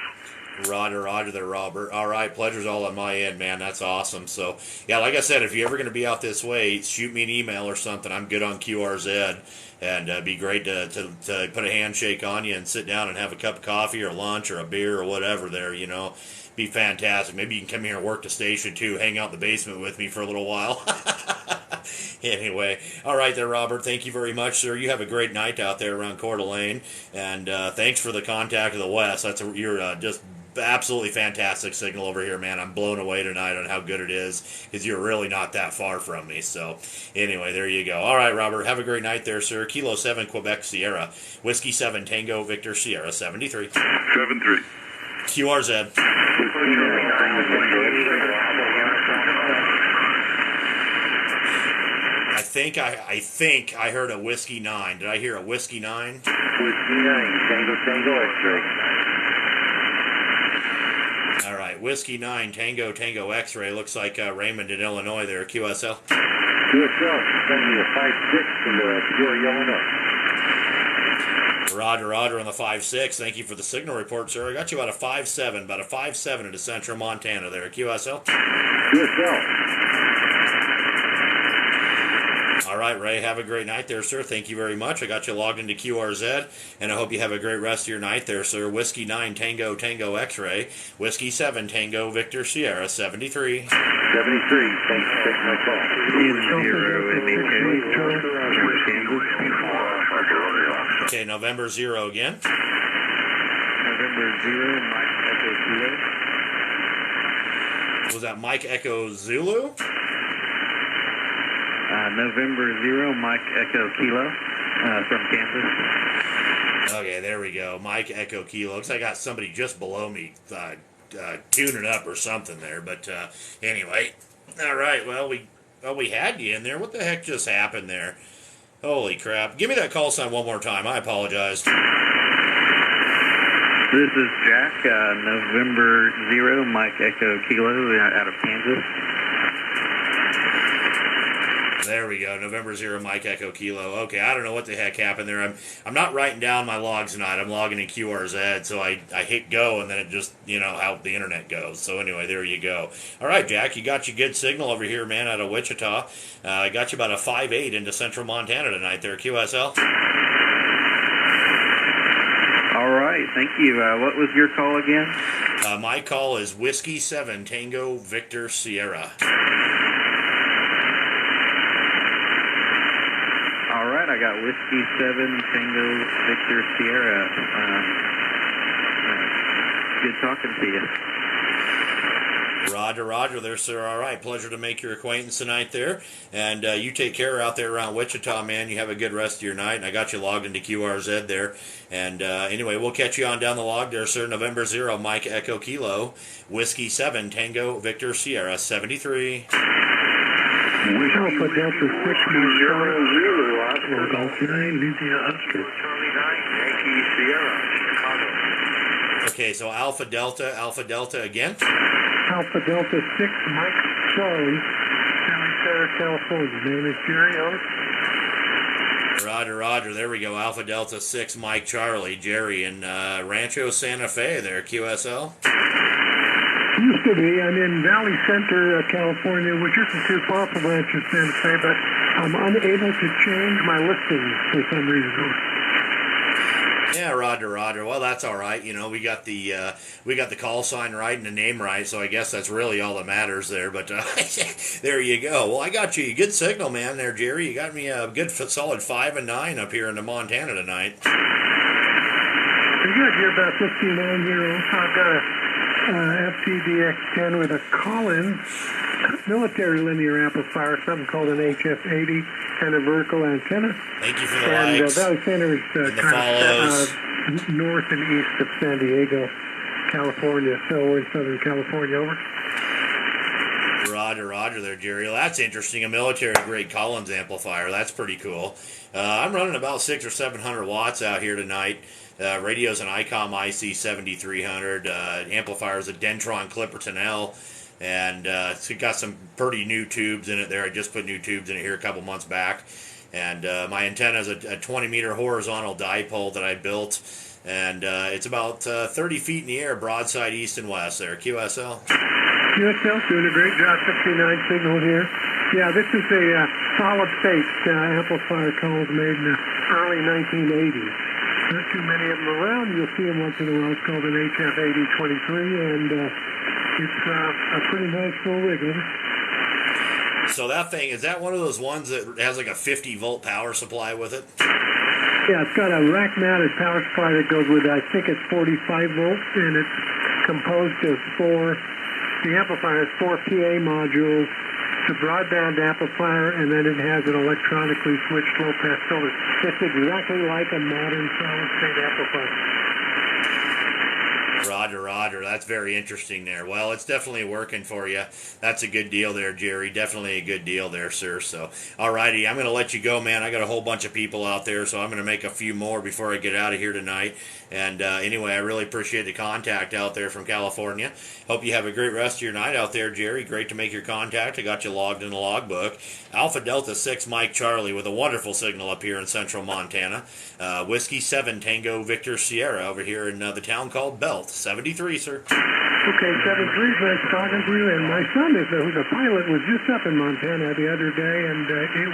[SPEAKER 1] Roger there, Robert. All right, pleasure's all on my end, man. That's awesome. So, yeah, like I said, if you're ever going to be out this way, shoot me an email or something. I'm good on QRZ, and it'd be great to put a handshake on you and sit down and have a cup of coffee or lunch or a beer or whatever there, Be fantastic. Maybe you can come here and work the station, too. Hang out in the basement with me for a little while. Anyway, all right there, Robert. Thank you very much, sir. You have a great night out there around Coeur d'Alene, and thanks for the contact of the West. You're just absolutely fantastic signal over here, man. I'm blown away tonight on how good it is, because you're really not that far from me. So anyway, there you go. All right, Robert, have a great night there, sir. Kilo 7 Quebec Sierra, Whiskey 7 Tango Victor Sierra 73.
[SPEAKER 8] 7-3.
[SPEAKER 1] QRZ. I think I heard a Whiskey 9. Did I hear a Whiskey 9?
[SPEAKER 2] Whiskey 9, Tango X-ray.
[SPEAKER 1] All right, Whiskey 9, Tango X-ray. Looks like Raymond in Illinois there, QSL.
[SPEAKER 2] QSL, send me a 5-6 from Peoria, Illinois.
[SPEAKER 1] Roger on the 5-6. Thank you for the signal report, sir. I got you about a 5-7 into central Montana there, QSL.
[SPEAKER 2] QSL.
[SPEAKER 1] All right, Ray, have a great night there, sir. Thank you very much. I got you logged into QRZ, and I hope you have a great rest of your night there, sir. Whiskey 9, Tango X-ray. Whiskey 7, Tango Victor Sierra 73.
[SPEAKER 2] 73. Thanks for taking my call.
[SPEAKER 3] 0 and
[SPEAKER 1] Okay, November 0 again.
[SPEAKER 6] November 0, Mike Echo Kilo.
[SPEAKER 1] Was that Mike Echo Zulu?
[SPEAKER 6] November 0, Mike Echo Kilo from Kansas.
[SPEAKER 1] Okay, there we go. Mike Echo Kilo. Looks like I got somebody just below me tuning up or something there. But anyway, all right. Well, we had you in there. What the heck just happened there? Holy crap! Give me that call sign one more time. I apologize.
[SPEAKER 6] This is Jack, November 0, Mike Echo Kilo out of Kansas.
[SPEAKER 1] There we go. November 0, Mike Echo Kilo. Okay, I don't know what the heck happened there. I'm not writing down my logs tonight. I'm logging in QRZ, so I hit go, and then it just, how the internet goes. So anyway, there you go. All right, Jack, you got your good signal over here, man, out of Wichita. I got you about a 5.8 into central Montana tonight there, QSL.
[SPEAKER 6] All right, thank you. What was your call again?
[SPEAKER 1] My call is Whiskey 7 Tango Victor Sierra.
[SPEAKER 6] All right, I got Whiskey 7 Tango Victor Sierra. Good talking to you.
[SPEAKER 1] Roger there, sir. All right, pleasure to make your acquaintance tonight there. And you take care out there around Wichita, man. You have a good rest of your night. And I got you logged into QRZ there. And anyway, we'll catch you on down the log there, sir. November 0, Mike Echo Kilo, Whiskey 7 Tango Victor Sierra 73.
[SPEAKER 3] Alpha Delta 6
[SPEAKER 2] Oscar Golf 9, Lydia Oscar. Charlie 9, Yankee Sierra, Chicago.
[SPEAKER 1] Okay, so Alpha Delta again.
[SPEAKER 3] Alpha Delta 6 Mike Charlie, Sarah, California. Name is Jerry.
[SPEAKER 1] Roger. There we go. Alpha Delta 6 Mike Charlie, Jerry in Rancho Santa Fe there, QSL.
[SPEAKER 3] Used to be. I'm in Valley Center, California, which isn't too far from Rancho Santa Fe, but I'm unable to change my listing for some reason.
[SPEAKER 1] Yeah, Roger. Well, that's all right. We got the call sign right and the name right, so I guess that's really all that matters there. But there you go. Well, I got you a good signal, man. There, Jerry. You got me a good solid 5 and 9 up here in Montana tonight.
[SPEAKER 3] Pretty good. You're about 59-year-old. I've got a FTDX10 with a Collins military linear amplifier, something called an HF80, and a vertical antenna.
[SPEAKER 1] Thank you for the
[SPEAKER 3] and
[SPEAKER 1] likes.
[SPEAKER 3] Valley Center is
[SPEAKER 1] and the follows.
[SPEAKER 3] North and east of San Diego, California. So we're in Southern California. Over.
[SPEAKER 1] Roger there, Jerry. Well, that's interesting. A military-grade Collins amplifier. That's pretty cool. I'm running about 600 or 700 watts out here tonight. Radio's an ICOM IC 7300. Amplifier's a Dentron Clipperton L. And it's got some pretty new tubes in it there. I just put new tubes in it here a couple months back. And my antenna is a 20-meter horizontal dipole that I built. And it's about 30 feet in the air, broadside east and west there. QSL.
[SPEAKER 3] QSL doing a great job. 59 signal here. Yeah, this is a solid-state amplifier Collins made in the early 1980s. Not too many of them around. You'll see them once in a while. It's called an HF8023, and it's a pretty nice full rig.
[SPEAKER 1] So that thing, is that one of those ones that has like a 50-volt power supply with it?
[SPEAKER 3] Yeah, it's got a rack-mounted power supply that goes with, I think it's 45 volts, and it's composed of the amplifier has 4 PA modules. It's a broadband amplifier, and then it has an electronically switched low-pass filter. It's exactly like a modern solid-state amplifier.
[SPEAKER 1] Roger. That's very interesting there. Well, it's definitely working for you. That's a good deal there, Jerry. Definitely a good deal there, sir. So, all righty. I'm going to let you go, man. I got a whole bunch of people out there, so I'm going to make a few more before I get out of here tonight. And anyway, I really appreciate the contact out there from California. Hope you have a great rest of your night out there, Jerry. Great to make your contact. I got you logged in the logbook. Alpha Delta 6 Mike Charlie with a wonderful signal up here in central Montana. Whiskey 7 Tango Victor Sierra over here in the town called Belt. 73, sir.
[SPEAKER 3] Okay, 73, nice talking to you. And my son, who's a pilot, was just up in Montana the other day, and he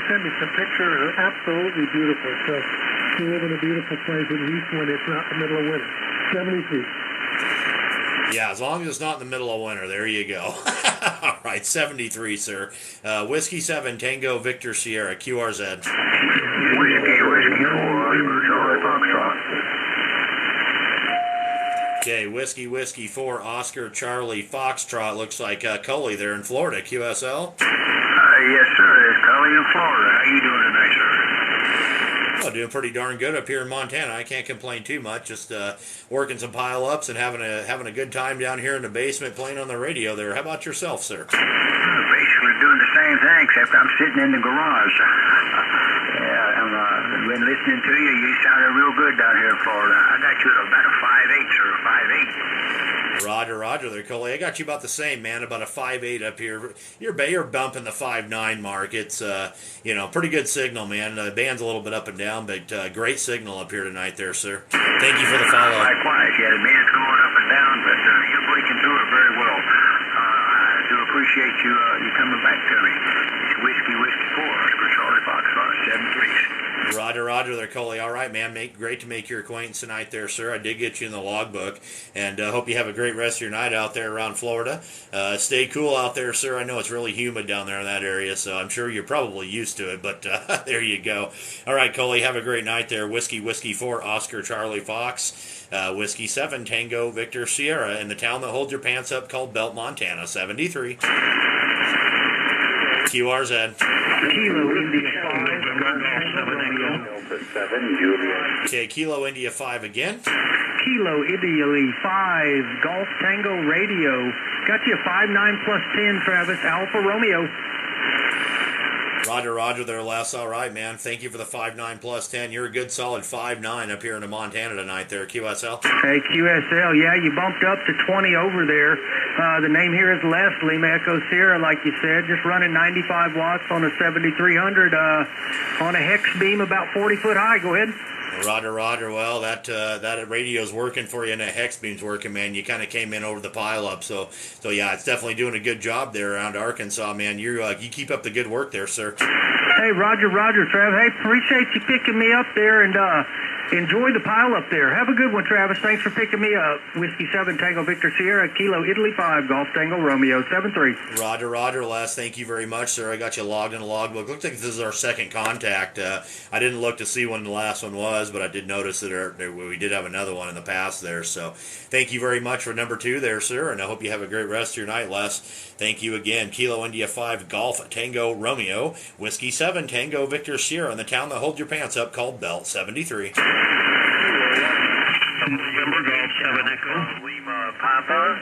[SPEAKER 3] sent me some pictures. Absolutely beautiful. So we live in a beautiful place, at least when it's not the middle of winter. 73.
[SPEAKER 1] Yeah, as long as it's not in the middle of winter. There you go. All right, 73, sir. Whiskey 7 Tango Victor Sierra, QRZ.
[SPEAKER 2] Whiskey 4,
[SPEAKER 4] Foxtrot.
[SPEAKER 1] Okay, Whiskey 4, Oscar Charlie Foxtrot. Looks like Coley there in Florida, QSL.
[SPEAKER 4] Yes, sir. It's Coley in Florida. How you doing tonight, sir?
[SPEAKER 1] Oh, doing pretty darn good up here in Montana. I can't complain too much. Just working some pile-ups and having a good time down here in the basement playing on the radio there. How about yourself, sir?
[SPEAKER 4] Basically doing the same thing, except I'm sitting in the garage. Yeah, I've been listening to you. You sounded real good down here in Florida. I got you at about a 5'8", sir, a 5'8".
[SPEAKER 1] Roger there, Coley. I got you about the same, man, about a 5'8" up here. You're bumping the 5'9" mark. It's, pretty good signal, man. The band's a little bit up and down, but great signal up here tonight there, sir. Thank you for the follow.
[SPEAKER 4] Likewise, yeah, the band's going up and down, but you're breaking through it very well. I do appreciate you coming back to me. It's Whiskey 4, Oscar Charlie Foxtrot, 7-3.
[SPEAKER 1] Roger there, Coley. All right, man. Great to make your acquaintance tonight there, sir. I did get you in the logbook, and hope you have a great rest of your night out there around Florida. Stay cool out there, sir. I know it's really humid down there in that area, so I'm sure you're probably used to it, but there you go. All right, Coley, have a great night there. Whiskey 4, Oscar Charlie Fox. Whiskey 7, Tango Victor Sierra, in the town that holds your pants up called Belt, Montana, 73. QRZ.
[SPEAKER 2] Kilo India 5,
[SPEAKER 1] Okay, Kilo India 5 again.
[SPEAKER 2] Kilo Italy 5, Golf Tango Radio. Got you a 5'9" plus 10, Travis. Alpha Romeo.
[SPEAKER 1] Roger there, Les. All right, man. Thank you for the 5'9" plus 10. You're a good solid 5'9" up here in Montana tonight there, QSL.
[SPEAKER 2] Hey, QSL. Yeah, you bumped up to 20 over there. The name here is Leslie, Echo Sierra, like you said. Just running 95 watts on a 7300 on a hex beam about 40 foot high. Go ahead.
[SPEAKER 1] Roger. Well, that radio's working for you and that hex beam's working, man. You kind of came in over the pile up, so yeah, it's definitely doing a good job there around Arkansas, man. You keep up the good work there, sir.
[SPEAKER 2] Hey, Roger, Trav. Hey, appreciate you picking me up there, and enjoy the pile up there. Have a good one, Travis. Thanks for picking me up. Whiskey 7, Tango Victor Sierra, Kilo Italy 5, Golf Tango Romeo 73.
[SPEAKER 1] Roger, Les. Thank you very much, sir. I got you logged in the logbook. Looks like this is our second contact. I didn't look to see when the last one was, but I did notice that we did have another one in the past there. So thank you very much for number 2 there, sir, and I hope you have a great rest of your night, Les. Thank you again. Kilo India 5, Golf Tango Romeo, Whiskey 7, Tango Victor Sierra, in the town that holds your pants up called Belt, 73.
[SPEAKER 4] November Golf 7 Echo, Lima Papa.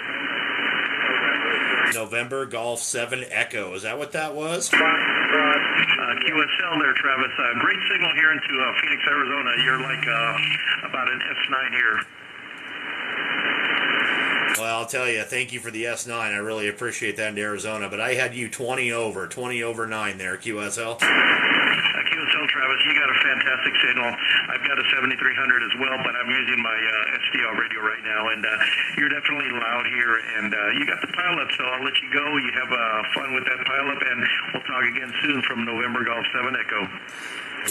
[SPEAKER 1] November Golf 7 Echo. Is that what that was?
[SPEAKER 4] QSL there, Travis. Great signal here into Phoenix, Arizona. You're like about an S9 here.
[SPEAKER 1] Well, I'll tell you, thank you for the S9. I really appreciate that in Arizona. But I had you 20 over 9 there, QSL.
[SPEAKER 4] QSL, Travis, you got a fantastic signal. I've got a 7300 as well, but I'm using my SDL radio right now, and you're definitely loud here, and you got the pileup, so I'll let you go. You have fun with that pileup, and we'll talk again soon from November Golf 7 Echo.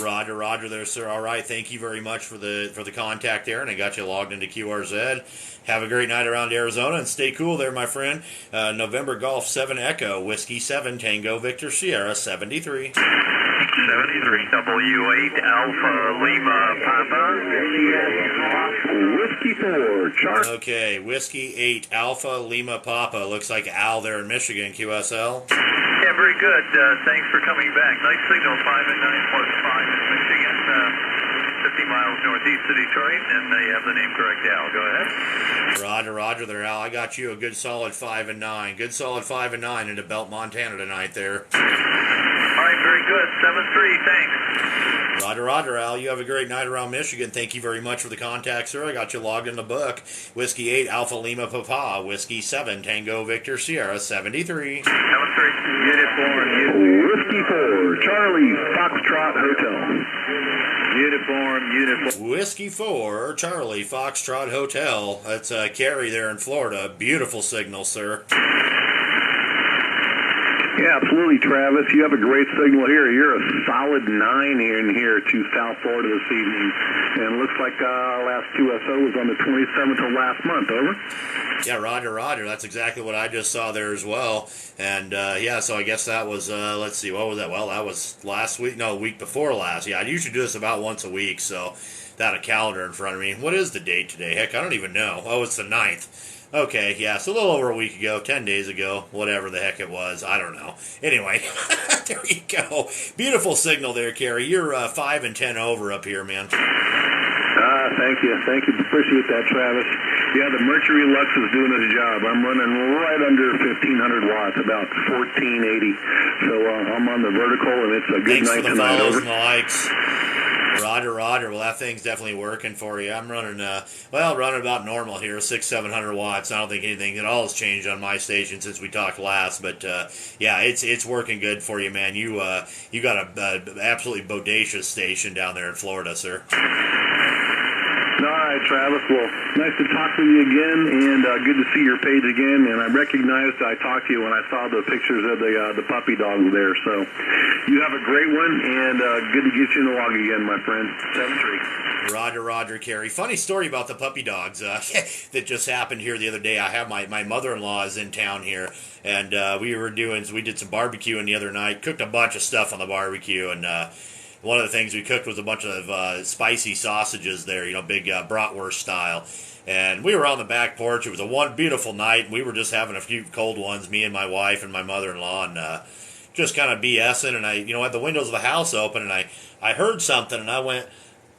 [SPEAKER 1] Roger there, sir. All right, thank you very much for the contact there, and I got you logged into QRZ. Have a great night around Arizona, and stay cool there, my friend. November Golf 7 Echo, Whiskey 7, Tango Victor Sierra, 73.
[SPEAKER 4] 73, W8 Alpha Lima Papa.
[SPEAKER 2] Whiskey 4, Charlie.
[SPEAKER 1] Okay, Whiskey 8 Alpha Lima Papa. Looks like Al there in Michigan, QSL.
[SPEAKER 6] Yeah, very good. Thanks for coming back. Nice signal, 5 and 9 plus 5 in Michigan. 50 miles northeast of Detroit, and they have the name correct, Al. Go ahead.
[SPEAKER 1] Roger there, Al. I got you a good solid 5 and 9. Good solid 5 and 9 into Belt, Montana tonight there.
[SPEAKER 6] All right, very good. 7-3, thanks.
[SPEAKER 1] Roger, Al. You have a great night around Michigan. Thank you very much for the contact, sir. I got you logged in the book. Whiskey 8 Alpha Lima Papa, Whiskey 7 Tango Victor Sierra, 73.
[SPEAKER 6] 7-3. Uniform.
[SPEAKER 2] Whiskey 4, Charlie Foxtrot Hotel.
[SPEAKER 6] Uniform.
[SPEAKER 1] Whiskey 4 Charlie Foxtrot Hotel. That's Carrie there in Florida. Beautiful signal, sir.
[SPEAKER 9] Yeah, absolutely, Travis. You have a great signal here. You're a solid 9 in here to South Florida this evening. And it looks like last QSO was on the 27th of last month. Over.
[SPEAKER 1] Yeah, Roger. That's exactly what I just saw there as well. And, yeah, so I guess that was, let's see, what was that? Well, that was last week. No, week before last. Yeah, I usually do this about once a week, so got a calendar in front of me. What is the date today? Heck, I don't even know. Oh, it's the 9th. Okay, yeah, so a little over a week ago, 10 days ago, whatever the heck it was. I don't know. Anyway, there you go. Beautiful signal there, Kerry. You're 5 and 10 over up here, man.
[SPEAKER 9] Thank you. Appreciate that, Travis. Yeah, the Mercury Lux is doing its job. I'm running right under 1,500 watts, about 1,480. So I'm on the vertical, and it's a good
[SPEAKER 1] Thanks
[SPEAKER 9] night
[SPEAKER 1] for the
[SPEAKER 9] tonight.
[SPEAKER 1] follows
[SPEAKER 9] Over.
[SPEAKER 1] and the likes. Roger. Well, that thing's definitely working for you. I'm running, running about normal here, 600-700 watts. I don't think anything at all has changed on my station since we talked last. But yeah, it's working good for you, man. You got a absolutely bodacious station down there in Florida, sir.
[SPEAKER 9] All right, Travis. Well, nice to talk with you again, and good to see your page again. And I recognized I talked to you when I saw the pictures of the puppy dogs there. So you have a great one, and good to get you in the log again, my friend. 7-3.
[SPEAKER 1] Roger, Kerry. Funny story about the puppy dogs that just happened here the other day. I have my mother-in-law is in town here, and we did some barbecuing the other night. Cooked a bunch of stuff on the barbecue, and one of the things we cooked was a bunch of spicy sausages there, big bratwurst style. And we were on the back porch. It was one beautiful night, and we were just having a few cold ones, me and my wife and my mother-in-law, and just kind of BSing. And I, had the windows of the house open, and I heard something, and I went,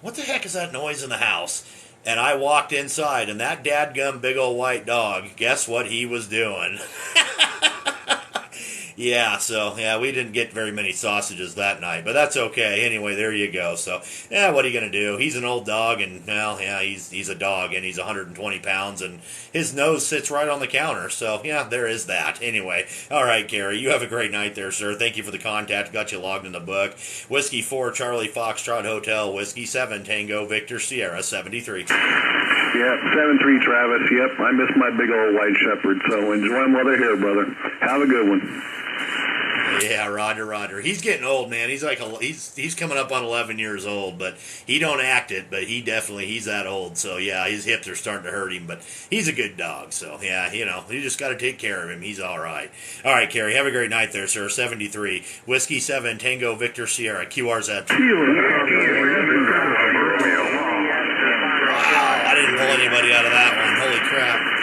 [SPEAKER 1] what the heck is that noise in the house? And I walked inside, and that dadgum big old white dog, guess what he was doing? Yeah, so, we didn't get very many sausages that night, but that's okay. Anyway, there you go. So, what are you going to do? He's an old dog, and, he's a dog, and he's 120 pounds, and his nose sits right on the counter. So, there is that. Anyway, all right, Gary, you have a great night there, sir. Thank you for the contact. Got you logged in the book. Whiskey 4, Charlie Foxtrot Hotel, Whiskey 7, Tango Victor Sierra 73.
[SPEAKER 9] Yep, 7-3, Travis. Yep, I miss my big old white shepherd, so enjoy them while they're here, brother. Have a good one.
[SPEAKER 1] Yeah, Roger. He's getting old, man. He's like he's coming up on 11 years old, but he don't act it. But he's that old. So yeah, his hips are starting to hurt him. But he's a good dog. So yeah, you just got to take care of him. He's all right. All right, Kerry, have a great night there, sir. 73 Whiskey 7 Tango Victor Sierra QRZ. Wow, I didn't pull anybody out of that one. Holy crap.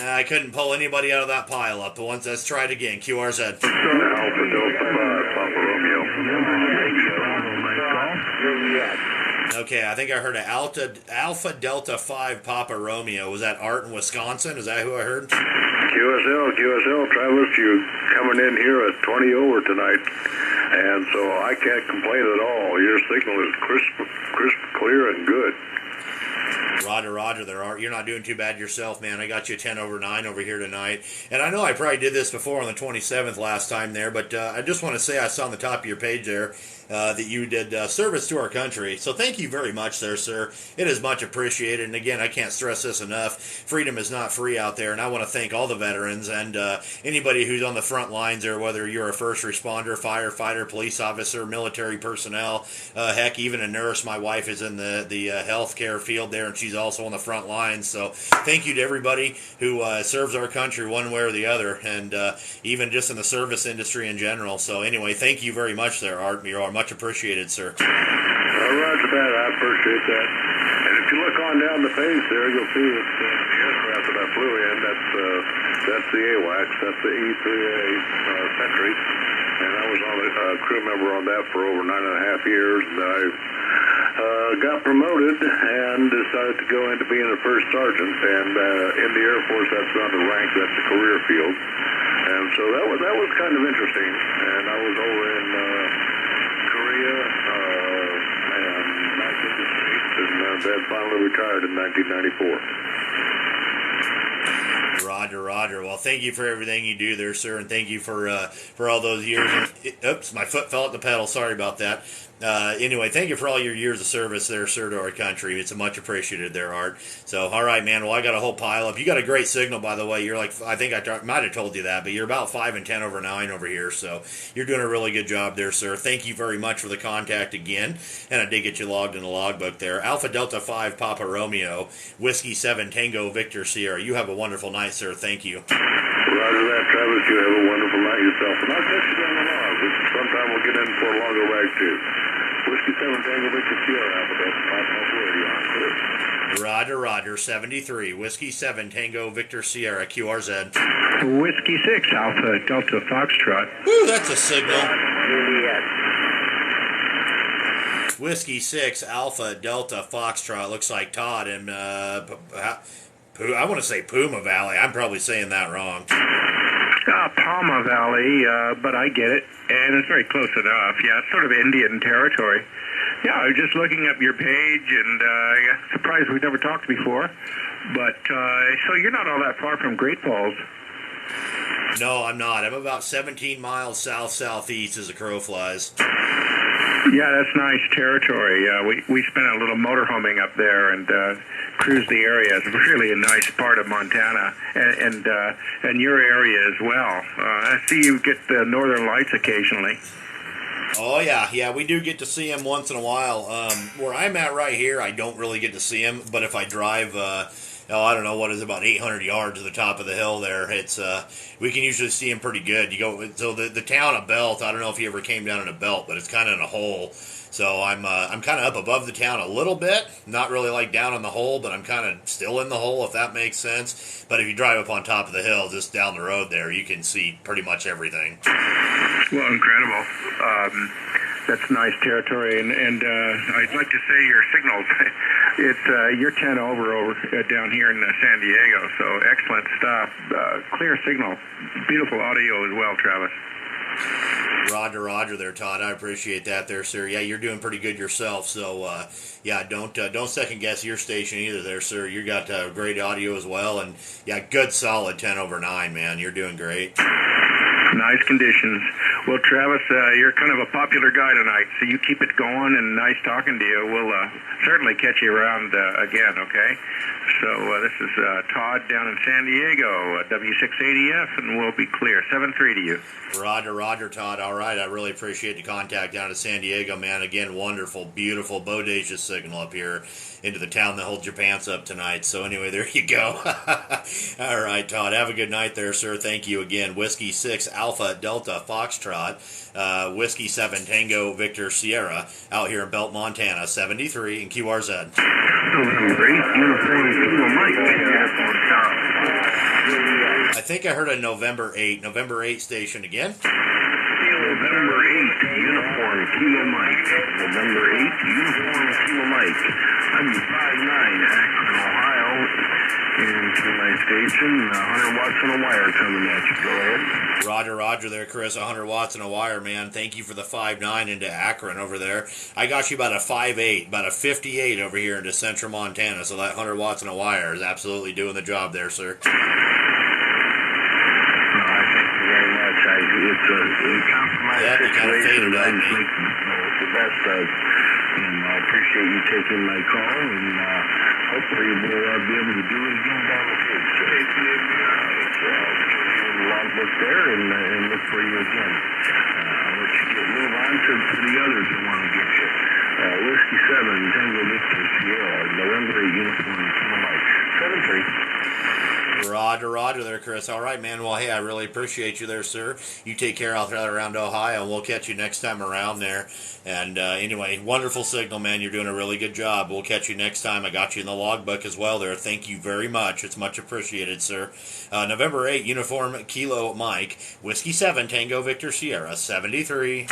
[SPEAKER 1] I couldn't pull anybody out of that pile up. Let's try it again. QRZ.
[SPEAKER 7] Alpha Delta 5, Papa Romeo.
[SPEAKER 1] Okay, I think I heard Alpha Delta 5 Papa Romeo. Was that Art in Wisconsin? Is that who I heard?
[SPEAKER 7] QSL, Travis, you're coming in here at 20 over tonight, and so I can't complain at all. Your signal is crisp, clear, and good.
[SPEAKER 1] Roger there, Art. You're not doing too bad yourself, man. I got you 10 over 9 over here tonight. And I know I probably did this before on the 27th last time there, but I just want to say I saw on the top of your page there that you did service to our country. So thank you very much there, sir. It is much appreciated. And again, I can't stress this enough. Freedom is not free out there. And I want to thank all the veterans and anybody who's on the front lines there, whether you're a first responder, firefighter, police officer, military personnel, heck, even a nurse. My wife is in the healthcare field there, and she's also on the front lines. So thank you to everybody who serves our country one way or the other, and even just in the service industry in general. So anyway, thank you very much there, Art. You are much appreciated, sir.
[SPEAKER 7] Roger that. I appreciate that. And if you look on down the page there, you'll see that the aircraft that I flew in, that's the AWACS, that's the E3A Sentry. And I was on a crew member on that for over 9.5 years. And I got promoted and decided to go into being a first sergeant. And in the Air Force, that's not a rank, that's a career field. And so that was kind of interesting. And I was over in Korea and back in the States, and then finally retired in 1994.
[SPEAKER 1] Roger, Roger. Well, thank you for everything you do there, sir, and thank you for all those years. Oops, my foot fell at the pedal. Sorry about that. Anyway, thank you for all your years of service there, sir, to our country. It's much appreciated there, Art. So, all right, man. Well, I got a whole pile up. You got a great signal, by the way. You're like, I think I might have told you that, but you're about 5 and 10 over 9 over here. So you're doing a really good job there, sir. Thank you very much for the contact again. And I did get you logged in the logbook there. Alpha Delta 5 Papa Romeo, Whiskey 7 Tango Victor Sierra. You have a wonderful night, sir. Thank you.
[SPEAKER 9] Roger that, Travis. You have a wonderful night yourself. And I'll catch you down the log. Sometime we'll get in for a longer ride, too. Whiskey 7 Tango Victor Sierra, Alpha Delta 5 Papa Radio.
[SPEAKER 1] Roger, Roger, 73. Whiskey 7 Tango Victor Sierra, QRZ.
[SPEAKER 3] Whiskey 6 Alpha Delta Foxtrot.
[SPEAKER 1] Woo, that's a signal.
[SPEAKER 2] Juliet.
[SPEAKER 1] Whiskey 6 Alpha Delta Foxtrot. Looks like Todd in, I want to say Puma Valley. I'm probably saying that wrong.
[SPEAKER 3] Palma Valley, but I get it.
[SPEAKER 10] And it's very close enough. Yeah, it's sort of Indian territory. Yeah, I was just looking up your page, and surprised we've never talked before. But, so you're not all that far from Great Falls.
[SPEAKER 1] No, I'm not. I'm about 17 miles south-southeast as a crow flies.
[SPEAKER 10] Yeah, that's nice territory. We spent a little motorhoming up there and cruised the area. It's really a nice part of Montana, and your area as well. I see you get the northern lights occasionally.
[SPEAKER 1] Oh, yeah, we do get to see him once in a while. Where I'm at right here, I don't really get to see him, but if I drive, I don't know, what is it, about 800 yards to the top of the hill there, it's, we can usually see him pretty good. You go, so the town of Belt, I don't know if you ever came down in a belt, but it's kind of in a hole. So I'm kind of up above the town a little bit, not really like down in the hole, but I'm kind of still in the hole, if that makes sense. But if you drive up on top of the hill, just down the road there, you can see pretty much everything.
[SPEAKER 10] Well, incredible. That's nice territory, and I'd like to say your signals. It's you're 10 over down here in San Diego, so excellent stuff. Clear signal, beautiful audio as well, Travis.
[SPEAKER 1] Roger there, Todd. I appreciate that there, sir. Yeah, you're doing pretty good yourself. So, yeah, don't second guess your station either there, sir. You got great audio as well, and yeah, good solid 10 over 9, man. You're doing great.
[SPEAKER 10] Nice conditions. Well, Travis, you're kind of a popular guy tonight, so you keep it going, and nice talking to you. We'll certainly catch you around again, okay? So this is Todd down in San Diego, W680F, and we'll be clear. 7-3 to you.
[SPEAKER 1] Roger, Todd. All right, I really appreciate the contact down to San Diego, man. Again, wonderful, beautiful, bodacious signal up here into the town that holds your pants up tonight. So anyway, there you go. All right, Todd, have a good night there, sir. Thank you again. Whiskey 6 Alpha Delta Foxtrot, Whiskey 7 Tango Victor Sierra, out here in Belt, Montana, 73 in QRZ. I think I heard a November 8 station again.
[SPEAKER 9] November 8, Uniform Kilo Mike. November 8, Uniform Kilo Mike. I'm 5'9", Akron, Ohio. Into my station, 100 watts on a wire coming at you. Go ahead.
[SPEAKER 1] Roger there, Chris. 100 watts on a wire, man. Thank you for the 5'9" into Akron over there. I got you about a 5'8", about a 58 over here into central Montana. So that 100 watts on a wire is absolutely doing the job there, sir.
[SPEAKER 9] Thank you very much. It's a compromised situation that I make the best of. And I appreciate you taking my call, and hopefully we'll be able to do it again down the page. So I'll put you in the logbook there and look for you again. I'll let you move on to the others that want to get you. Whiskey 7, Tango Victor Sierra, November 8 Uniform, Kilo Mike, 7-3.
[SPEAKER 1] Roger there, Chris. All right, man. Well, hey, I really appreciate you there, sir. You take care out there around Ohio, and we'll catch you next time around there. And anyway, wonderful signal, man. You're doing a really good job. We'll catch you next time. I got you in the logbook as well there. Thank you very much. It's much appreciated, sir. November 8, Uniform Kilo Mike, Whiskey 7, Tango Victor Sierra, 73.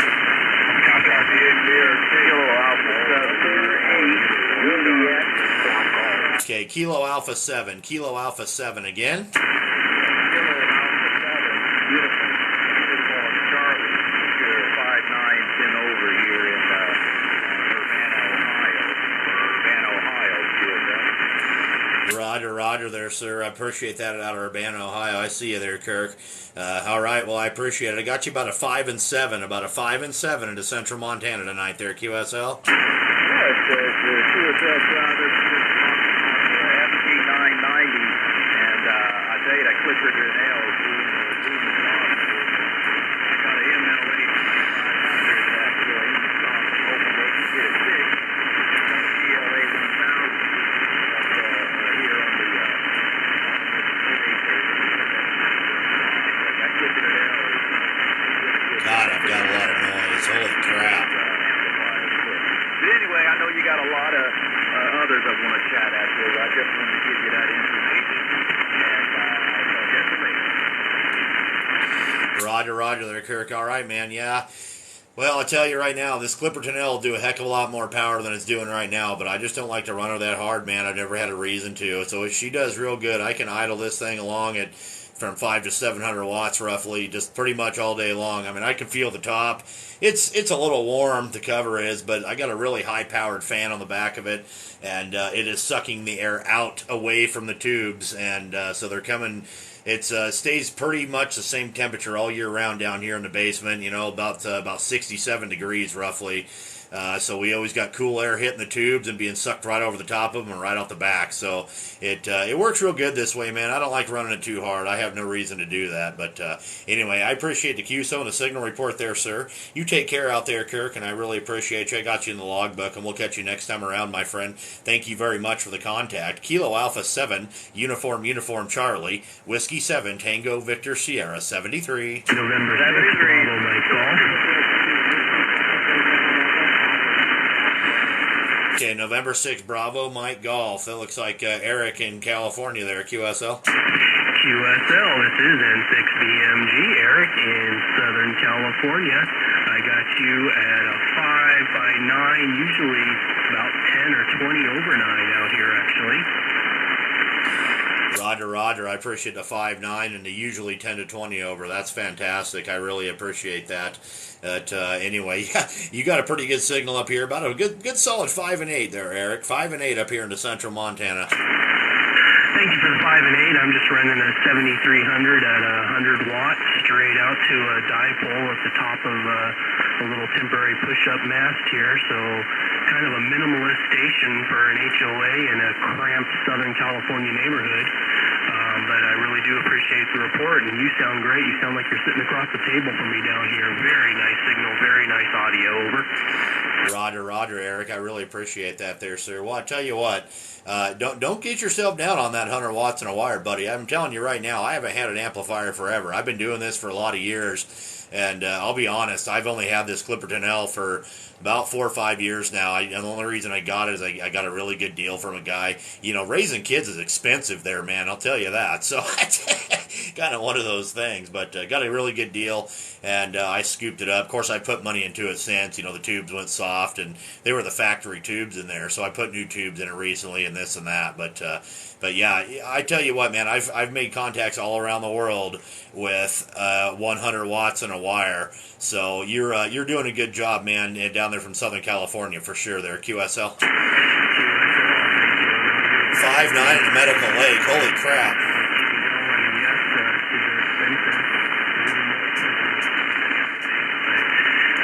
[SPEAKER 1] Okay, Kilo Alpha 7 again. Roger there, sir. I appreciate that out of Urbana, Ohio. I see you there, Kirk. All right, well, I appreciate it. I got you about a 5 and 7 into Central Montana tonight there, QSL.
[SPEAKER 2] Yeah, it's the QSL crowd. It's 990, and I tell you, that Clifford Donnell is doing the job. I got a him now ready for 500 at open weight. You get a 6. GLA 1000 here on the that Clifford Donnell is
[SPEAKER 1] God, I've got a lot of noise. Holy crap.
[SPEAKER 2] But anyway, I know you got a lot of others I want to chat at with. I just wanted to give you that information, and I'll get to later.
[SPEAKER 1] Roger there, Kirk. All right, man. Yeah. Well, I tell you right now, this Clipperton L will do a heck of a lot more power than it's doing right now, but I just don't like to run her that hard, man. I've never had a reason to. So if she does real good, I can idle this thing along at from 500 to 700 watts roughly, just pretty much all day long. I mean, I can feel the top. It's a little warm, the cover is, but I got a really high-powered fan on the back of it, and it is sucking the air out away from the tubes, and so they're coming. It stays pretty much the same temperature all year round down here in the basement, you know, about 67 degrees roughly. So we always got cool air hitting the tubes and being sucked right over the top of them and right off the back. So it works real good this way, man. I don't like running it too hard. I have no reason to do that. But anyway, I appreciate the QSO and the signal report there, sir. You take care out there, Kirk, and I really appreciate you. I got you in the logbook, and we'll catch you next time around, my friend. Thank you very much for the contact. Kilo Alpha 7, Uniform Charlie, Whiskey 7, Tango Victor Sierra 73.
[SPEAKER 10] November 73.
[SPEAKER 1] Okay, November 6th, Bravo, Mike Golf. That looks like Eric in California there, QSL.
[SPEAKER 10] QSL, this is N6BMG, Eric in Southern California. I got you at a 5x9, usually about 10 or 20 over 9 out here, actually.
[SPEAKER 1] Roger. I appreciate the 5.9 and the usually 10 to 20 over. That's fantastic. I really appreciate that. Anyway, yeah, you got a pretty good signal up here. About a good solid 5 and 8 there, Eric. 5 and 8 up here into Central Montana.
[SPEAKER 10] Thank you for the 5 and 8. I'm just running a 7300 at 100 watts straight out to a dipole at the top of a little temporary push-up mast here. So kind of a minimalist station for an HOA in a cramped Southern California neighborhood. But I really do appreciate the report, and you sound great. You sound like you're sitting across the table from me down here. Very nice signal, very nice audio. Over.
[SPEAKER 1] Roger, Eric. I really appreciate that there, sir. Well, I tell you what, don't get yourself down on that 100 watts and a wire, buddy. I'm telling you right now, I haven't had an amplifier forever. I've been doing this for a lot of years, and I'll be honest, I've only had this Clipperton L for about 4 or 5 years now. And the only reason I got it is I got a really good deal from a guy. You know, raising kids is expensive there, man. I'll tell you that. So kind of one of those things, but got a really good deal, and I scooped it up. Of course, I put money into it since. You know, the tubes went soft, and they were the factory tubes in there, so I put new tubes in it recently and this and that. But yeah, I tell you what, man, I've made contacts all around the world with 100 watts and a wire. So you're doing a good job, man, down there from Southern California for sure. There, QSL. 5.9 at Medical Lake. Holy crap.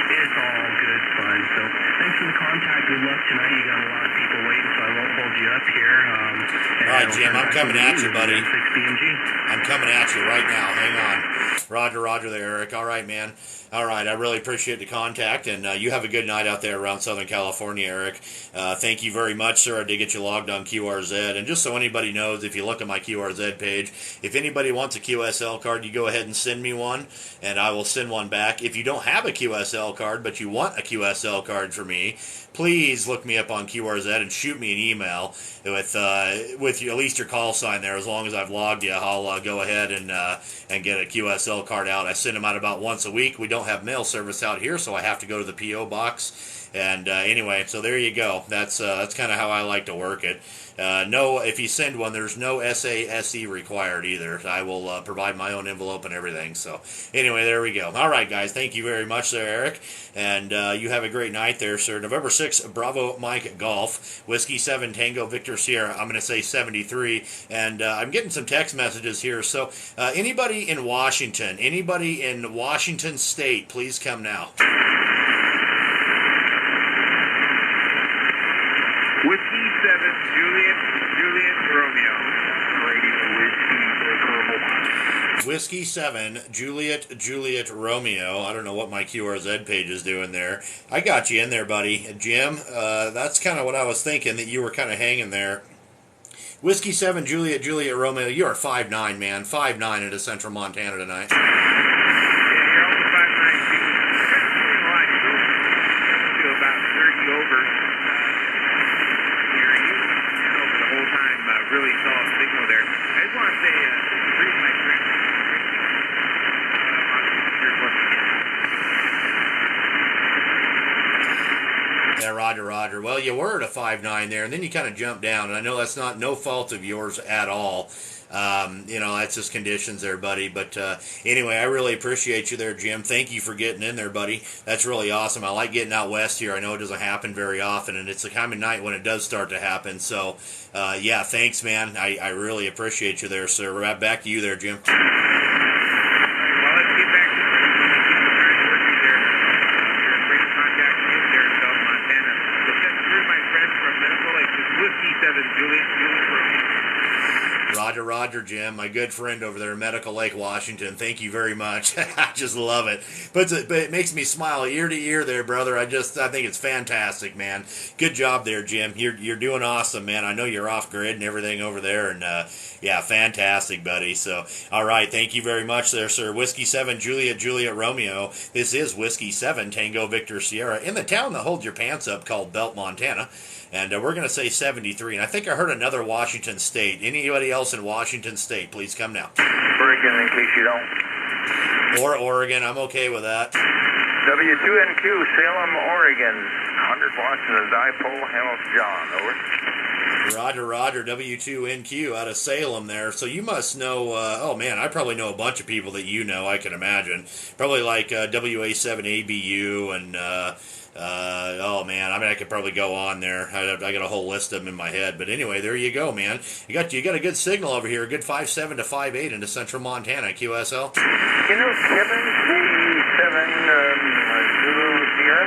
[SPEAKER 10] It's all good fun. So thanks for the contact. Good luck tonight. You got a lot of people waiting, so I won't hold you up here.
[SPEAKER 1] All right, Jim, I'm coming at you, buddy. I'm coming at you right now. Hang on. Roger there, Eric. All right, man. All right, I really appreciate the contact, and you have a good night out there around Southern California, Eric. Thank you very much, sir. I did get you logged on QRZ, and just so anybody knows, if you look at my QRZ page, if anybody wants a QSL card, you go ahead and send me one, and I will send one back. If you don't have a QSL card, but you want a QSL card for me, please look me up on QRZ and shoot me an email with at least your call sign there. As long as I've logged you, I'll go ahead and get a QSL card out. I send them out about once a week. We don't have mail service out here, so I have to go to the P.O. box And anyway, so there you go. That's kind of how I like to work it. No, if you send one, there's no SASE required either. I will provide my own envelope and everything. So anyway, there we go. All right, guys. Thank you very much there, Eric. And you have a great night there, sir. November 6th, Bravo Mike Golf, Whiskey 7 Tango Victor Sierra. I'm going to say 73. And I'm getting some text messages here. So anybody in Washington State, please come now.
[SPEAKER 6] Whiskey 7, Juliet Romeo.
[SPEAKER 1] Whiskey 7, Juliet Romeo. I don't know what my QRZ page is doing there. I got you in there, buddy. Jim, that's kind of what I was thinking, that you were kind of hanging there. Whiskey 7, Juliet Romeo, you are 5'9", man. 5'9" into Central Montana tonight.
[SPEAKER 6] Yeah, you're also 5'9", too. Well, I feel about 30 over. Over the whole time, really solid signal there. I just want to say, greet my friend.
[SPEAKER 1] Yeah, Roger. Well, you were at a 5'9" there, and then you kind of jumped down. And I know that's no fault of yours at all. That's just conditions there, buddy. But anyway, I really appreciate you there, Jim. Thank you for getting in there, buddy. That's really awesome. I like getting out west here. I know it doesn't happen very often, and it's the time of night when it does start to happen. So, yeah, thanks, man. I really appreciate you there, sir. Right back to you there, Jim.
[SPEAKER 6] Well, let's get back to working there. You're free to contact me there in South Montana. Let's get through my friend from Medical Lake. It's Whiskey 7, Juliet Romeo.
[SPEAKER 1] Roger, Jim, my good friend over there in Medical Lake, Washington. Thank you very much. I just love it. But it makes me smile ear to ear there, brother. I think it's fantastic, man. Good job there, Jim. You're doing awesome, man. I know you're off grid and everything over there, and yeah, fantastic, buddy. So, all right, thank you very much there, sir. Whiskey 7, Juliet Romeo. This is Whiskey 7, Tango Victor Sierra, in the town that holds your pants up called Belt, Montana. And we're going to say 73. And I think I heard another Washington State. Anybody else in Washington State, please come now.
[SPEAKER 2] Oregon, in case you don't.
[SPEAKER 1] Or Oregon, I'm okay with that.
[SPEAKER 2] W2NQ, Salem, Oregon. 100 watts in the dipole, Hamilton John, over.
[SPEAKER 1] Roger, W2NQ out of Salem there. So you must know, oh man, I probably know a bunch of people that you know, I can imagine. Probably like WA7ABU and... oh man, I mean, I could probably go on there. I got a whole list of them in my head. But anyway, there you go, man. You got a good signal over here, a good 5.7 to 5.8 into Central Montana, QSL.
[SPEAKER 2] You know, Kevin, Zulu Sierra?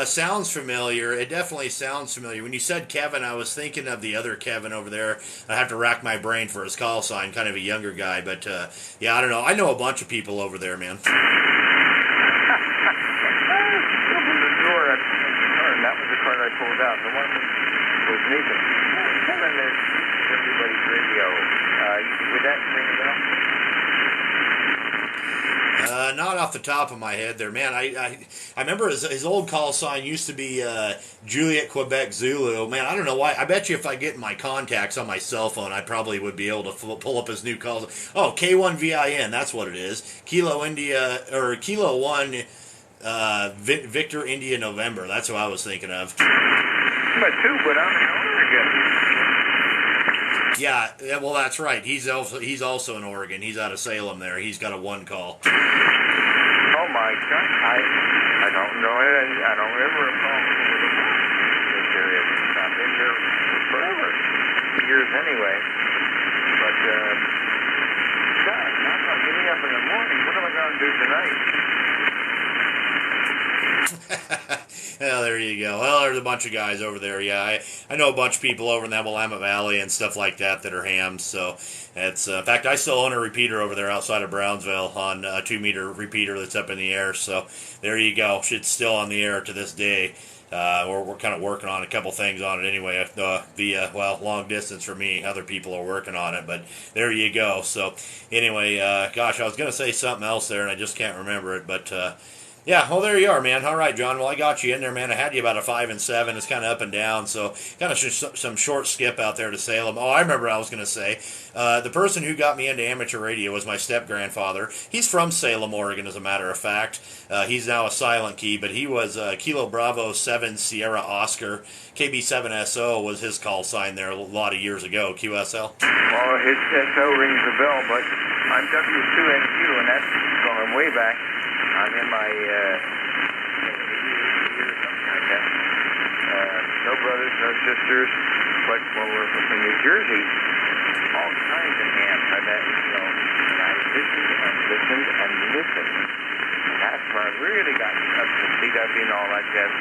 [SPEAKER 1] Sounds familiar. It definitely sounds familiar. When you said Kevin, I was thinking of the other Kevin over there. I have to rack my brain for his call sign, kind of a younger guy. But yeah, I don't know. I know a bunch of people over there, man.
[SPEAKER 2] That was the card I pulled out. The one was Nathan. Kevin is everybody's radio. Would that ring a bell?
[SPEAKER 1] Not off the top of my head there, man. I remember his old call sign used to be Juliet Quebec Zulu. Man, I don't know why. I bet you if I get in my contacts on my cell phone, I probably would be able to pull up his new call. Oh, K1VIN, that's what it is. Kilo India, or Kilo 1... Victor India November. That's what I was thinking of.
[SPEAKER 2] I'm a 2, but I'm in Oregon.
[SPEAKER 1] Yeah, well, that's right. He's also in Oregon. He's out of Salem there. He's got a 1 call.
[SPEAKER 2] Oh my God! I don't know it. I don't ever recall this area. I've been here forever, years anyway. But God, I'm not getting up in the morning. What am I going to do tonight?
[SPEAKER 1] Well, there you go. Well, there's a bunch of guys over there. Yeah, I know a bunch of people over in that Willamette Valley and stuff like that are hams. So it's in fact, I still own a repeater over there outside of Brownsville on a 2-meter repeater that's up in the air. So there you go. It's still on the air to this day. We're kind of working on a couple things on it anyway, via, long distance for me. Other people are working on it, but there you go. So anyway, gosh, I was going to say something else there, and I just can't remember it, but Yeah, well, there you are, man. All right, John. Well, I got you in there, man. I had you about a 5 and 7. It's kind of up and down, so kind of some short skip out there to Salem. Oh, I remember. I was going to say the person who got me into amateur radio was my step grandfather. He's from Salem, Oregon, as a matter of fact. He's now a silent key, but he was Kilo Bravo 7 Sierra Oscar. KB7SO was his call sign there a lot of years ago. QSL.
[SPEAKER 2] Well, his SO rings a bell, but I'm W2SU, and that's going way back. I'm in my 80 years, something like that. No brothers, no sisters, but when we're from New Jersey, all kinds of hams. I met, and I listened and listened and listened. And that's where I really got up to CW and all that jazz.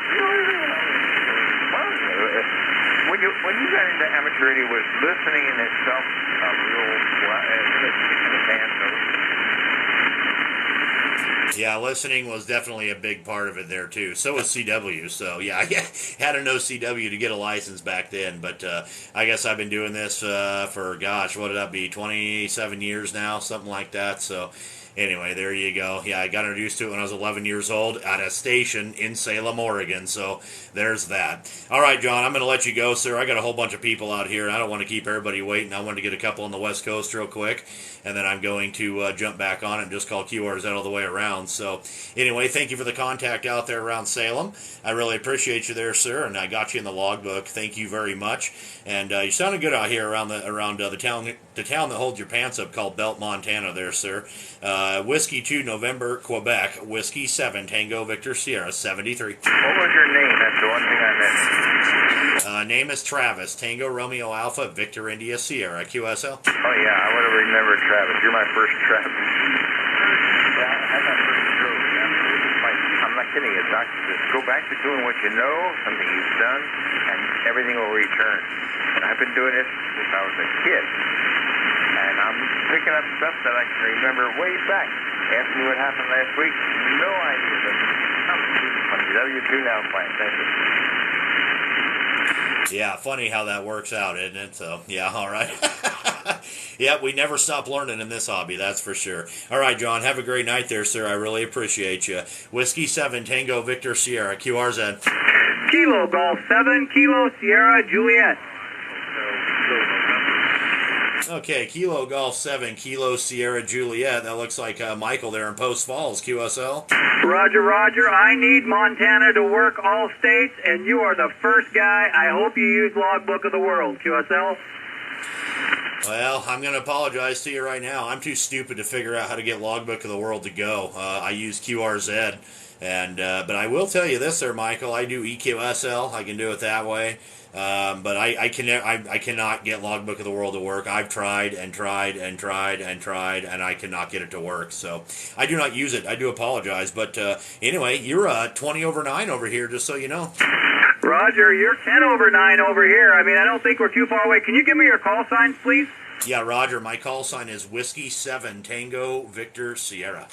[SPEAKER 2] When you got into amateur radio, was listening in itself a real advance of it?
[SPEAKER 1] Yeah, listening was definitely a big part of it there, too. So was CW. So, yeah, I had to know CW to get a license back then. But I guess I've been doing this for, gosh, what did that be, 27 years now, something like that. So, anyway, there you go. Yeah, I got introduced to it when I was 11 years old at a station in Salem, Oregon. So there's that. All right, John, I'm going to let you go, sir. I got a whole bunch of people out here, and I don't want to keep everybody waiting. I wanted to get a couple on the West Coast real quick, and then I'm going to jump back on and just call QRZ all the way around. So anyway, thank you for the contact out there around Salem. I really appreciate you there, sir, and I got you in the logbook. Thank you very much. And you sounded good out here around the town that holds your pants up called Belt, Montana there, sir. Whiskey 2 November, Quebec. Whiskey 7 Tango Victor Sierra 73.
[SPEAKER 2] What was your name? That's the one thing I missed.
[SPEAKER 1] Name is Travis. Tango Romeo Alpha Victor India Sierra QSL.
[SPEAKER 2] Oh yeah, I would have remembered Travis. You're my first Travis. Yeah, I had that first stroke. I'm not kidding you. Doctor says, go back to doing what you know, something you've done, and everything will return. And I've been doing this since I was a kid. And I'm picking up stuff that I can remember way back. Ask me what happened last week. No idea. But I'm funny. W2 now playing. Thank you.
[SPEAKER 1] Yeah, funny how that works out, isn't it? So, yeah, all right. Yeah, we never stop learning in this hobby, that's for sure. All right, John, have a great night there, sir. I really appreciate you. Whiskey 7 Tango Victor Sierra QRZ.
[SPEAKER 4] Kilo Golf 7 Kilo Sierra Juliet.
[SPEAKER 1] Okay, Kilo Golf 7 Kilo Sierra Juliet. That looks like Michael there in Post Falls, QSL.
[SPEAKER 4] Roger, Roger. I need Montana to work all states, and you are the first guy. I hope you use Logbook of the World, QSL.
[SPEAKER 1] Well, I'm going to apologize to you right now. I'm too stupid to figure out how to get Logbook of the World to go. I use QRZ, and but I will tell you this, sir, Michael. I do EQSL. I can do it that way. But I cannot get Logbook of the World to work. I've tried and tried and tried and tried, and I cannot get it to work. So I do not use it. I do apologize. But anyway, you're 20 over 9 over here, just so you know.
[SPEAKER 4] Roger, you're 10 over 9 over here. I mean, I don't think we're too far away. Can you give me your call signs, please?
[SPEAKER 1] Yeah, Roger. My call sign is Whiskey 7 Tango Victor Sierra.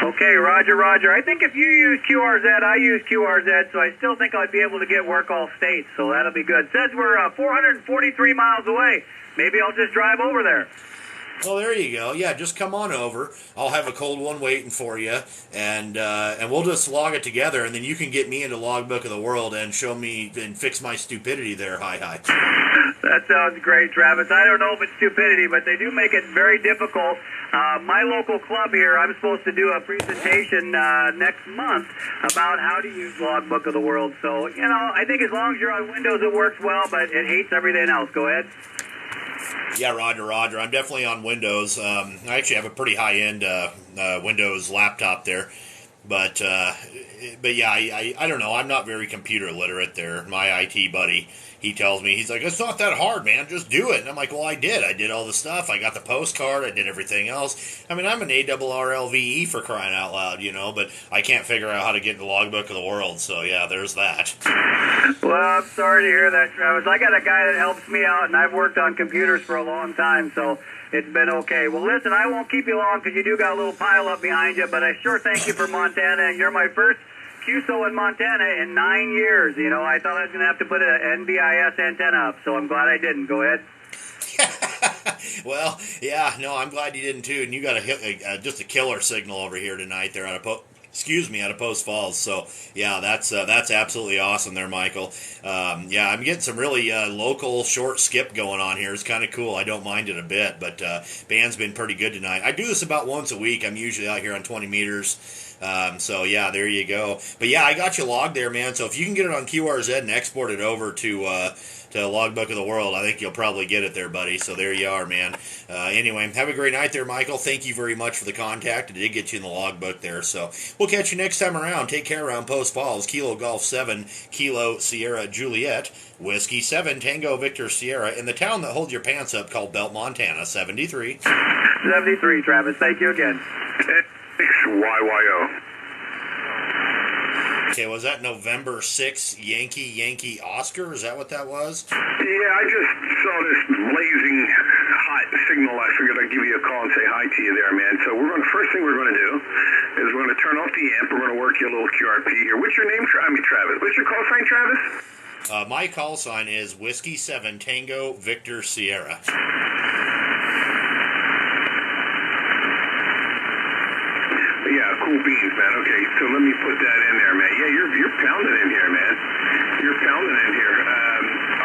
[SPEAKER 4] Okay, Roger, Roger. I think if you use QRZ, I use QRZ, so I still think I'd be able to get work all states, so that'll be good. Says we're 443 miles away. Maybe I'll just drive over there.
[SPEAKER 1] Well, there you go. Yeah, just come on over. I'll have a cold one waiting for you, and we'll just log it together, and then you can get me into Logbook of the World and show me and fix my stupidity there. Hi.
[SPEAKER 4] That sounds great, Travis. I don't know if it's stupidity, but they do make it very difficult. My local club here, I'm supposed to do a presentation next month about how to use Logbook of the World. So, you know, I think as long as you're on Windows, it works well, but it hates everything else. Go ahead.
[SPEAKER 1] Yeah, Roger. I'm definitely on Windows. I actually have a pretty high-end Windows laptop there. But yeah, I don't know. I'm not very computer literate there. My IT buddy, he tells me, he's like, it's not that hard, man. Just do it. And I'm like, well, I did. I did all the stuff. I got the postcard. I did everything else. I mean, I'm an ARRLVE for crying out loud, you know, but I can't figure out how to get in the Logbook of the World. So, yeah, there's that.
[SPEAKER 4] Well, I'm sorry to hear that, Travis. I got a guy that helps me out, and I've worked on computers for a long time, so it's been okay. Well, listen, I won't keep you long because you do got a little pile up behind you, but I sure thank you for Montana, and you're my first QSO in Montana in 9 years. You know, I thought I was going to have to put an NBIS antenna up, so I'm glad I didn't. Go ahead.
[SPEAKER 1] Well, yeah, no, I'm glad you didn't too, and you got just a killer signal over here tonight there out of out of Post Falls. So yeah, that's absolutely awesome there, Michael. Yeah, I'm getting some really local short skip going on here. It's kind of cool. I don't mind it a bit, but band's been pretty good tonight. I do this about once a week. I'm usually out here on 20 meters. So yeah, there you go. But yeah, I got you logged there, man. So if you can get it on QRZ and export it over to Logbook of the World, I think you'll probably get it there, buddy. So there you are, man. Anyway, have a great night there, Michael. Thank you very much for the contact. It did get you in the logbook there. So we'll catch you next time around. Take care around Post Falls. Kilo Golf 7, Kilo Sierra Juliet, Whiskey 7, Tango Victor Sierra, in the town that holds your pants up called Belt, Montana. 73.
[SPEAKER 2] 73, Travis. Thank you again.
[SPEAKER 7] YYO.
[SPEAKER 1] Okay, was that November 6th Yankee Oscar? Is that what that was?
[SPEAKER 7] Yeah, I just saw this blazing hot signal. I figured I'd give you a call and say hi to you there, man. So first thing we're going to do is we're going to turn off the amp. We're going to work you a little QRP here. What's your name? Travis. What's your call sign, Travis?
[SPEAKER 1] My call sign is Whiskey 7 Tango Victor Sierra.
[SPEAKER 7] Yeah, cool beans, man. Okay, so let me put that in there, man. Yeah, you're pounding in here, man. You're pounding in here.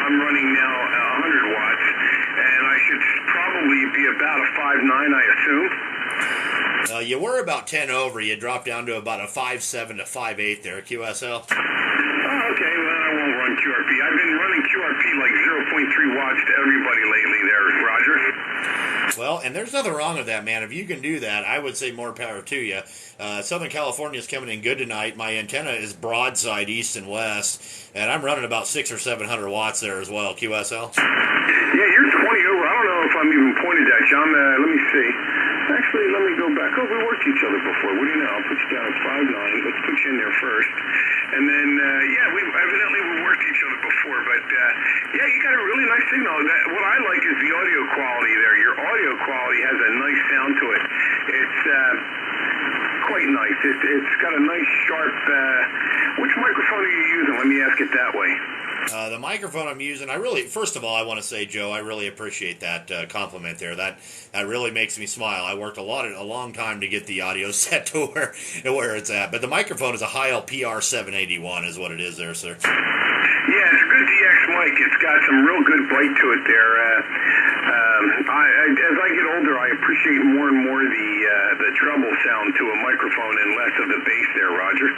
[SPEAKER 7] I'm running now 100 watts, and I should probably be about a 5.9, I assume.
[SPEAKER 1] You were about 10 over. You dropped down to about a 5.7 to 5.8 there, QSL.
[SPEAKER 7] Oh, okay, well, I won't run QRP. I've been running QRP like 0.3 watts to everybody lately there, Roger.
[SPEAKER 1] Well, and there's nothing wrong with that, man. If you can do that, I would say more power to you. Southern California is coming in good tonight. My antenna is broadside east and west, and I'm running about 600 or 700 watts there as well, QSL.
[SPEAKER 7] Yeah, you're 20 over. I don't know if I'm even pointed at you. Let me see. Actually, let me go back. Oh, we worked each other before. What do you know? I'll put you down at 5.9. Let's put you in there first. And then, yeah, we worked each other before. But, yeah, you got a really nice signal. What I like is the audio quality there. Your audio quality has a nice sound to it. It's quite nice. It's got a nice, sharp... which microphone are you using? Let me ask it that way.
[SPEAKER 1] The microphone I'm using, first of all, I want to say, Joe, I really appreciate that compliment there. That really makes me smile. I worked a long time to get the audio set to where it's at. But the microphone is a Heil PR781 is what it is there, sir.
[SPEAKER 7] Yeah, it's a good DX mic. It's got some real good bite to it there. As I get older, I appreciate more and more the treble sound to a microphone and less of the bass there, Roger.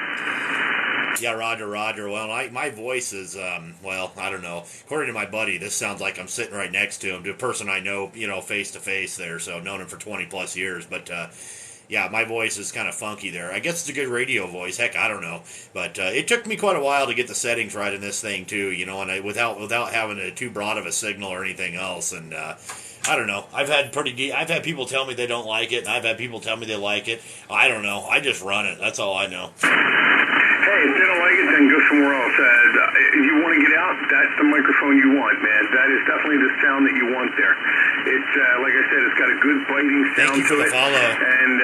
[SPEAKER 1] Yeah, Roger. Well, my voice is, well, I don't know. According to my buddy, this sounds like I'm sitting right next to him, to a person I know, face to face there, so I've known him for 20 plus years. But, yeah, my voice is kind of funky there. I guess it's a good radio voice. Heck, I don't know. But it took me quite a while to get the settings right in this thing, too, and without having too broad of a signal or anything else. And, I don't know. I've had people tell me they don't like it, and I've had people tell me they like it. I don't know. I just run it. That's all I know.
[SPEAKER 7] Hey, if they don't like it, then go somewhere else. If you want to get out, that's the microphone you want, man. That is definitely the sound that you want there. It's, like I said, it's got a good biting sound to it.
[SPEAKER 1] Thank you for the follow.
[SPEAKER 7] And,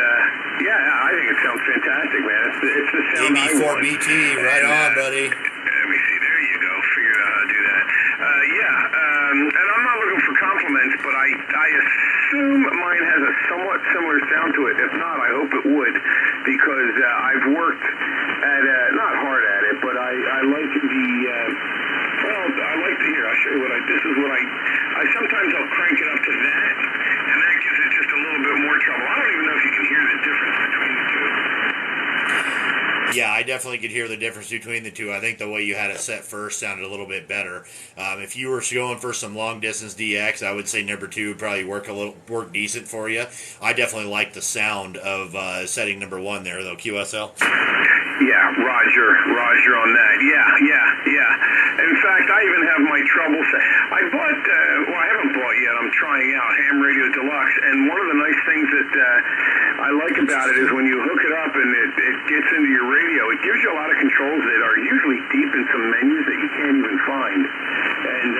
[SPEAKER 7] yeah, I think it sounds fantastic, man. It's the sound I want.
[SPEAKER 1] AB4BT, right on, buddy.
[SPEAKER 7] Let me see. There you go. Figured out how to do that. And I'm not looking for compliments, but I assume mine has a somewhat similar sound to it. If not, I hope it would, because I've worked at, not hard at it, but I like I like to hear. I'll show you sometimes I'll crank it up to that, and that gives it just a little bit more trouble. I don't even know if you can hear the difference between the two.
[SPEAKER 1] Yeah, I definitely could hear the difference between the two. I think the way you had it set first sounded a little bit better. If you were going for some long distance DX, I would say number 2 would probably work decent for you. I definitely like the sound of setting number 1 there, though. QSL.
[SPEAKER 7] Yeah, Roger on that. Yeah. In fact, I even have my trouble set. I haven't bought yet. I'm trying out Ham Radio Deluxe, and one of the nice things that I like about it is when you hook it up and it gets into your radio, it gives you a lot of controls that are usually deep in some menus that you can't even find. And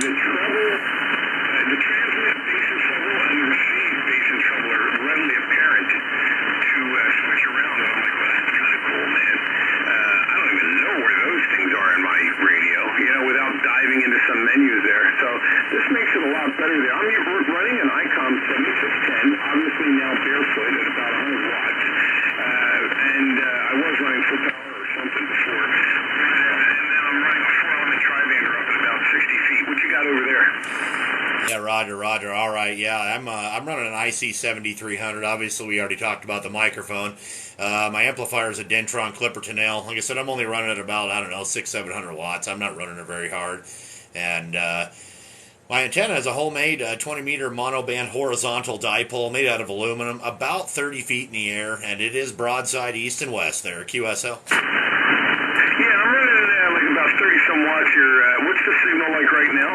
[SPEAKER 7] the treble, the transmit bass and treble and the receive bass and treble are readily apparent to switch around. And I'm like, well, that's kind of cool, man. I don't even know where those things are in my radio, without diving into some menus there. So
[SPEAKER 1] Roger, Roger. All right, yeah, I'm running an IC 7300. Obviously, we already talked about the microphone. My amplifier is a Dentron Clipperton L. Like I said, I'm only running at about, I don't know, 600-700 watts. I'm not running it very hard. And my antenna is a homemade 20-meter monoband horizontal dipole made out of aluminum, about 30 feet in the air, and it is broadside east and west there, QSL.
[SPEAKER 9] Yeah, I'm running like about 30-some watts here. What's the signal like right now?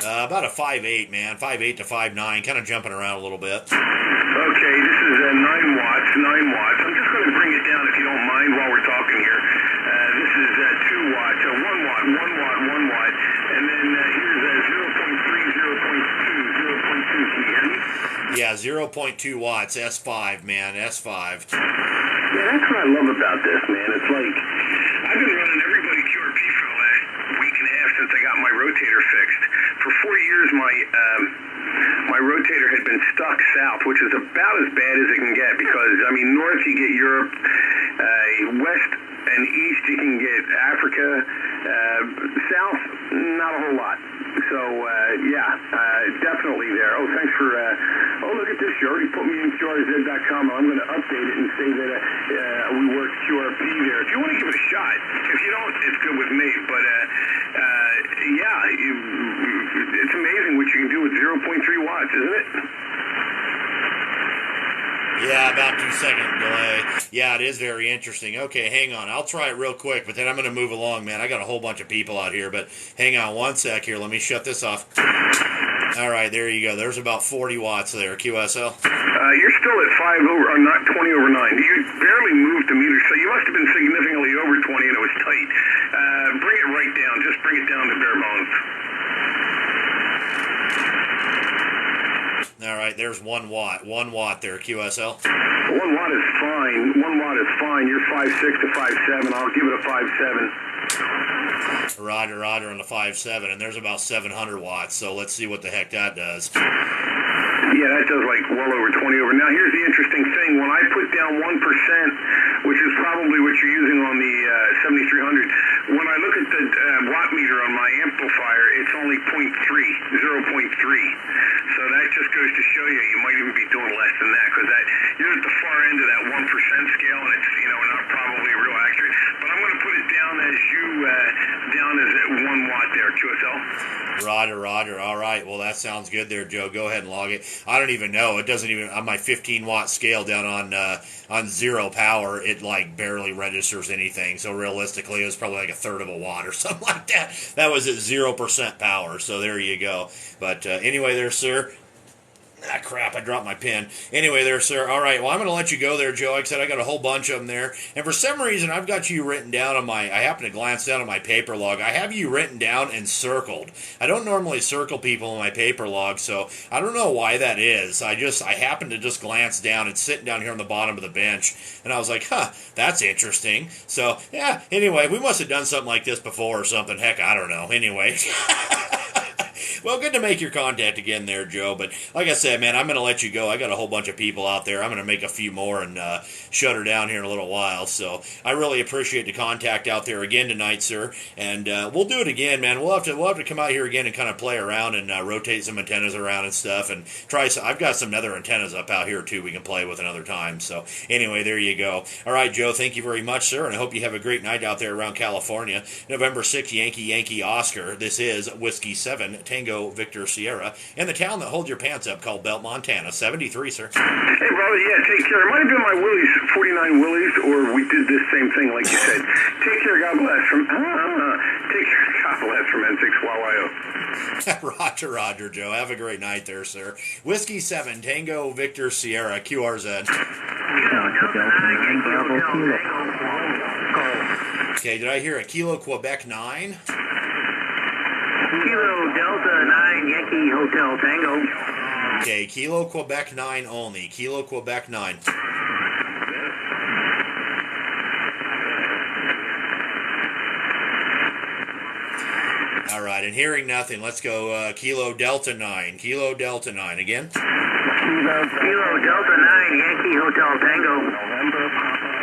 [SPEAKER 1] About a 5.8, man. 5.8 to 5.9, kind of jumping around a little bit.
[SPEAKER 9] Okay, this is 9 watts, 9 watts. I'm just going to bring it down if you don't mind while we're talking here. This is 2 watts, 1 watt, 1 watt, 1 watt. And then here's 0.3, 0.2, 0.2. Can you hear me?
[SPEAKER 1] Yeah, 0.2 watts, S5, man, S5.
[SPEAKER 9] Yeah, that's what I love about this, man. It's like, I've been running everybody QRP for the last week and a half since I got my rotator fixed. For 4 years, my rotator had been stuck south, which is about as bad as it can get because, I mean, north you get Europe, west and east you can get Africa, south, not a whole lot. So, definitely there. Oh, thanks for, look at this. You already put me in QRZ.com. I'm going to update it and say that we work QRP there. If you want to give it a shot. If you don't, it's good with me. But, it's amazing what you can do with 0.3 watts, isn't it?
[SPEAKER 1] Yeah, about 2 second delay. Yeah, it is very interesting. Okay, hang on. I'll try it real quick, but then I'm going to move along, man. I got a whole bunch of people out here, but hang on 1 sec here. Let me shut this off. All right, there you go. There's about 40 watts there, QSL.
[SPEAKER 9] You're still at 5 over, or not 20 over 9. You barely moved the meter, so you must have been significantly over 20 and it was tight. Bring it right down. Just bring it down to bare bones.
[SPEAKER 1] All right, there's 1 watt. 1 watt there, QSL.
[SPEAKER 9] 1 watt is fine. 1 watt is fine. You're 5.6 to 5.7. I'll give it a 5.7.
[SPEAKER 1] Roger, Roger on the 5.7, and there's about 700 watts, so let's see what the heck that does.
[SPEAKER 9] Yeah, that does like well over 20 over. Now, here's the interesting thing. When I put down 1%, which is probably what you're using on the 7300, when I look at the watt meter on my amplifier, it's only 0.3. So that just goes to show you, you might even be doing less than that, because you're at the far end of that 1% scale, and it's, not probably real accurate. But I'm going to put it down as down as at 1 watt there, QSL.
[SPEAKER 1] Roger, Roger. All right. Well, that sounds good there, Joe. Go ahead and log it. I don't even know. It doesn't even, on my 15 watt scale down on 0 power, it like barely registers anything. So realistically, it was probably like a third of a watt or something like that. That was at 0% power. So there you go. But anyway there, sir. Ah, crap, I dropped my pen. Anyway there, sir. All right, well, I'm going to let you go there, Joe. Like I said, I got a whole bunch of them there. And for some reason, I've got you written down on I happen to glance down on my paper log. I have you written down and circled. I don't normally circle people in my paper log, so I don't know why that is. I happened to just glance down. It's sitting down here on the bottom of the bench. And I was like, that's interesting. So, yeah, anyway, we must have done something like this before or something. Heck, I don't know. Anyway. Well, good to make your contact again there, Joe. But like I said, man, I'm going to let you go. I got a whole bunch of people out there. I'm going to make a few more and shut her down here in a little while. So I really appreciate the contact out there again tonight, sir. And we'll do it again, man. We'll have to come out here again and kind of play around and rotate some antennas around and stuff and try. I've got some other antennas up out here too we can play with another time. So anyway, there you go. All right, Joe. Thank you very much, sir. And I hope you have a great night out there around California. November 6th, Yankee Oscar. This is Whiskey 7 Tango Victor Sierra in the town that holds your pants up called Belt, Montana. 73, sir.
[SPEAKER 9] Hey, brother, yeah, take care. It might have been my Willie's, 49 Willie's, or we did this same thing, like you said. Take care, God bless from N6 YYO.
[SPEAKER 1] Roger, Joe. Have a great night there, sir. Whiskey 7 Tango Victor Sierra, QRZ. Okay, did I hear a Kilo Quebec 9?
[SPEAKER 2] Kilo Delta 9 Yankee Hotel Tango.
[SPEAKER 1] Okay, Kilo Quebec 9 only. Kilo Quebec 9. All right, and hearing nothing, let's go Kilo Delta 9. Kilo Delta 9 again.
[SPEAKER 2] Kilo Delta 9 Yankee Hotel Tango. November Papa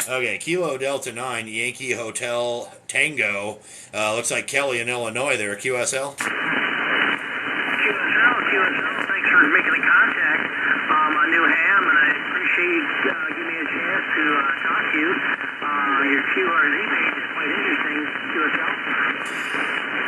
[SPEAKER 1] Okay, Kilo Delta 9, Yankee Hotel Tango. Looks like Kelly in Illinois there, QSL.
[SPEAKER 2] QSL, thanks for making the contact on New Ham, and I appreciate you giving me a chance to talk to you. Your QRZ page is quite interesting, QSL.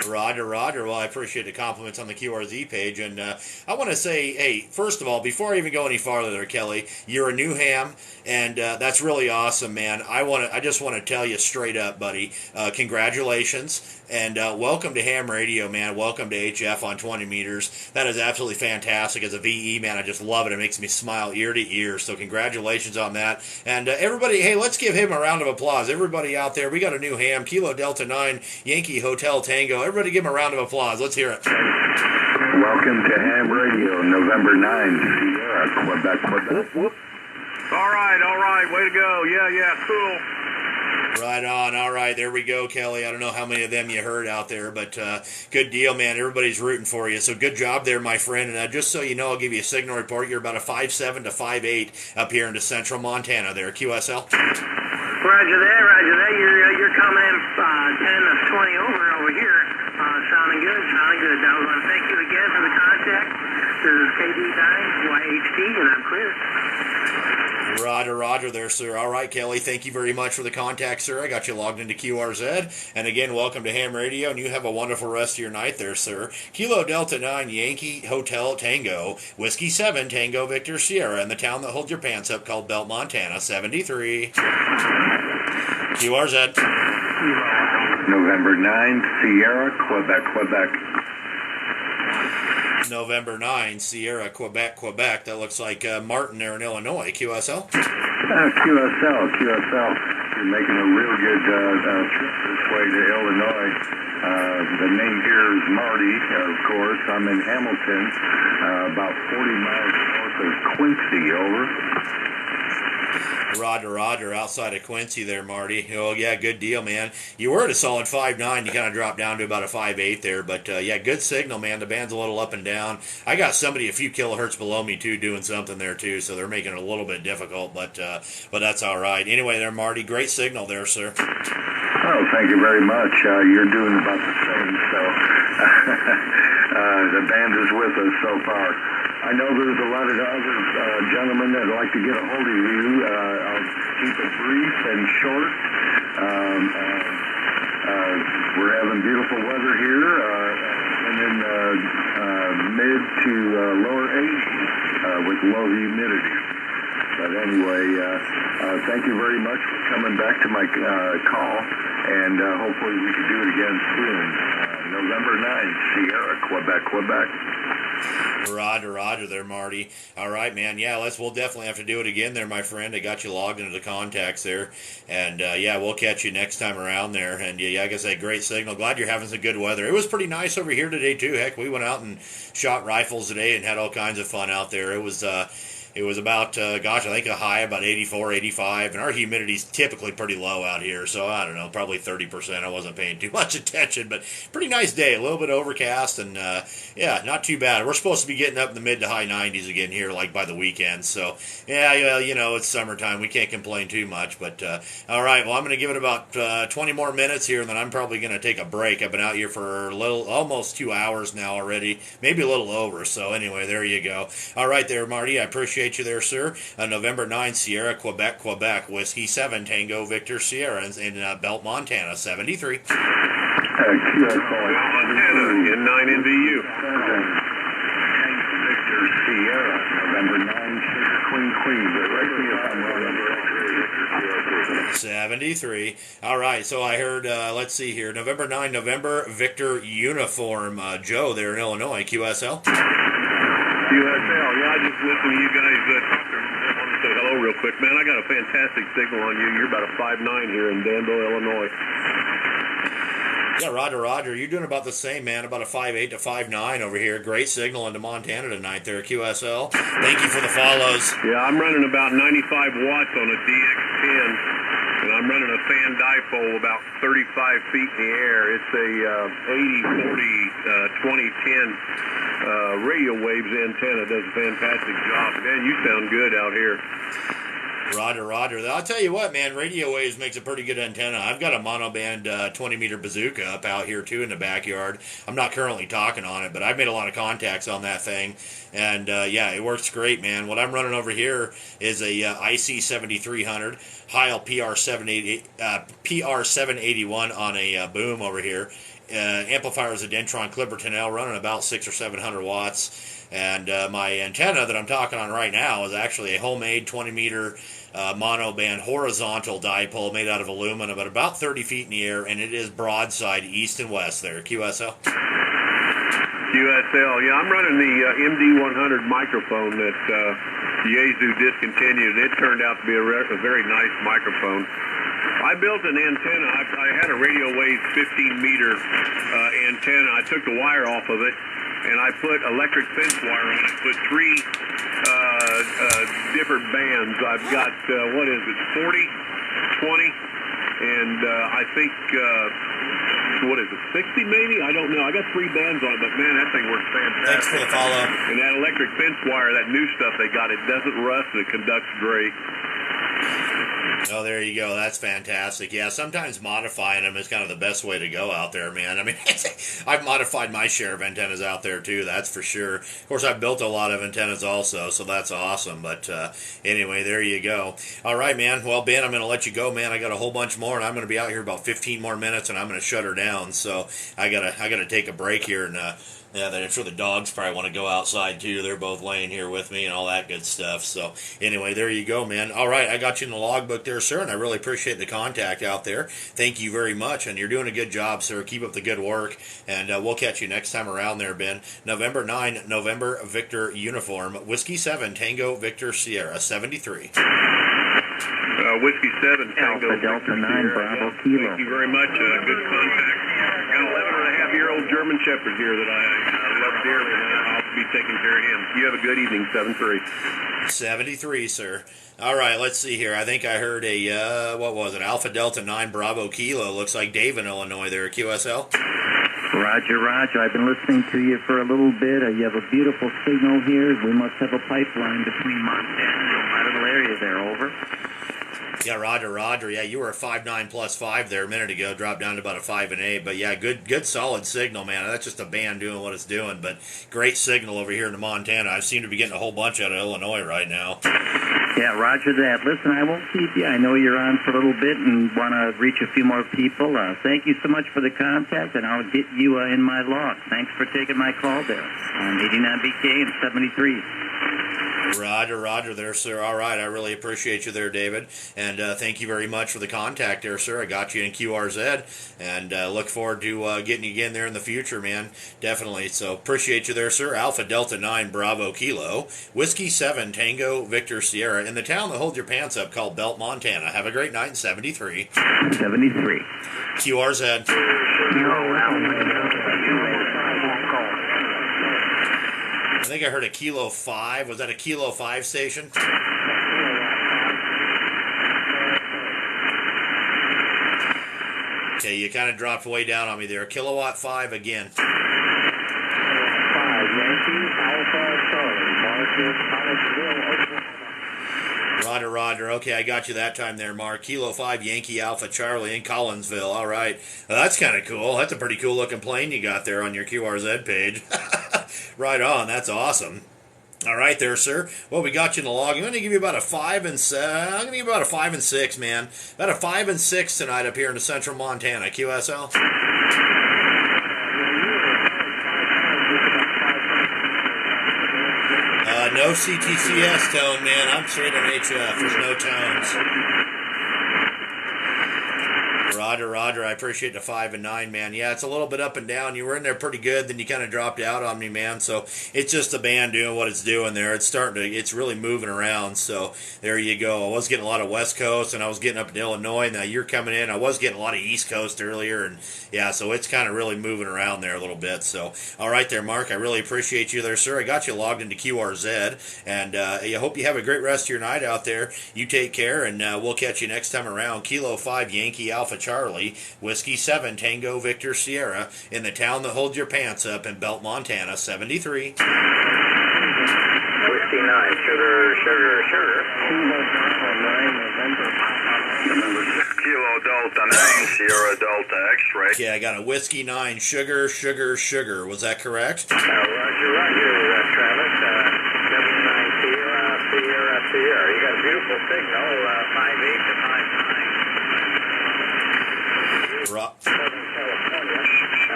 [SPEAKER 1] Roger, Roger. Well, I appreciate the compliments on the QRZ page, and I want to say, hey, first of all, before I even go any farther there, Kelly, you're a New Ham, and that's really awesome, man. I just want to tell you straight up, buddy, congratulations, and welcome to Ham Radio, man. Welcome to HF on 20 meters. That is absolutely fantastic. As a VE, man, I just love it. It makes me smile ear to ear, so congratulations on that. And everybody, hey, let's give him a round of applause. Everybody out there, we got a New Ham, Kilo Delta 9, Yankee Hotel Tango. Everybody give him a round of applause. Let's hear it.
[SPEAKER 9] Welcome to Ham Radio, November 9, Sierra, Quebec, Quebec.
[SPEAKER 6] Whoop, whoop. All right, way to go. Yeah, cool.
[SPEAKER 1] Right on. All right, there we go, Kelly. I don't know how many of them you heard out there, but good deal, man. Everybody's rooting for you. So good job there, my friend. And just so you know, I'll give you a signal report. You're about a 5'7" to 5'8" up here into central Montana there, QSL.
[SPEAKER 2] Roger that. You're coming in 10 of 20 over here. Sounding good. I want to thank you again for the contact. This is KD9YHD, and I'm clear.
[SPEAKER 1] Roger there, sir. All right, Kelly, thank you very much for the contact, sir. I got you logged into QRZ. And again, welcome to Ham Radio, and you have a wonderful rest of your night there, sir. Kilo Delta 9, Yankee Hotel Tango, Whiskey 7, Tango Victor Sierra, in the town that holds your pants up called Belt, Montana, 73. QRZ.
[SPEAKER 9] November 9, Sierra, Quebec.
[SPEAKER 1] November 9, Sierra, Quebec. That looks like Martin there in Illinois. QSL?
[SPEAKER 9] QSL. You're making a real good trip this way to Illinois. The name here is Marty, of course. I'm in Hamilton, about 40 miles north of Quincy, over.
[SPEAKER 1] Roger, outside of Quincy there, Marty. Oh, yeah, good deal, man. You were at a solid 5'9". You kind of dropped down to about a 5'8" there, but yeah, good signal, man. The band's a little up and down. I got somebody a few kilohertz below me, too, doing something there, too, so they're making it a little bit difficult, but that's all right. Anyway there, Marty, great signal there, sir.
[SPEAKER 9] Oh, thank you very much. You're doing about the same, so the band is with us so far. I know there's a lot of other gentlemen that like to get a hold of you. I'll keep it brief and short. We're having beautiful weather here, and in mid to lower 80s with low humidity. But anyway, thank you very much for coming back to my call, and hopefully we can do it again soon. November 9, Sierra, Quebec.
[SPEAKER 1] Roger there, Marty. All right, man. Yeah, we'll definitely have to do it again there, my friend. I got you logged into the contacts there. And, yeah, we'll catch you next time around there. And, yeah, like I say, great signal. Glad you're having some good weather. It was pretty nice over here today, too. Heck, we went out and shot rifles today and had all kinds of fun out there. It was about, I think a high about 84, 85, and our humidity's typically pretty low out here, so I don't know, probably 30%. I wasn't paying too much attention, but pretty nice day, a little bit overcast, and yeah, not too bad. We're supposed to be getting up in the mid to high 90s again here, like by the weekend, so yeah, you know, it's summertime. We can't complain too much, but all right, well, I'm going to give it about 20 more minutes here, and then I'm probably going to take a break. I've been out here for almost 2 hours now already, maybe a little over, so anyway, there you go. All right there, Marty, I appreciate you there, sir. November 9, Sierra, Quebec, Whiskey 7, Tango Victor Sierra in Belt, Montana, 73.
[SPEAKER 9] Montana,
[SPEAKER 10] in 9 NVU.
[SPEAKER 9] Victor Sierra, November 9, Sugar Queen. Direct me if I'm wrong.
[SPEAKER 1] 73. All right, so I heard, let's see here, November 9, November Victor Uniform, Joe there in Illinois, QSL.
[SPEAKER 10] QSL, yeah, I just listened to you guys talk to I want to say hello real quick. Man, I got a fantastic signal on you. You're about a 5'9" here in Danville, Illinois.
[SPEAKER 1] Yeah, Roger. You're doing about the same, man, about a 5'8" to 5'9" over here. Great signal into Montana tonight there, QSL. Thank you for the follows.
[SPEAKER 10] Yeah, I'm running about 95 watts on a DX10, and I'm running a fan dipole about 35 feet in the air. It's a 80-40-2010 radio waves antenna. Does a fantastic job. Man, you sound good out here.
[SPEAKER 1] Roger, Roger. I'll tell you what, man, Radio Waves makes a pretty good antenna. I've got a monoband 20-meter bazooka up out here, too, in the backyard. I'm not currently talking on it, but I've made a lot of contacts on that thing. And, yeah, it works great, man. What I'm running over here is a IC 7300 Heil PR781 on a boom over here. Amplifier is a Dentron Clipperton L running about 600 or 700 watts. And my antenna that I'm talking on right now is actually a homemade 20-meter monoband horizontal dipole made out of aluminum at about 30 feet in the air, and it is broadside east and west there. QSL?
[SPEAKER 9] QSL, yeah, I'm running the MD100 microphone that Yaesu discontinued. It turned out to be a very nice microphone. I built an antenna. I had a Radio Waves 15-meter antenna. I took the wire off of it, and I put electric fence wire on it. Put three different bands. I've got, 40, 20, and I think, 60 maybe? I don't know. I got three bands on it, but man, that thing works fantastic.
[SPEAKER 1] Thanks for the follow.
[SPEAKER 9] And that electric fence wire, that new stuff they got, it doesn't rust and it conducts great.
[SPEAKER 1] Oh, there you go. That's fantastic. Yeah, sometimes modifying them is kind of the best way to go out there, man. I mean, I've modified my share of antennas out there, too, that's for sure. Of course, I've built a lot of antennas also, so that's awesome. But anyway, there you go. All right, man. Well, Ben, I'm going to let you go, man. I got a whole bunch more, and I'm going to be out here about 15 more minutes, and I'm going to shut her down. So I gotta take a break here, and yeah, I'm sure the dogs probably want to go outside, too. They're both laying here with me and all that good stuff. So, anyway, there you go, man. All right, I got you in the logbook there, sir, and I really appreciate the contact out there. Thank you very much, and you're doing a good job, sir. Keep up the good work, and we'll catch you next time around there, Ben. November 9, November Victor Uniform, Whiskey 7, Tango Victor Sierra, 73.
[SPEAKER 9] Whiskey 7, Tango
[SPEAKER 2] Alpha Delta 9, Bravo Kilo.
[SPEAKER 9] Thank you very much. Good contact. Got an 11-and-a-half-year-old German Shepherd here that I love dearly, and I'll be taking care of him. You have a good evening, 7-3.
[SPEAKER 1] 73, sir. All right, let's see here. I think I heard a, Alpha Delta 9 Bravo Kilo. Looks like Dave in Illinois there, QSL.
[SPEAKER 2] Roger, Roger. I've been listening to you for a little bit. You have a beautiful signal here. We must have a pipeline between Montana and my little area there. Over.
[SPEAKER 1] Yeah, Roger. Yeah, you were a 5.9 plus 5 there a minute ago, dropped down to about a 5.8. But yeah, good solid signal, man. That's just a band doing what it's doing. But great signal over here in Montana. I seem to be getting a whole bunch out of Illinois right now.
[SPEAKER 2] Yeah, roger that. Listen, I won't keep you. I know you're on for a little bit and want to reach a few more people. Thank you so much for the contact, and I'll get you in my log. Thanks for taking my call there on 89BK and 73.
[SPEAKER 1] Roger there, sir. All right, I really appreciate you there, David, and thank you very much for the contact there, sir. I got you in QRZ, and look forward to getting you again there in the future, man. Definitely. So appreciate you there, sir. Alpha Delta 9 Bravo Kilo, Whiskey 7 Tango Victor Sierra, in the town that holds your pants up called Belt, Montana. Have a great night in 73.
[SPEAKER 2] 73.
[SPEAKER 1] QRZ. I think I heard a Kilo 5. Was that a Kilo 5 station? Okay, you kind of dropped way down on me there. Kilowatt 5 again.
[SPEAKER 2] 5, Yankee, Alpha, Charlie, Marcus, Collinsville,
[SPEAKER 1] Roger. Okay, I got you that time there, Mark. Kilo 5, Yankee, Alpha, Charlie in Collinsville. All right. Well, that's kind of cool. That's a pretty cool looking plane you got there on your QRZ page. Right on. That's awesome. All right there, sir. Well, we got you in the log. I'm going to give you about a 5 and 7. I'm going to give you about a 5 and 6, man. About a 5 and 6 tonight up here in the central Montana. QSL? No CTCS tone, man. I'm straight on HF. There's no tones. Roger. I appreciate the 5 and 9, man. Yeah, it's a little bit up and down. You were in there pretty good, then you kind of dropped out on me, man. So it's just the band doing what it's doing there. It's really moving around. So there you go. I was getting a lot of West Coast, and I was getting up in Illinois. Now you're coming in. I was getting a lot of East Coast earlier, and yeah, so it's kind of really moving around there a little bit. So all right there, Mark. I really appreciate you there, sir. I got you logged into QRZ, and I hope you have a great rest of your night out there. You take care, and we'll catch you next time around. Kilo 5 Yankee Alpha Charlie, Whiskey 7 Tango Victor Sierra, in the town that holds your pants up in Belt, Montana, 73.
[SPEAKER 2] Whiskey 9, Kilo Delta 9, Sierra Delta X-ray.
[SPEAKER 1] Okay, I got a Whiskey 9, sugar, sugar, sugar. Was that correct?
[SPEAKER 2] Roger, Travis. W9 Sierra. You got a beautiful signal, 5'8" to 5'9". Southern California,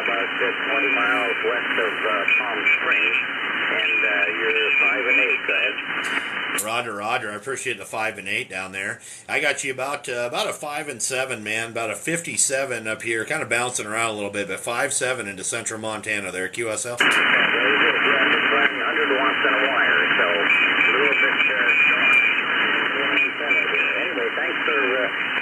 [SPEAKER 2] about 20 miles west of Palm Springs, and you're 5 and 8. Go ahead.
[SPEAKER 1] Roger. I appreciate the 5 and 8 down there. I got you about a 5 and 7, man. About a 57 up here, kind of bouncing around a little bit, but 5-7 into central Montana there, QSL.
[SPEAKER 2] Very good. Yeah, I'm just running 100 watts on a wire, so a little bit strong. Anyway, thanks for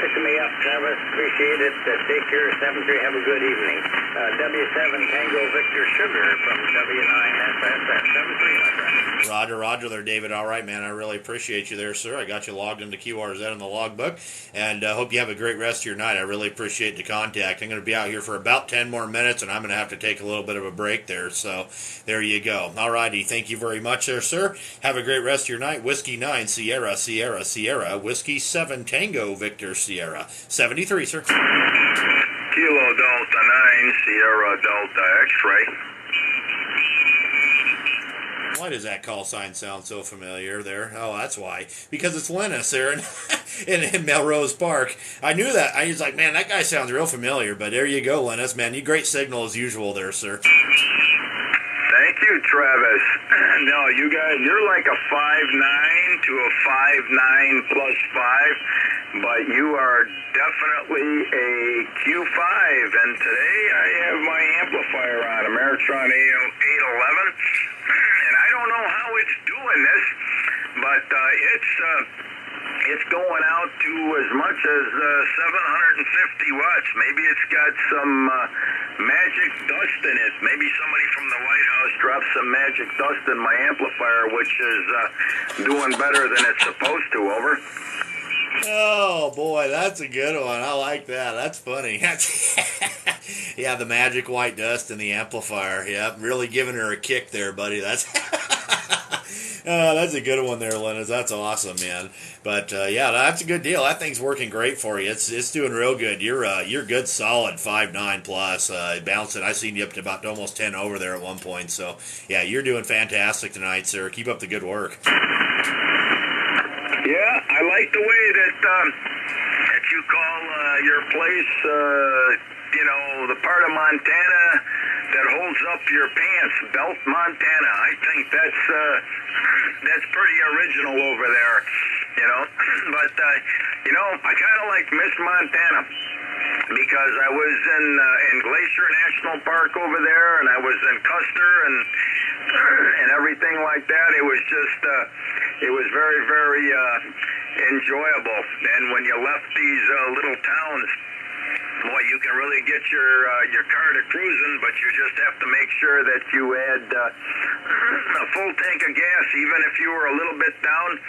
[SPEAKER 2] picking me up, Travis. Appreciate it. Take care. 7-3. Have a good evening. W7 Tango Victor Sugar from W9 SSS. 7-3, my friend.
[SPEAKER 1] Roger there, David. All right, man. I really appreciate you there, sir. I got you logged into QRZ in the logbook, and hope you have a great rest of your night. I really appreciate the contact. I'm going to be out here for about 10 more minutes, and I'm going to have to take a little bit of a break there, so there you go. All righty. Thank you very much there, sir. Have a great rest of your night. Whiskey 9, Sierra, Whiskey 7, Tango, Victor, Sierra. 73, sir.
[SPEAKER 2] Kilo Delta 9, Sierra Delta X-ray.
[SPEAKER 1] Why does that call sign sound so familiar there? Oh, that's why. Because it's Linus there in Melrose Park. I knew that. I was like, man, that guy sounds real familiar. But there you go, Linus. Man, you great signal as usual there, sir.
[SPEAKER 2] Thank you, Travis. No, you guys, you're like a 5'9" to a 5'9" plus 5, but you are definitely a Q5. And today I have my amplifier on, a Meritron 811. And I don't know how it's doing this, but it's going out to as much as 750 watts. Maybe it's got some magic dust in it. Maybe somebody from the White House dropped some magic dust in my amplifier, which is doing better than it's supposed to. Over.
[SPEAKER 1] Oh, boy, that's a good one. I like that. That's funny. Yeah, the magic white dust in the amplifier. Yeah, really giving her a kick there, buddy. That's that's a good one there, Linus. That's awesome, man. But, yeah, that's a good deal. That thing's working great for you. It's doing real good. You're good, solid 5'9" plus, bouncing. I seen you up to about almost 10 over there at one point. So, yeah, you're doing fantastic tonight, sir. Keep up the good work.
[SPEAKER 2] Yeah, I like the way that you call your place, the part of Montana that holds up your pants, Belt, Montana. I think that's pretty original over there, But, I kind of like Miss Montana because I was in Glacier National Park over there, and I was in Custer and everything like that. It was just, it was very, very enjoyable. And when you left these little towns, boy, you can really get your car to cruising, but you just have to make sure that you had a full tank of gas, even if you were a little bit down.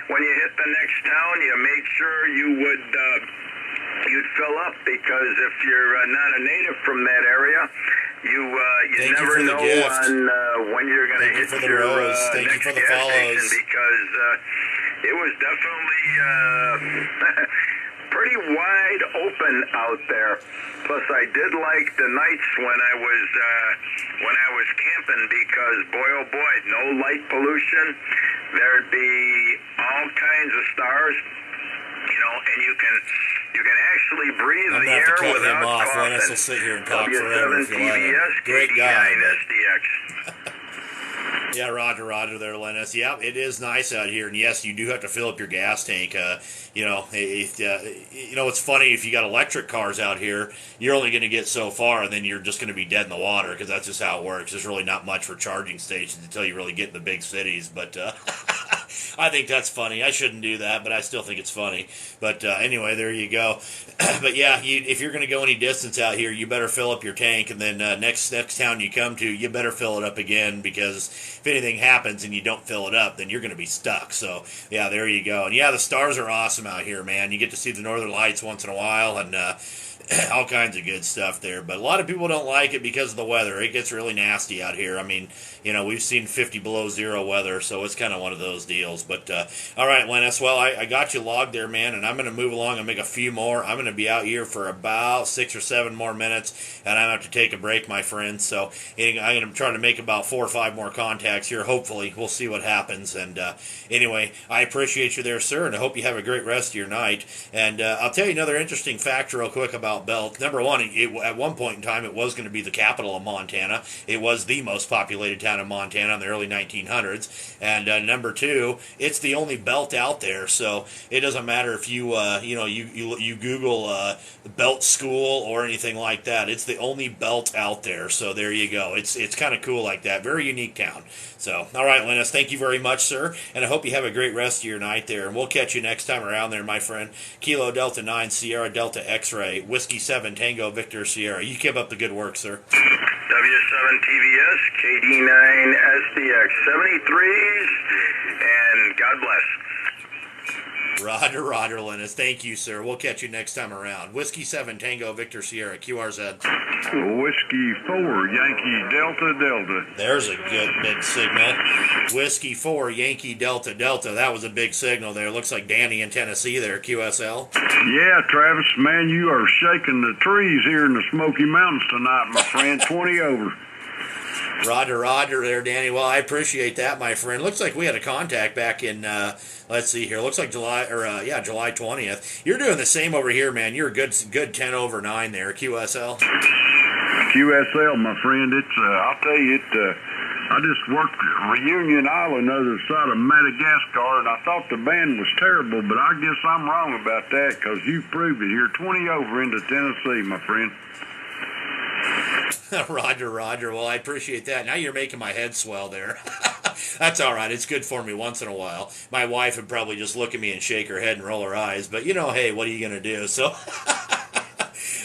[SPEAKER 2] When you hit the next town, you made sure you'd fill up, because if you're not a native from that area, you never know on when you're going to hit your next gas station, because it was definitely pretty wide open out there. Plus, I did like the nights when I was camping, because boy oh boy, no light pollution. There'd be all kinds of stars, and you can actually breathe the air without coughing.
[SPEAKER 1] Lennis will sit here and talk forever if you like. Great guy.
[SPEAKER 2] SDX.
[SPEAKER 1] Yeah, Roger there, Lennis. Yeah, it is nice out here, and yes, you do have to fill up your gas tank. It's funny, if you got electric cars out here, you're only going to get so far, and then you're just going to be dead in the water, because that's just how it works. There's really not much for charging stations until you really get in the big cities, but I think that's funny. I shouldn't do that, but I still think it's funny. But anyway, there you go. But yeah, if you're going to go any distance out here, you better fill up your tank, and then next town you come to, you better fill it up again, because if anything happens and you don't fill it up, then you're going to be stuck. So yeah, there you go. And yeah, the stars are awesome out here, man. You get to see the northern lights once in a while, and all kinds of good stuff there. But a lot of people don't like it because of the weather. It gets really nasty out here. I mean, we've seen 50 below zero weather, so it's kind of one of those deals. But all right, Lennis, well, I got you logged there, man, and I'm going to move along and make a few more. I'm going to be out here for about 6 or 7 more minutes, and I'm going to have to take a break, my friend. So I'm going to try to make about 4 or 5 more contacts here. Hopefully, we'll see what happens. And anyway, I appreciate you there, sir, and I hope you have a great rest of your night. And I'll tell you another interesting fact real quick about Belt. Number one, at one point in time, it was going to be the capital of Montana. It was the most populated town in Montana in the early 1900s. And number two, it's the only belt out there. So it doesn't matter if you you Google Belt School or anything like that. It's the only belt out there. So there you go. It's kind of cool like that. Very unique town. So, all right, Lennis, thank you very much, sir. And I hope you have a great rest of your night there. And we'll catch you next time around there, my friend. Kilo Delta 9, Sierra Delta X-Ray, Whiskey 7, Tango Victor Sierra. You keep up the good work, sir.
[SPEAKER 11] W7 TVS, KD9 SDX 73s, and God bless.
[SPEAKER 1] Roger, Lennis. Thank you, sir. We'll catch you next time around. Whiskey 7, Tango Victor Sierra, QRZ.
[SPEAKER 12] Whiskey 4, Yankee Delta Delta.
[SPEAKER 1] There's a good big signal. Whiskey 4, Yankee Delta Delta. That was a big signal there. Looks like Danny in Tennessee there, QSL.
[SPEAKER 12] Yeah, Travis, man, you are shaking the trees here in the Smoky Mountains tonight, my friend. 20 over.
[SPEAKER 1] Roger there, Danny. Well, I appreciate that, my friend. Looks like we had a contact back in, let's see here. Looks like July 20th. You're doing the same over here, man. You're a good 10 over 9 there, QSL.
[SPEAKER 12] QSL, my friend. It's, I'll tell you, I just worked at Reunion Island, other side of Madagascar, and I thought the band was terrible, but I guess I'm wrong about that because you proved it here. 20 over into Tennessee, my friend.
[SPEAKER 1] Roger. Well, I appreciate that. Now you're making my head swell there. That's all right. It's good for me once in a while. My wife would probably just look at me and shake her head and roll her eyes, but hey, what are you going to do? So,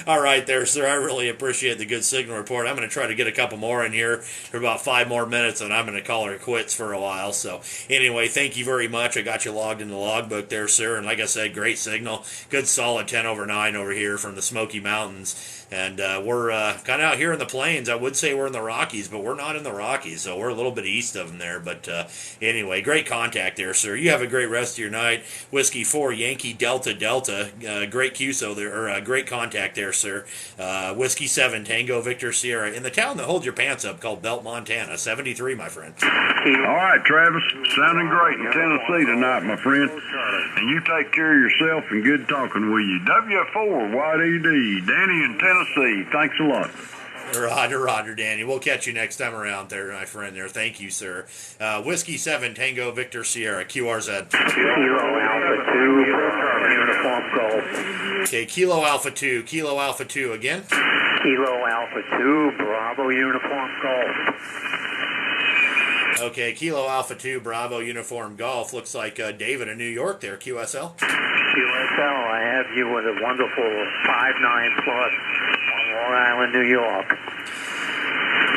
[SPEAKER 1] all right there, sir. I really appreciate the good signal report. I'm going to try to get a couple more in here for about 5 more minutes, and I'm going to call her quits for a while. So, anyway, thank you very much. I got you logged in the logbook there, sir. And like I said, great signal. Good solid 10 over 9 over here from the Smoky Mountains. And we're kind of out here in the plains. I would say we're in the Rockies, but we're not in the Rockies, so we're a little bit east of them there. But anyway, great contact there, sir. You have a great rest of your night. Whiskey 4, Yankee Delta Delta. Great QSO there, or great contact there, sir. Whiskey 7, Tango Victor Sierra, in the town that holds your pants up called Belt, Montana. 73, my friend.
[SPEAKER 12] All right, Travis. Sounding great in Tennessee tonight, my friend. And you take care of yourself, and good talking with you. W4, YDD, Danny in Tennessee. Thanks a lot.
[SPEAKER 1] Roger, Danny. We'll catch you next time around there, my friend there. Thank you, sir. Whiskey 7, Tango Victor Sierra, QRZ.
[SPEAKER 2] Kilo Alpha 2, Uniform Golf.
[SPEAKER 1] Okay, Kilo Alpha 2 again.
[SPEAKER 2] Kilo Alpha 2, Bravo Uniform Golf.
[SPEAKER 1] Okay, Kilo Alpha 2, Bravo Uniform Golf. Looks like David in New York there, QSL.
[SPEAKER 2] QSL, I have you with a wonderful 5.9 plus on Long Island, New York.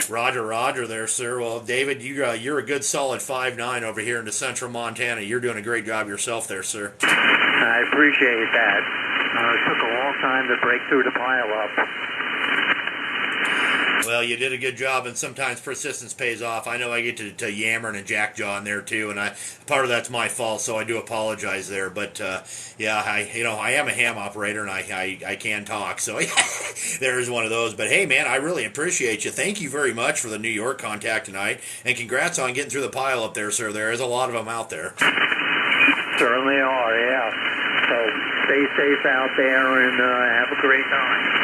[SPEAKER 1] Roger there, sir. Well, David, you're a good solid 5.9 over here into central Montana. You're doing a great job yourself there, sir.
[SPEAKER 2] I appreciate that. It took a long time to break through the pile-up.
[SPEAKER 1] Well, you did a good job, and sometimes persistence pays off. I know I get to yammering and jackjawing there too, and part of that's my fault, so I do apologize there. But yeah, I am a ham operator, and I can talk, so there's one of those. But hey, man, I really appreciate you. Thank you very much for the New York contact tonight, and congrats on getting through the pile up there, sir. There is a lot of them out there.
[SPEAKER 2] Certainly are, yeah. So stay safe out there and have a great night.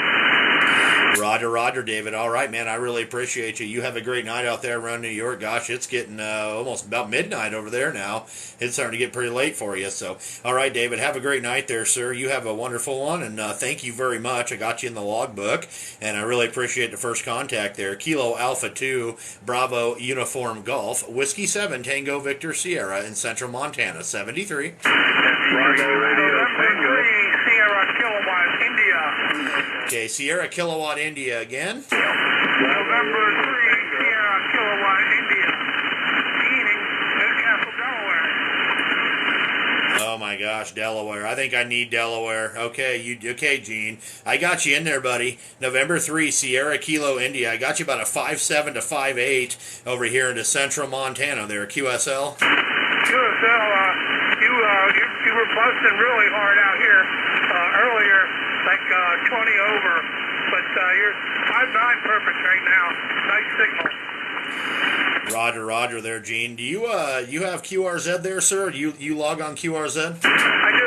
[SPEAKER 1] Roger, David. All right, man. I really appreciate you. You have a great night out there around New York. Gosh, it's getting almost about midnight over there now. It's starting to get pretty late for you. So, all right, David, have a great night there, sir. You have a wonderful one, and thank you very much. I got you in the logbook, and I really appreciate the first contact there. Kilo Alpha 2, Bravo Uniform Golf, Whiskey 7, Tango Victor Sierra in central Montana, 73. Okay, Sierra Kilowatt India again.
[SPEAKER 13] November 3, Sierra Kilowatt India. Eating, Newcastle, Delaware.
[SPEAKER 1] Oh my gosh, Delaware. I think I need Delaware. Okay, Gene. I got you in there, buddy. November 3, Sierra Kilo India. I got you about a 5.7 to 5.8 over here into central Montana there, QSL.
[SPEAKER 3] QSL, you were busting really hard out here earlier, like 20 over, but you're 5.9 perfect right now. Nice signal.
[SPEAKER 1] Roger there, Gene. Do you have QRZ there, sir? You log on QRZ?
[SPEAKER 3] I do.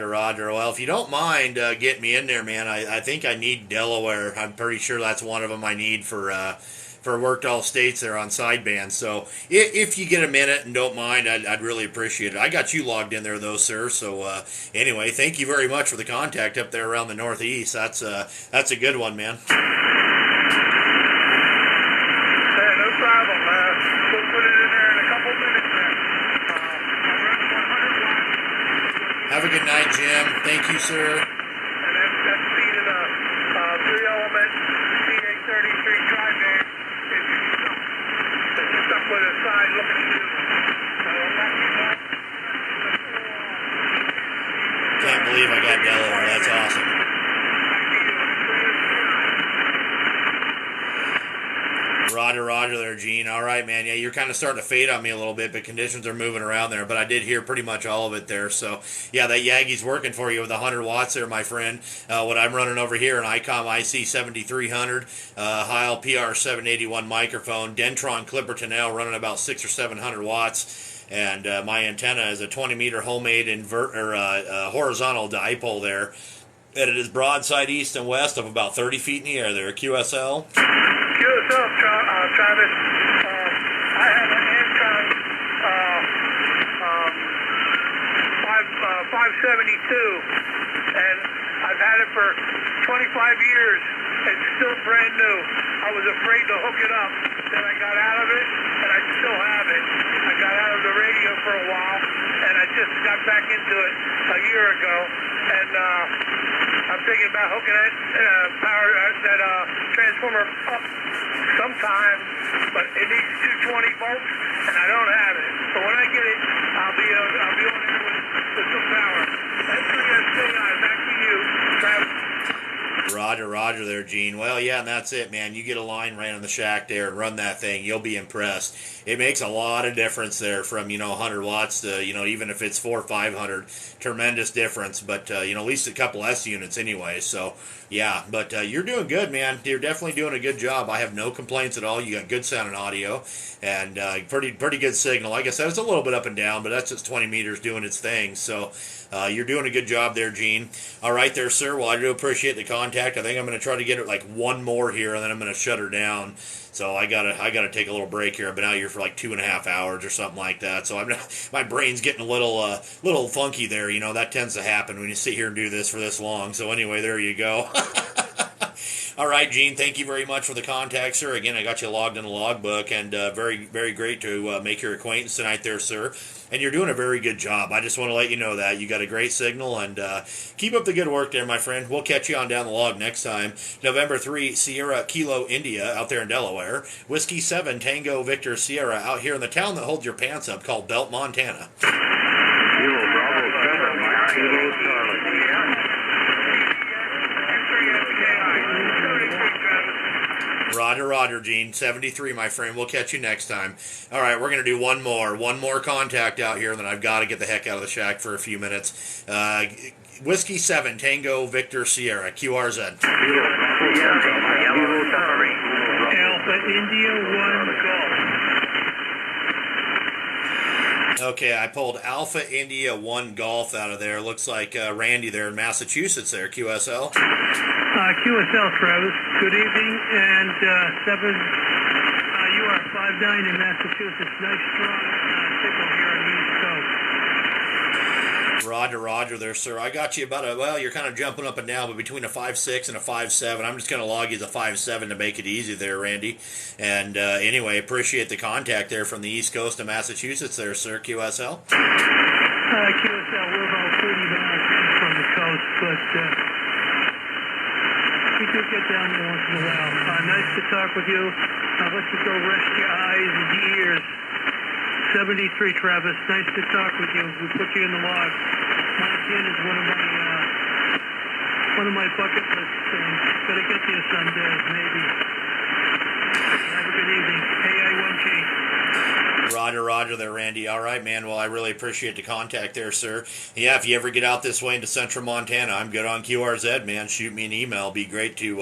[SPEAKER 1] Roger. Well, if you don't mind getting me in there, man, I think I need Delaware. I'm pretty sure that's one of them I need for worked all states there on sideband. So if you get a minute and don't mind, I'd really appreciate it. I got you logged in there though, sir. So anyway, thank you very much for the contact up there around the Northeast. That's a good one, man.
[SPEAKER 3] No problem. We'll put it in there in a couple minutes then. I'm running 100 watts.
[SPEAKER 1] Have a good night, Jim. Thank you, sir.
[SPEAKER 3] And that's speed of the 3-element CA33 tri-band. It's stuck with a side looking at you.
[SPEAKER 1] Can't believe I got Delaware. That's awesome. Roger there, Gene. All right, man. Yeah, you're kind of starting to fade on me a little bit, but conditions are moving around there. But I did hear pretty much all of it there. So, yeah, that Yagi's working for you with 100 watts there, my friend. What I'm running over here, an ICOM IC7300, Heil PR781 microphone, Dentron Clipperton L running about 600 or 700 watts. And my antenna is a 20-meter homemade horizontal dipole there. And it is broadside east and west of about 30 feet in the air there, QSL.
[SPEAKER 3] QSL, Travis. I have an Antron 572, and I've had it for 25 years. It's still brand new. I was afraid to hook it up. Then I got out of it, and I still have it. I got out of the radio for a while, and I just got back into it a year ago. And I'm thinking about hooking it, that transformer up sometime, but it needs 220 volts, and I don't have it. So when I get it, I'll be on it with some power. That's pretty good thing. Back to you, Travis.
[SPEAKER 1] Roger there, Gene. Well, yeah, and that's it, man. You get a line ran on the shack there and run that thing, you'll be impressed. It makes a lot of difference there from, 100 watts to, even if it's 400 or 500, tremendous difference. But, at least a couple S units anyway. So, yeah, but you're doing good, man. You're definitely doing a good job. I have no complaints at all. You got good sounding audio and pretty good signal. Like I said, it's a little bit up and down, but that's just 20 meters doing its thing. So, you're doing a good job there, Gene. All right there, sir. Well, I do appreciate the contact. I think I'm going to try to get it like one more here, and then I'm going to shut her down. So I gotta take a little break here. I've been out here for like 2.5 hours or something like that. So my brain's getting a little funky there. That tends to happen when you sit here and do this for this long. So anyway, there you go. All right, Gene, thank you very much for the contact, sir. Again, I got you logged in the logbook, and very, very great to make your acquaintance tonight there, sir. And you're doing a very good job. I just want to let you know that. You got a great signal, and keep up the good work there, my friend. We'll catch you on down the log next time. November 3, Sierra Kilo India out there in Delaware. Whiskey 7, Tango Victor Sierra out here in the town that holds your pants up called Belt, Montana. Roger, Gene. 73, my friend. We'll catch you next time. All right, we're going to do one more contact out here, and then I've got to get the heck out of the shack for a few minutes. Whiskey 7, Tango Victor Sierra, QRZ.
[SPEAKER 3] Alpha India 1 Golf.
[SPEAKER 1] Okay, I pulled Alpha India 1 Golf out of there. Looks like Randy there in Massachusetts there, QSL.
[SPEAKER 13] QSL, Travis. Good evening, and 7, you are 5.9 in Massachusetts. Nice strong signal here on the East Coast.
[SPEAKER 1] Roger there, sir. I got you you're kind of jumping up and down, but between a 5.6 and a 5.7. I'm just going to log you as a 5.7 to make it easy there, Randy. And anyway, appreciate the contact there from the East Coast of Massachusetts there, sir, QSL.
[SPEAKER 13] QSL, we're about 30 miles from the coast, but we do get down there once in a while. Nice to talk with you. I'll let you go rest your eyes and ears. 73, Travis. Nice to talk with you. We put you in the log. Montana is one of my bucket lists. Gotta get there someday, maybe. Have a good evening. KI1G.
[SPEAKER 1] Roger there, Randy. All right, man. Well, I really appreciate the contact there, sir. Yeah, if you ever get out this way into central Montana, I'm good on QRZ, man. Shoot me an email. It'd be great to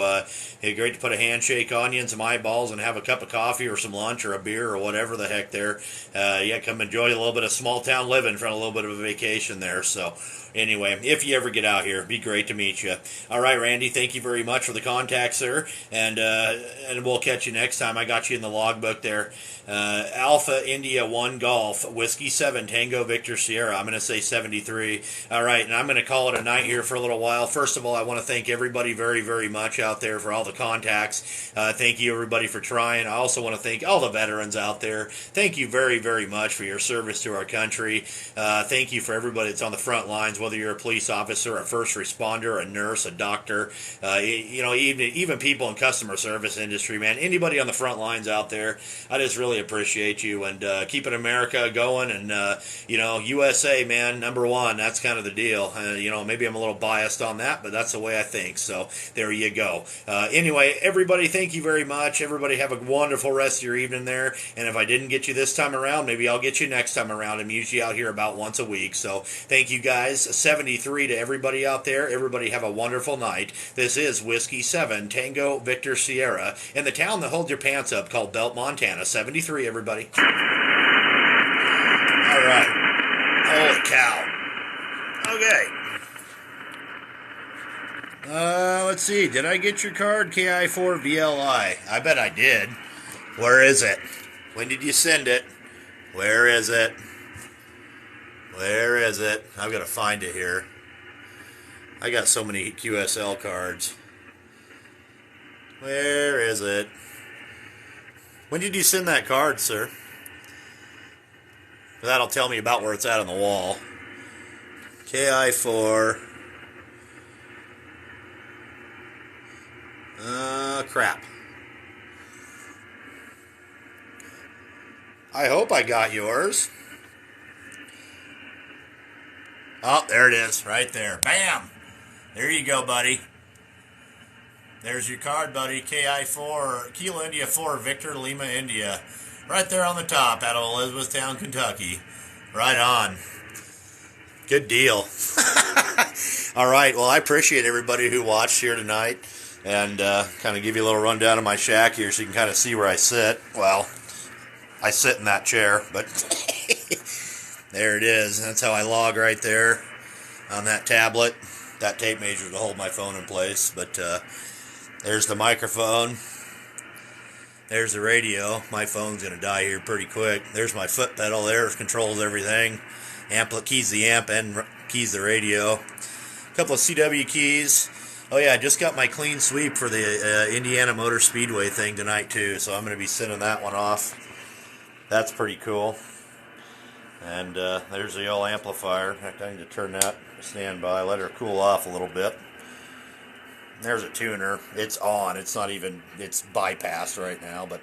[SPEAKER 1] put a handshake on you and some eyeballs and have a cup of coffee or some lunch or a beer or whatever the heck there. Yeah, come enjoy a little bit of small town living for a little bit of a vacation there. So anyway, if you ever get out here, it'd be great to meet you. All right, Randy, thank you very much for the contact, sir. And we'll catch you next time. I got you in the logbook there. Alpha India 1 Golf, Whiskey 7 Tango Victor Sierra. I'm going to say 73. All right, and I'm going to call it a night here for a little while. First of all, I want to thank everybody very, very much out there for all the contacts. Thank you, everybody, for trying. I also want to thank all the veterans out there. Thank you very, very much for your service to our country. Thank you for everybody that's on the front lines, whether you're a police officer, a first responder, a nurse, a doctor, even people in customer service industry, man. Anybody on the front lines out there, I just really appreciate you, and keeping America going, and USA, man, #1. That's kind of the deal. Maybe I'm a little biased on that, but that's the way I think. So there you go. Anyway, everybody, thank you very much. Everybody have a wonderful rest of your evening there. And if I didn't get you this time around, maybe I'll get you next time around. I'm usually out here about once a week. So thank you guys. 73 to everybody out there. Everybody have a wonderful night. This is Whiskey 7 Tango Victor Sierra in the town that holds your pants up called Belt, Montana. 73, everybody. All right. Holy cow. Okay. Let's see. Did I get your card? KI4 VLI. I bet I did. Where is it? When did you send it? Where is it? Where is it? I've got to find it here. I got so many QSL cards. Where is it? When did you send that card, sir? That'll tell me about where it's at on the wall. KI4. Crap. I hope I got yours. Oh, there it is, right there. Bam! There you go, buddy. There's your card, buddy. KI4, Kilo India 4, Victor Lima India. Right there on the top out of Elizabethtown, Kentucky. Right on. Good deal. All right, well, I appreciate everybody who watched here tonight, and kind of give you a little rundown of my shack here so you can kind of see where I sit. Well, I sit in that chair, but there it is. That's how I log right there on that tablet. That tape measure to hold my phone in place, but there's the microphone. There's the radio. My phone's going to die here pretty quick. There's my foot pedal there. It controls everything. Keys the amp and keys the radio. A couple of CW keys. Oh yeah, I just got my clean sweep for the Indiana Motor Speedway thing tonight too, so I'm going to be sending that one off. That's pretty cool. And there's the old amplifier. I need to turn that standby, let her cool off a little bit. There's a tuner. It's on. It's not even, it's bypassed right now, but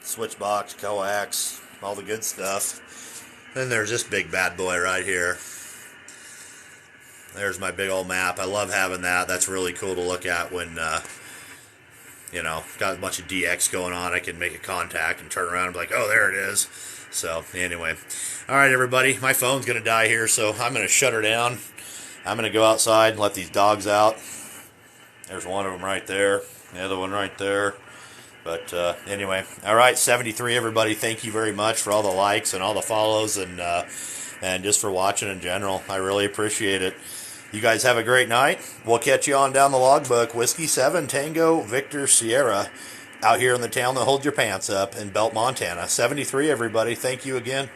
[SPEAKER 1] switch box, coax, all the good stuff. Then there's this big bad boy right here. There's my big old map. I love having that. That's really cool to look at when, got a bunch of DX going on. I can make a contact and turn around and be like, oh, there it is. So, anyway. All right, everybody. My phone's going to die here, so I'm going to shut her down. I'm going to go outside and let these dogs out. There's one of them right there. The other one right there. But anyway, all right, 73, everybody. Thank you very much for all the likes and all the follows and just for watching in general. I really appreciate it. You guys have a great night. We'll catch you on down the logbook. Whiskey 7 Tango Victor Sierra out here in the town that holds your pants up in Belt, Montana. 73, everybody. Thank you again.